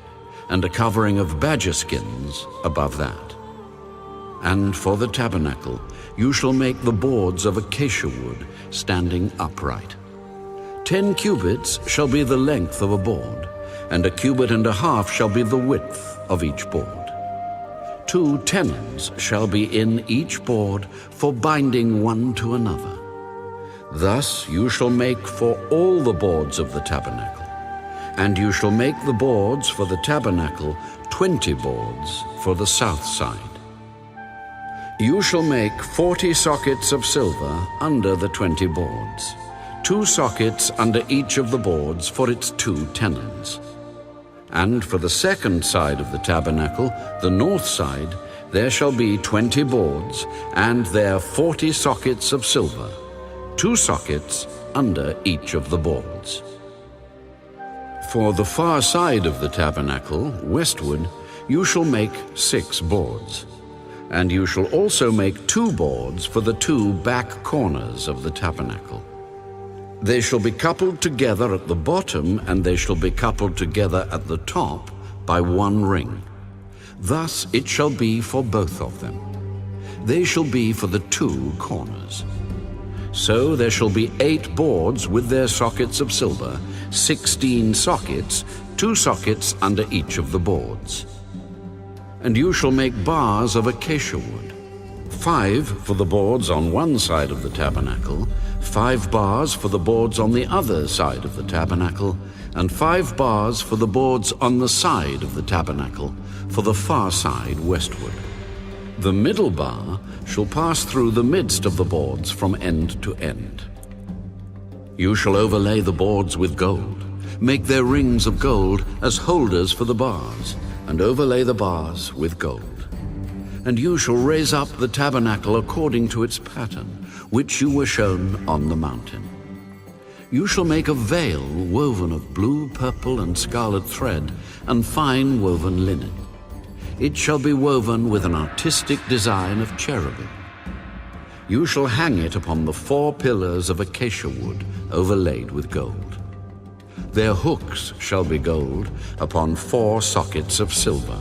and a covering of badger skins above that. And for the tabernacle you shall make the boards of acacia wood standing upright. 10 cubits shall be the length of a board, and a cubit and a half shall be the width of each board. 2 tenons shall be in each board for binding one to another. Thus you shall make for all the boards of the tabernacle. And you shall make the boards for the tabernacle 20 boards for the south side. You shall make 40 sockets of silver under the 20 boards, 2 sockets under each of the boards for its 2 tenons. And for the second side of the tabernacle, the north side, there shall be 20 boards, and there 40 sockets of silver, 2 sockets under each of the boards. For the far side of the tabernacle, westward, you shall make 6 boards. And you shall also make 2 boards for the 2 back corners of the tabernacle. They shall be coupled together at the bottom, and they shall be coupled together at the top by 1 ring. Thus it shall be for both of them. They shall be for the 2 corners. So there shall be 8 boards with their sockets of silver, 16 sockets, 2 sockets under each of the boards. And you shall make bars of acacia wood, 5 for the boards on one side of the tabernacle, 5 bars for the boards on the other side of the tabernacle, and 5 bars for the boards on the side of the tabernacle, for the far side westward. The middle bar shall pass through the midst of the boards from end to end. You shall overlay the boards with gold, make their rings of gold as holders for the bars, and overlay the bars with gold. And you shall raise up the tabernacle according to its pattern, which you were shown on the mountain. You shall make a veil woven of blue, purple, and scarlet thread, and fine woven linen. It shall be woven with an artistic design of cherubim. You shall hang it upon the 4 pillars of acacia wood overlaid with gold. Their hooks shall be gold upon 4 sockets of silver.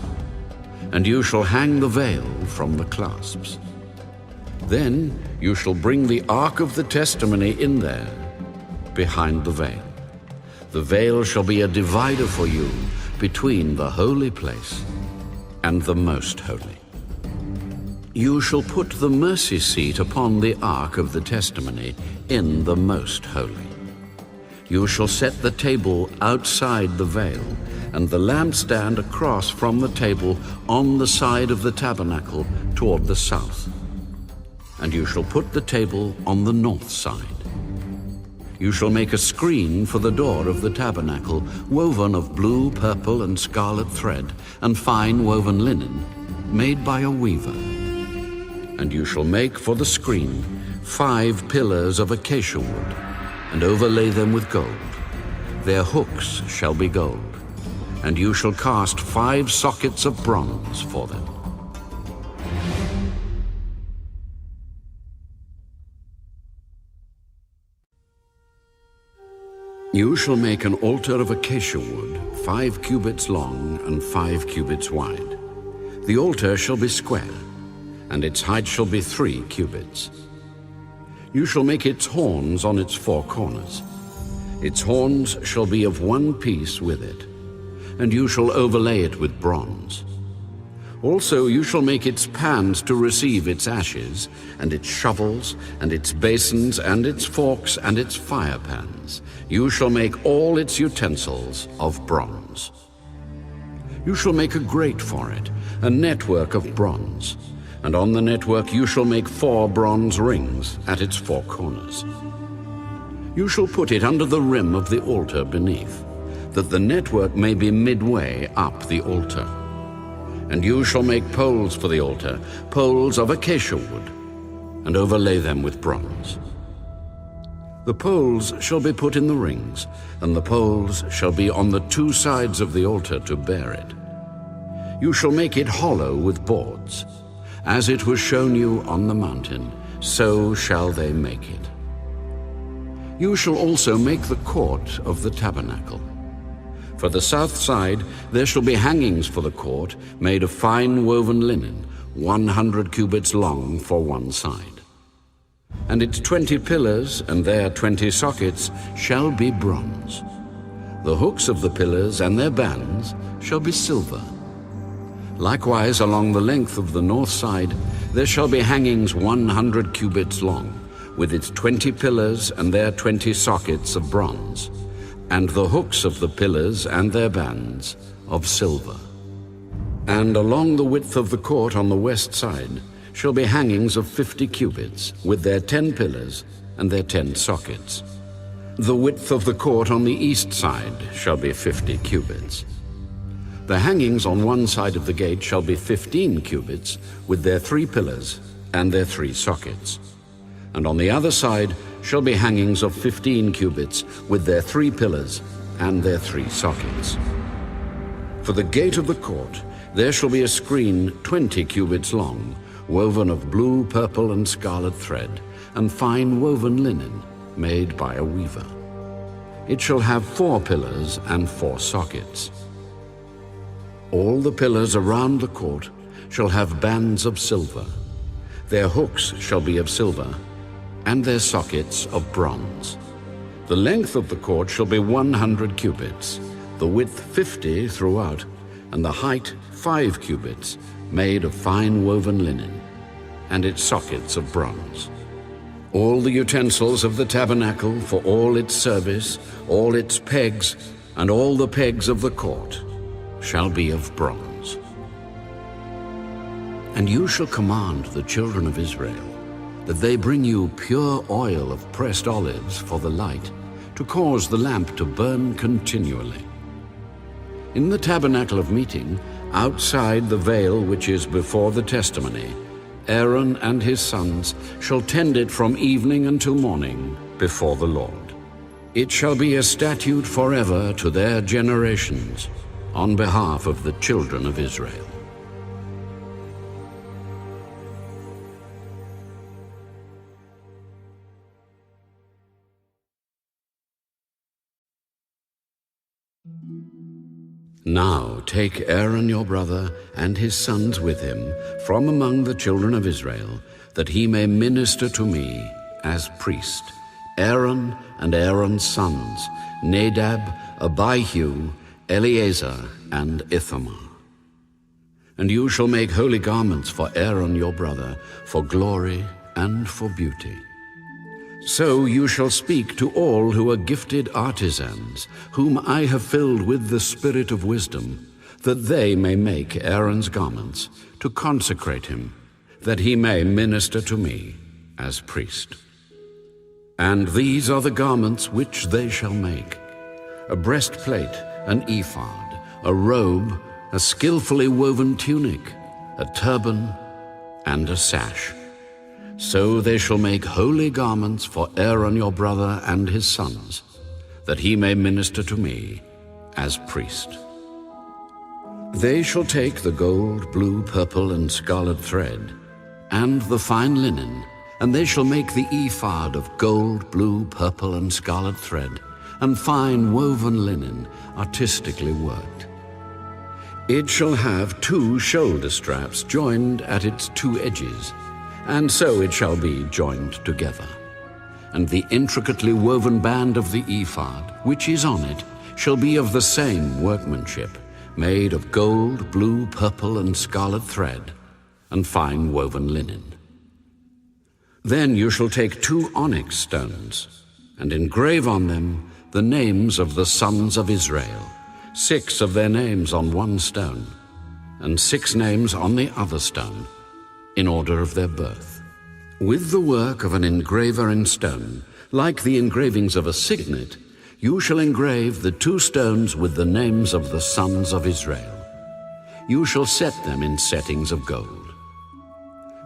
And you shall hang the veil from the clasps. Then you shall bring the ark of the testimony in there, behind the veil. The veil shall be a divider for you between the holy place and the most holy. You shall put the mercy seat upon the ark of the testimony in the most holy. You shall set the table outside the veil, and the lampstand across from the table on the side of the tabernacle toward the south. And you shall put the table on the north side. You shall make a screen for the door of the tabernacle, woven of blue, purple, and scarlet thread, and fine woven linen, made by a weaver. And you shall make for the screen 5 pillars of acacia wood, and overlay them with gold. Their hooks shall be gold, and you shall cast 5 sockets of bronze for them. You shall make an altar of acacia wood, 5 cubits long and 5 cubits wide. The altar shall be square, and its height shall be 3 cubits. You shall make its horns on its 4 corners. Its horns shall be of one piece with it, and you shall overlay it with bronze. Also you shall make its pans to receive its ashes, and its shovels, and its basins, and its forks, and its fire pans. You shall make all its utensils of bronze. You shall make a grate for it, a network of bronze, and on the network you shall make 4 bronze rings at its 4 corners. You shall put it under the rim of the altar beneath, that the network may be midway up the altar. And you shall make poles for the altar, poles of acacia wood, and overlay them with bronze. The poles shall be put in the rings, and the poles shall be on the 2 sides of the altar to bear it. You shall make it hollow with boards. As it was shown you on the mountain, so shall they make it. You shall also make the court of the tabernacle. For the south side there shall be hangings for the court, made of fine woven linen, 100 cubits long for one side. And its 20 pillars and their 20 sockets shall be bronze. The hooks of the pillars and their bands shall be silver. Likewise along the length of the north side there shall be hangings 100 cubits long, with its 20 pillars and their 20 sockets of bronze, and the hooks of the pillars and their bands of silver. And along the width of the court on the west side shall be hangings of 50 cubits, with their 10 pillars and their 10 sockets. The width of the court on the east side shall be 50 cubits. The hangings on one side of the gate shall be 15 cubits, with their 3 pillars and their 3 sockets. And on the other side shall be hangings of 15 cubits, with their 3 pillars and their 3 sockets. For the gate of the court there shall be a screen 20 cubits long, woven of blue, purple, and scarlet thread, and fine woven linen, made by a weaver. It shall have 4 pillars and 4 sockets. All the pillars around the court shall have bands of silver. Their hooks shall be of silver, and their sockets of bronze. The length of the court shall be 100 cubits, the width 50 throughout, and the height 5 cubits, made of fine woven linen, and its sockets of bronze. All the utensils of the tabernacle for all its service, all its pegs, and all the pegs of the court shall be of bronze. And you shall command the children of Israel that they bring you pure oil of pressed olives for the light, to cause the lamp to burn continually. In the tabernacle of meeting, outside the veil which is before the testimony, Aaron and his sons shall tend it from evening until morning before the Lord. It shall be a statute forever to their generations, on behalf of the children of Israel. Now take Aaron your brother and his sons with him from among the children of Israel, that he may minister to me as priest, Aaron and Aaron's sons, Nadab, Abihu, Eleazar, and Ithamar. And you shall make holy garments for Aaron your brother, for glory and for beauty. So you shall speak to all who are gifted artisans, whom I have filled with the spirit of wisdom, that they may make Aaron's garments, to consecrate him, that he may minister to me as priest. And these are the garments which they shall make: a breastplate, an ephod, a robe, a skillfully woven tunic, a turban, and a sash. So they shall make holy garments for Aaron your brother and his sons, that he may minister to me as priest. They shall take the gold, blue, purple, and scarlet thread, and the fine linen, and they shall make the ephod of gold, blue, purple, and scarlet thread, and fine woven linen, artistically worked. It shall have 2 shoulder straps joined at its 2 edges, and so it shall be joined together. And the intricately woven band of the ephod, which is on it, shall be of the same workmanship, made of gold, blue, purple, and scarlet thread, and fine woven linen. Then you shall take 2 onyx stones, and engrave on them the names of the sons of Israel, 6 of their names on one stone, and 6 names on the other stone, in order of their birth. With the work of an engraver in stone, like the engravings of a signet, you shall engrave the 2 stones with the names of the sons of Israel. You shall set them in settings of gold.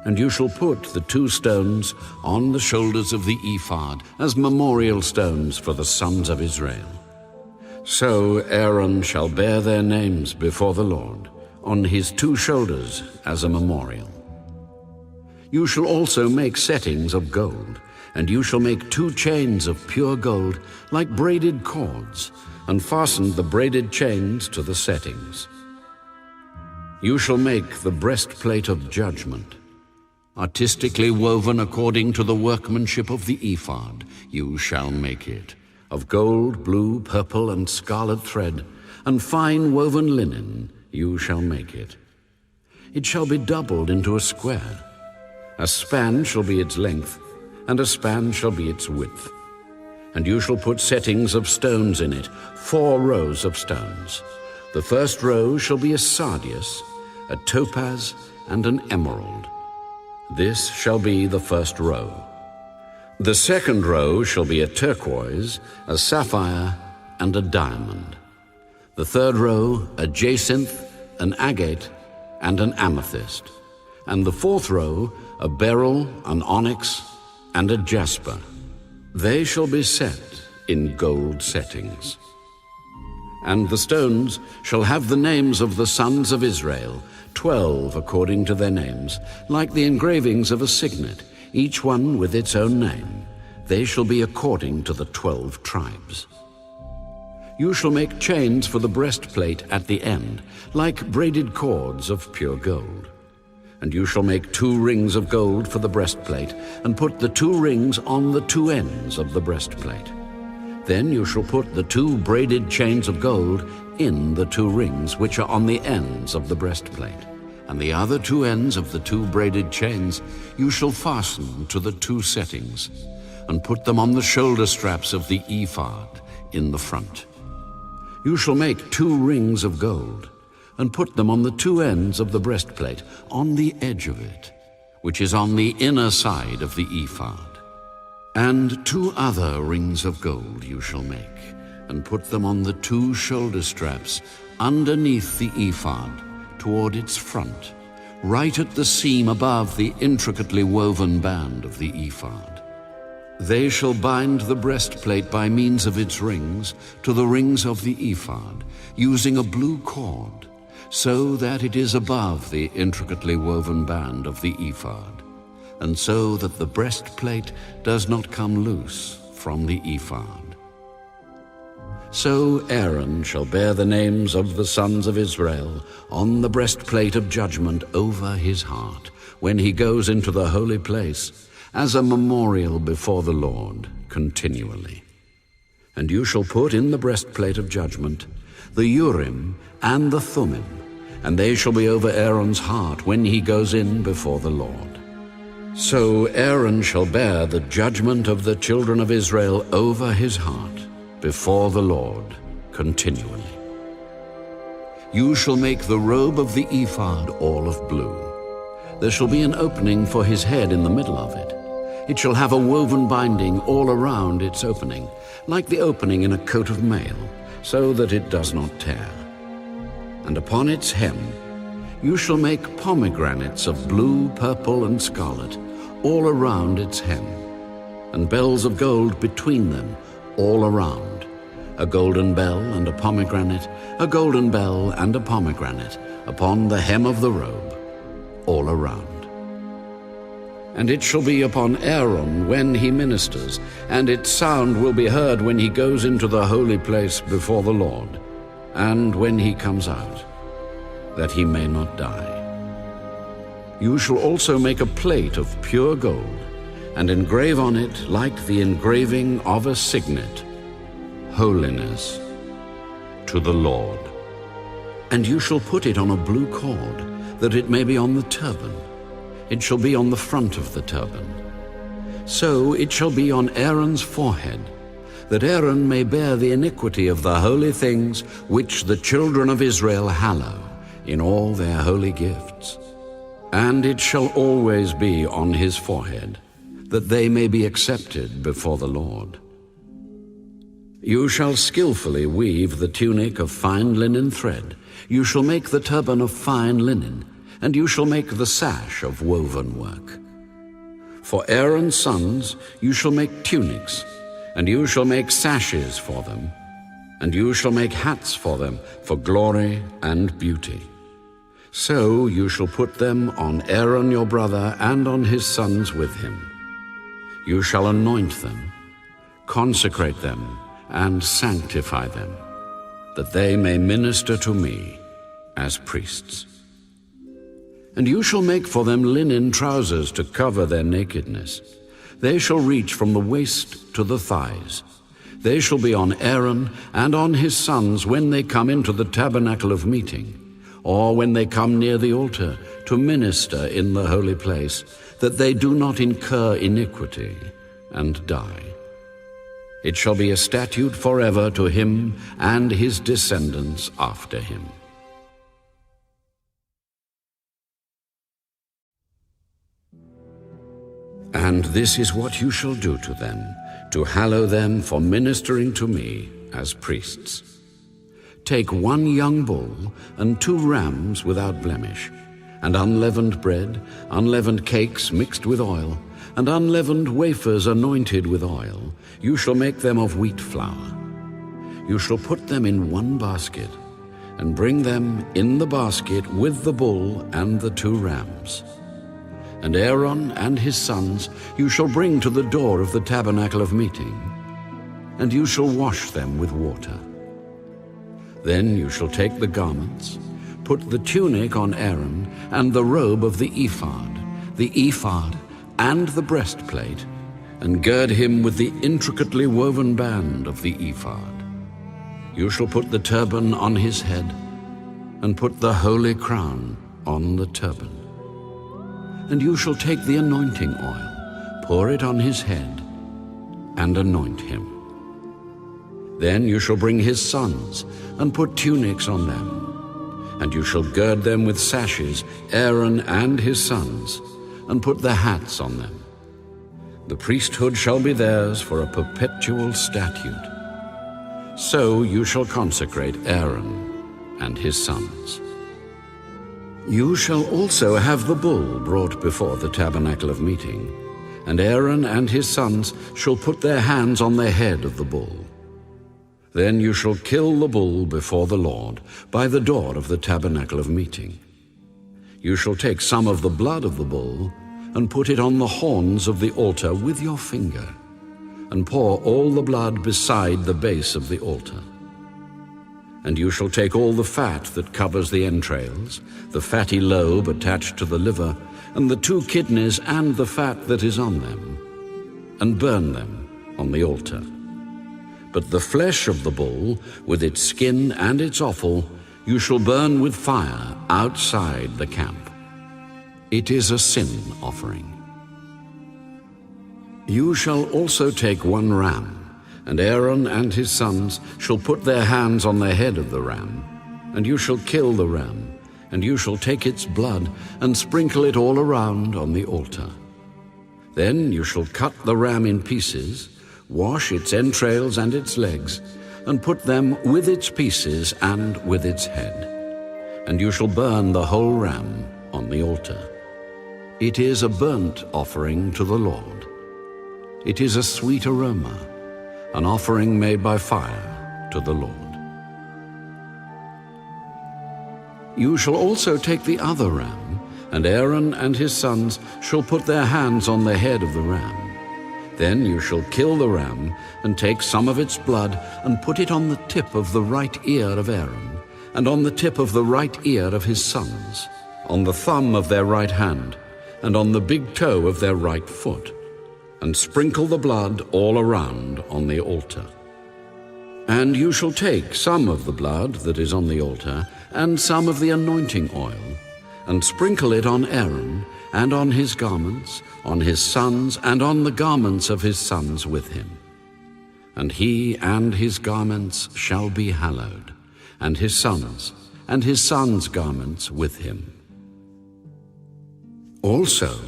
And you shall put the 2 stones on the shoulders of the ephod as memorial stones for the sons of Israel. So Aaron shall bear their names before the Lord on his 2 shoulders as a memorial. You shall also make settings of gold, and you shall make 2 chains of pure gold like braided cords, and fasten the braided chains to the settings. You shall make the breastplate of judgment, artistically woven according to the workmanship of the ephod. You shall make it of gold, blue, purple, and scarlet thread, and fine woven linen. You shall make it. It shall be doubled into a square. A span shall be its length, and a span shall be its width. And you shall put settings of stones in it, 4 rows of stones. The first row shall be a sardius, a topaz, and an emerald. This shall be the first row. The second row shall be a turquoise, a sapphire, and a diamond. The third row a jacinth, an agate, and an amethyst. And the fourth row a beryl, an onyx, and a jasper. They shall be set in gold settings. And the stones shall have the names of the sons of Israel, 12 according to their names, like the engravings of a signet, each one with its own name. They shall be according to the 12 tribes. You shall make chains for the breastplate at the end, like braided cords of pure gold. And you shall make 2 rings of gold for the breastplate, and put the 2 rings on the 2 ends of the breastplate. Then you shall put the 2 braided chains of gold in the 2 rings which are on the ends of the breastplate. And the other 2 ends of the 2 braided chains you shall fasten to the 2 settings, and put them on the shoulder straps of the ephod in the front. You shall make 2 rings of gold, and put them on the 2 ends of the breastplate, on the edge of it, which is on the inner side of the ephod. And 2 other rings of gold you shall make, and put them on the 2 shoulder straps underneath the ephod, toward its front, right at the seam above the intricately woven band of the ephod. They shall bind the breastplate by means of its rings to the rings of the ephod, using a blue cord, so that it is above the intricately woven band of the ephod, and so that the breastplate does not come loose from the ephod. So Aaron shall bear the names of the sons of Israel on the breastplate of judgment over his heart, when he goes into the holy place, as a memorial before the Lord continually. And you shall put in the breastplate of judgment the Urim and the Thummim, and they shall be over Aaron's heart when he goes in before the Lord. So Aaron shall bear the judgment of the children of Israel over his heart before the Lord continually. You shall make the robe of the ephod all of blue. There shall be an opening for his head in the middle of it. It shall have a woven binding all around its opening, like the opening in a coat of mail, so that it does not tear. And upon its hem you shall make pomegranates of blue, purple, and scarlet all around its hem, and bells of gold between them all around, a golden bell and a pomegranate, a golden bell and a pomegranate upon the hem of the robe all around. And it shall be upon Aaron when he ministers, and its sound will be heard when he goes into the holy place before the Lord, and when he comes out, that he may not die. You shall also make a plate of pure gold, and engrave on it, like the engraving of a signet, holiness to the Lord. And you shall put it on a blue cord, that it may be on the turban. It shall be on the front of the turban. So it shall be on Aaron's forehead, that Aaron may bear the iniquity of the holy things which the children of Israel hallow in all their holy gifts. And it shall always be on his forehead, that they may be accepted before the Lord. You shall skillfully weave the tunic of fine linen thread. You shall make the turban of fine linen, and you shall make the sash of woven work. For Aaron's sons you shall make tunics, and you shall make sashes for them, and you shall make hats for them for glory and beauty. So you shall put them on Aaron your brother and on his sons with him. You shall anoint them, consecrate them, and sanctify them, that they may minister to me as priests. And you shall make for them linen trousers to cover their nakedness. They shall reach from the waist to the thighs. They shall be on Aaron and on his sons when they come into the tabernacle of meeting, or when they come near the altar to minister in the holy place, that they do not incur iniquity and die. It shall be a statute forever to him and his descendants after him. And this is what you shall do to them, to hallow them for ministering to me as priests. Take 1 young bull and 2 rams without blemish, and unleavened bread, unleavened cakes mixed with oil, and unleavened wafers anointed with oil. You shall make them of wheat flour. You shall put them in 1 basket, and bring them in the basket with the bull and the 2 rams. And Aaron and his sons you shall bring to the door of the tabernacle of meeting, and you shall wash them with water. Then you shall take the garments, put the tunic on Aaron, and the robe of the ephod, and the breastplate, and gird him with the intricately woven band of the ephod. You shall put the turban on his head, and put the holy crown on the turban. And you shall take the anointing oil, pour it on his head, and anoint him. Then you shall bring his sons, and put tunics on them. And you shall gird them with sashes, Aaron and his sons, and put the hats on them. The priesthood shall be theirs for a perpetual statute. So you shall consecrate Aaron and his sons. You shall also have the bull brought before the tabernacle of meeting, and Aaron and his sons shall put their hands on the head of the bull. Then you shall kill the bull before the Lord by the door of the tabernacle of meeting. You shall take some of the blood of the bull and put it on the horns of the altar with your finger, and pour all the blood beside the base of the altar. And you shall take all the fat that covers the entrails, the fatty lobe attached to the liver, and the 2 kidneys and the fat that is on them, and burn them on the altar. But the flesh of the bull, with its skin and its offal, you shall burn with fire outside the camp. It is a sin offering. You shall also take 1 ram, and Aaron and his sons shall put their hands on the head of the ram, and you shall kill the ram, and you shall take its blood and sprinkle it all around on the altar. Then you shall cut the ram in pieces, wash its entrails and its legs, and put them with its pieces and with its head. And you shall burn the whole ram on the altar. It is a burnt offering to the Lord. It is a sweet aroma, an offering made by fire to the Lord. You shall also take the other ram, and Aaron and his sons shall put their hands on the head of the ram. Then you shall kill the ram, and take some of its blood, and put it on the tip of the right ear of Aaron, and on the tip of the right ear of his sons, on the thumb of their right hand, and on the big toe of their right foot, and sprinkle the blood all around on the altar. And you shall take some of the blood that is on the altar, and some of the anointing oil, and sprinkle it on Aaron, and on his garments, on his sons, and on the garments of his sons with him. And he and his garments shall be hallowed, and his sons' garments with him. Also,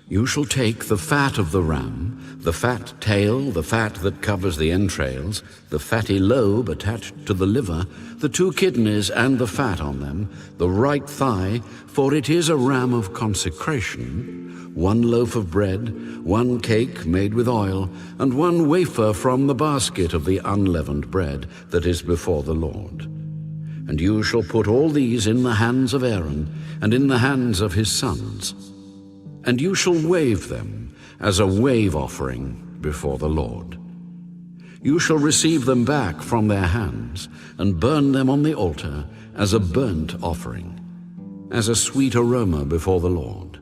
you shall take the fat of the ram, the fat tail, the fat that covers the entrails, the fatty lobe attached to the liver, the 2 kidneys and the fat on them, the right thigh, for it is a ram of consecration, 1 loaf of bread, 1 cake made with oil, and 1 wafer from the basket of the unleavened bread that is before the Lord. And you shall put all these in the hands of Aaron, and in the hands of his sons. And you shall wave them as a wave offering before the Lord. You shall receive them back from their hands, and burn them on the altar as a burnt offering, as a sweet aroma before the Lord.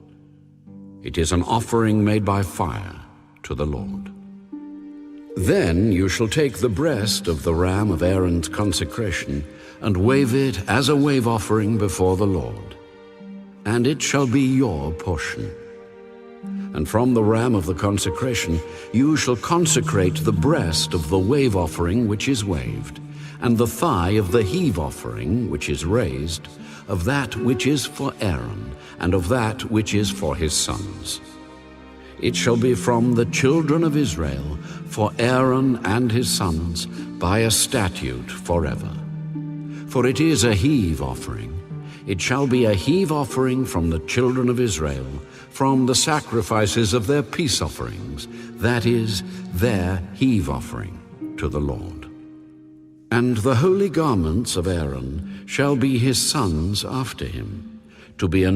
It is an offering made by fire to the Lord. Then you shall take the breast of the ram of Aaron's consecration, and wave it as a wave offering before the Lord. And it shall be your portion. And from the ram of the consecration you shall consecrate the breast of the wave offering which is waved, and the thigh of the heave offering which is raised, of that which is for Aaron, and of that which is for his sons. It shall be from the children of Israel, for Aaron and his sons, by a statute forever. For it is a heave offering. It shall be a heave offering from the children of Israel, from the sacrifices of their peace offerings, that is, their heave offering to the Lord. And the holy garments of Aaron shall be his sons after him, to be a